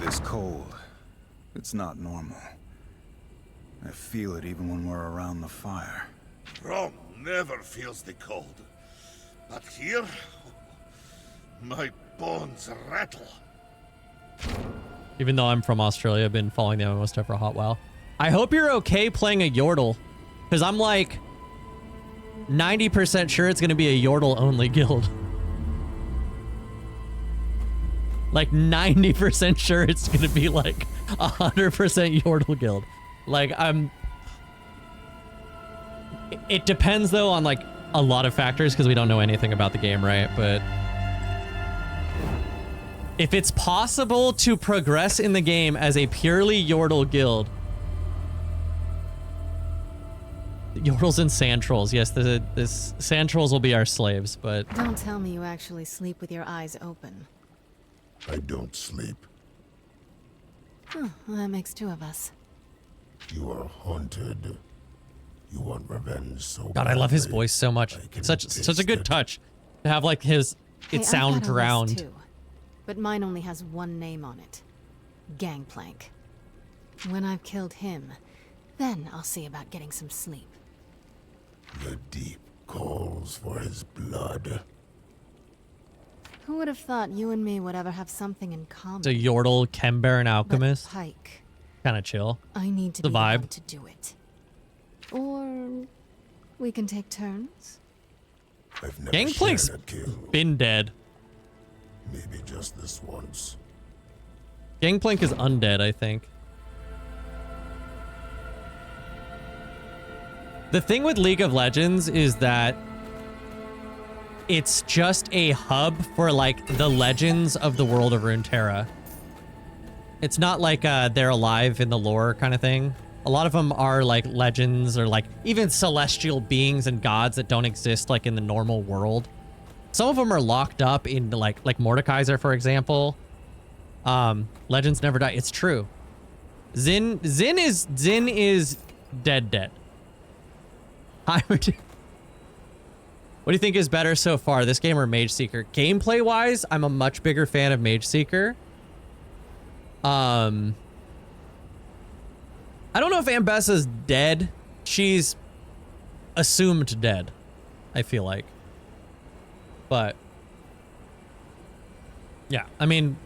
This cold, it's not normal. I feel it even when we're around the fire. Rome never feels the cold. But here, my bones rattle. Even though I'm from Australia, I've been following the MMO stuff for a hot while. I hope you're okay playing a Yordle, because I'm like 90% sure it's going to be a Yordle-only guild. Like 90% sure it's going to be like 100% Yordle guild. Like it depends though on like a lot of factors because we don't know anything about the game, right? But if it's possible to progress in the game as a purely Yordle guild, Yordles and Sand Trolls, yes, this Sand Trolls will be our slaves, but Don't tell me you actually sleep with your eyes open. I don't sleep. Oh, well, that makes two of us. You are haunted. You want revenge so God, I love his badly. voice so much. Such a good touch to have like his Hey, it sound I've got a list drowned. too, but mine only has one name on it. Gangplank. When I've killed him, then I'll see about getting some sleep. The deep calls for his blood. Who would have thought you and me would ever have something in common? It's a Yordle, Chembear, and Alchemist. But Pike, Kind of chill. I need to The be the vibe. one to do it. Or we can take turns. I've never Gangplank's shared a kill. been dead. Maybe just this once. Gangplank is undead, I think. The thing with League of Legends is that it's just a hub for like the legends of the world of Runeterra. It's not like they're alive in the lore kind of thing. A lot of them are like legends or like even celestial beings and gods that don't exist like in the normal world. Some of them are locked up in like Mordekaiser, for example. Legends never die. It's true. Zin is dead. What do you think is better so far, this game or Mage Seeker? Gameplay wise, I'm a much bigger fan of Mage Seeker. I don't know if Ambessa's dead. She's assumed dead, I feel like. But yeah, I mean,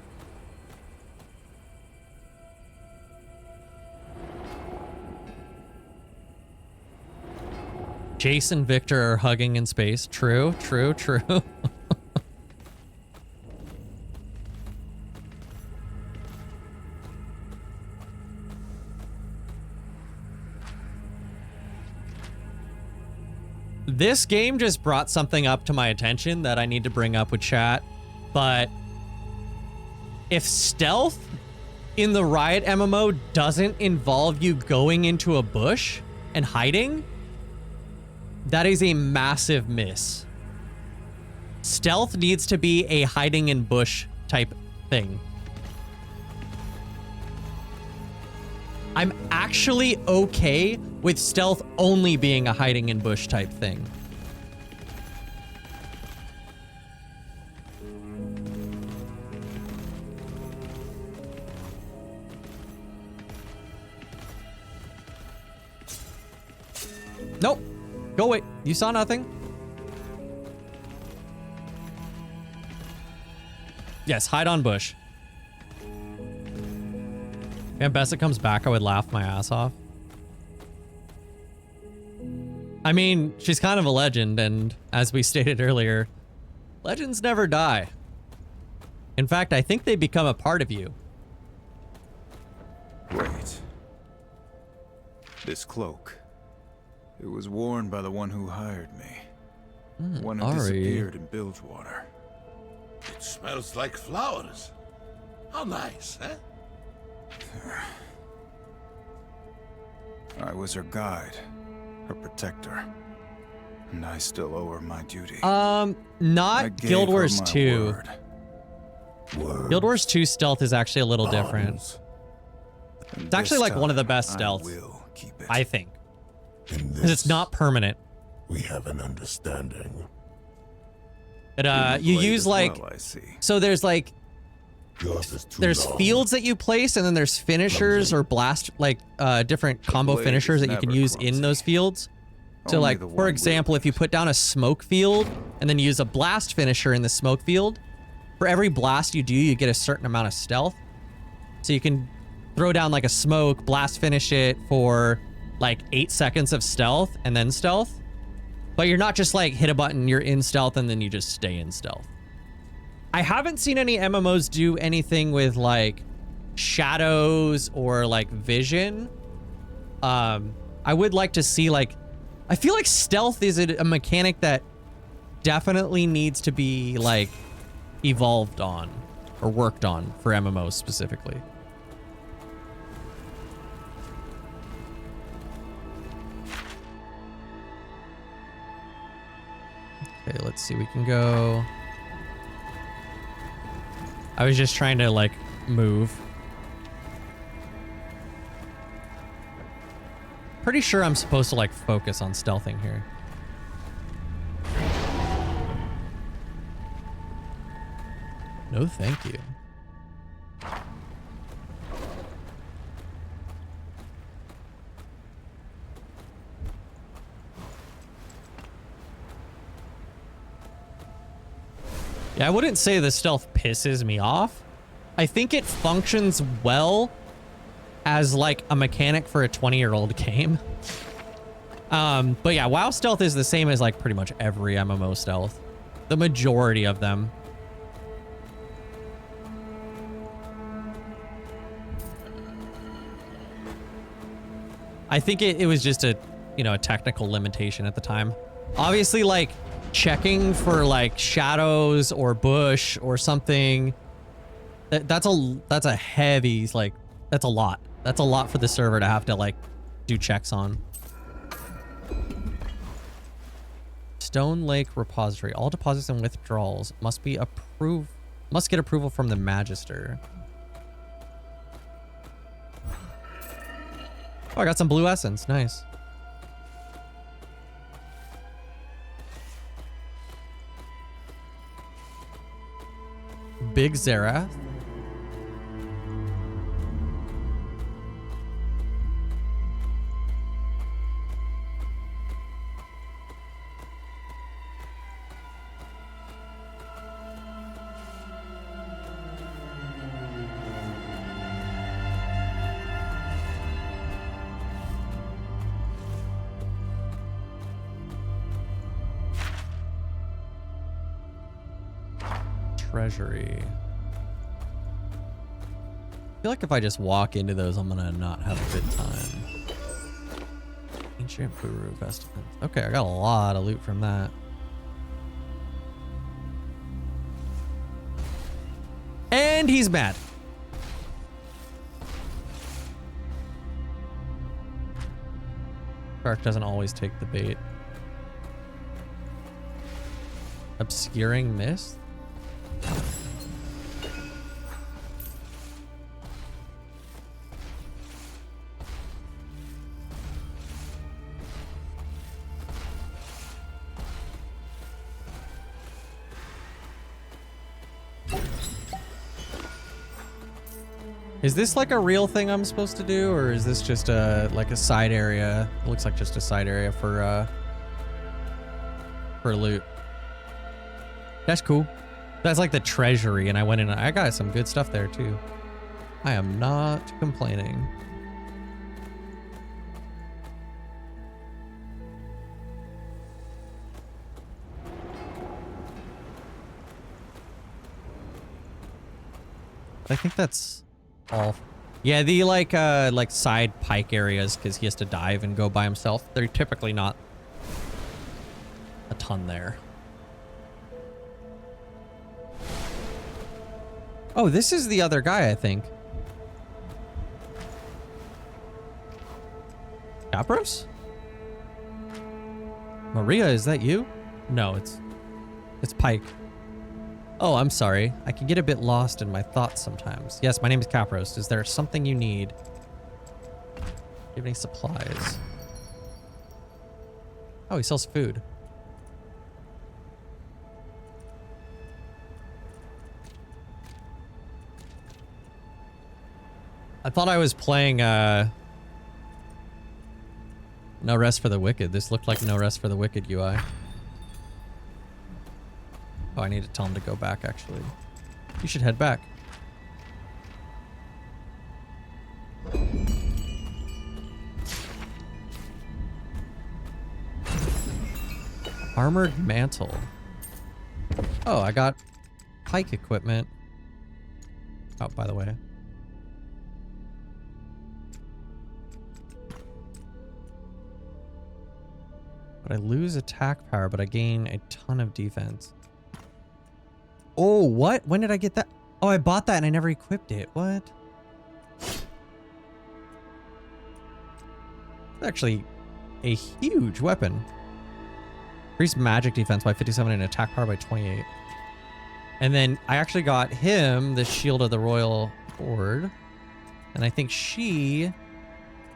Jace and Victor are hugging in space. True. This game just brought something up to my attention that I need to bring up with chat. But if stealth in the Riot MMO doesn't involve you going into a bush and hiding, that is a massive miss. Stealth needs to be a hiding in bush type thing. I'm actually okay with stealth only being a hiding in bush type thing. Nope. Go away. You saw nothing? Yes, hide on bush. And Bessa comes back, I would laugh my ass off. I mean, she's kind of a legend, and as we stated earlier, legends never die. In fact, I think they become a part of you. Wait. This cloak. It was worn by the one who hired me. One who disappeared in Bilgewater. It smells like flowers. How nice, eh? I was her guide, her protector, and I still owe her my duty. Not Guild Wars 2. Guild Wars 2 stealth is actually a little different. It's actually like one of the best stealths, I think, because it's not permanent. We have an understanding. But you use like, so there's like, there's fields that you place, and then there's finishers or blast, like different combo finishers that you can use in those fields. So like, for example, if you put down a smoke field and then use a blast finisher in the smoke field, for every blast you do, you get a certain amount of stealth. So you can throw down like a smoke, blast finish it for like 8 seconds of stealth and then stealth. But you're not just like hit a button, you're in stealth, and then you just stay in stealth. I haven't seen any MMOs do anything with like shadows or like vision. I would like to see like, I feel like stealth is a mechanic that definitely needs to be like evolved on or worked on for MMOs specifically. Okay, let's see, we can go. I was just trying to like move. Pretty sure I'm supposed to like focus on stealthing here. No, thank you. Yeah, I wouldn't say the stealth pisses me off. I think it functions well as like a mechanic for a 20-year-old game. But yeah, WoW stealth is the same as like pretty much every MMO stealth. The majority of them. I think it was just a, you know, a technical limitation at the time. Obviously, like checking for like shadows or bush or something, that's a heavy, like, that's a lot. That's a lot for the server to have to like do checks on. Stone Lake Repository. All deposits and withdrawals must get approval from the Magister. Oh, I got some blue essence. Nice. Big Zerath. Treasury. I feel like if I just walk into those, I'm gonna not have a good time. Ancient Buru Vestments. Okay, I got a lot of loot from that. And he's mad. Shark doesn't always take the bait. Obscuring Mist? Is this like a real thing I'm supposed to do, or is this just like a side area? It looks like just a side area for loot. That's cool. That's like the treasury, and I went in and I got some good stuff there too. I am not complaining. I think that's all. Yeah, the like side pike areas, because he has to dive and go by himself. They're typically not a ton there. Oh, this is the other guy, I think. Capros? Maria, is that you? No, it's Pike. Oh, I'm sorry. I can get a bit lost in my thoughts sometimes. Yes, my name is Capros. Is there something you need? Do you have any supplies? Oh, he sells food. I thought I was playing No Rest for the Wicked. This looked like No Rest for the Wicked UI. Oh, I need to tell him to go back, actually. You should head back. Armored mantle. Oh, I got pike equipment. Oh, by the way. But I lose attack power, but I gain a ton of defense. Oh, what? When did I get that? Oh, I bought that and I never equipped it. What? It's actually a huge weapon. Increased magic defense by 57 and attack power by 28. And then I actually got him the Shield of the Royal Horde. And I think she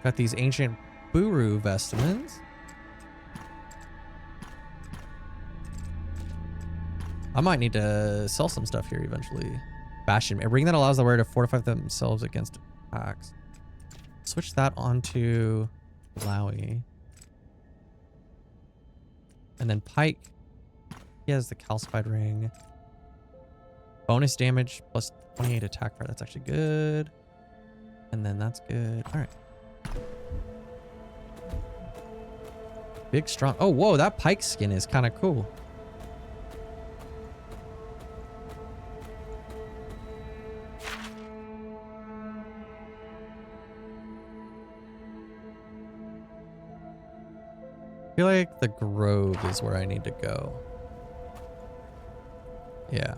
got these ancient Buru vestments. I might need to sell some stuff here eventually. Bastion. A ring that allows the wearer to fortify themselves against attacks. Switch that onto Lowy. And then Pike. He has the calcified ring. Bonus damage plus 28 attack power. That's actually good. And then that's good. All right. Big strong. Oh, whoa. That Pike skin is kind of cool. I feel like the Grove is where I need to go. Yeah.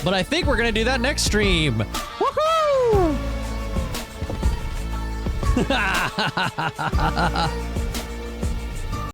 But I think we're gonna do that next stream. Woohoo!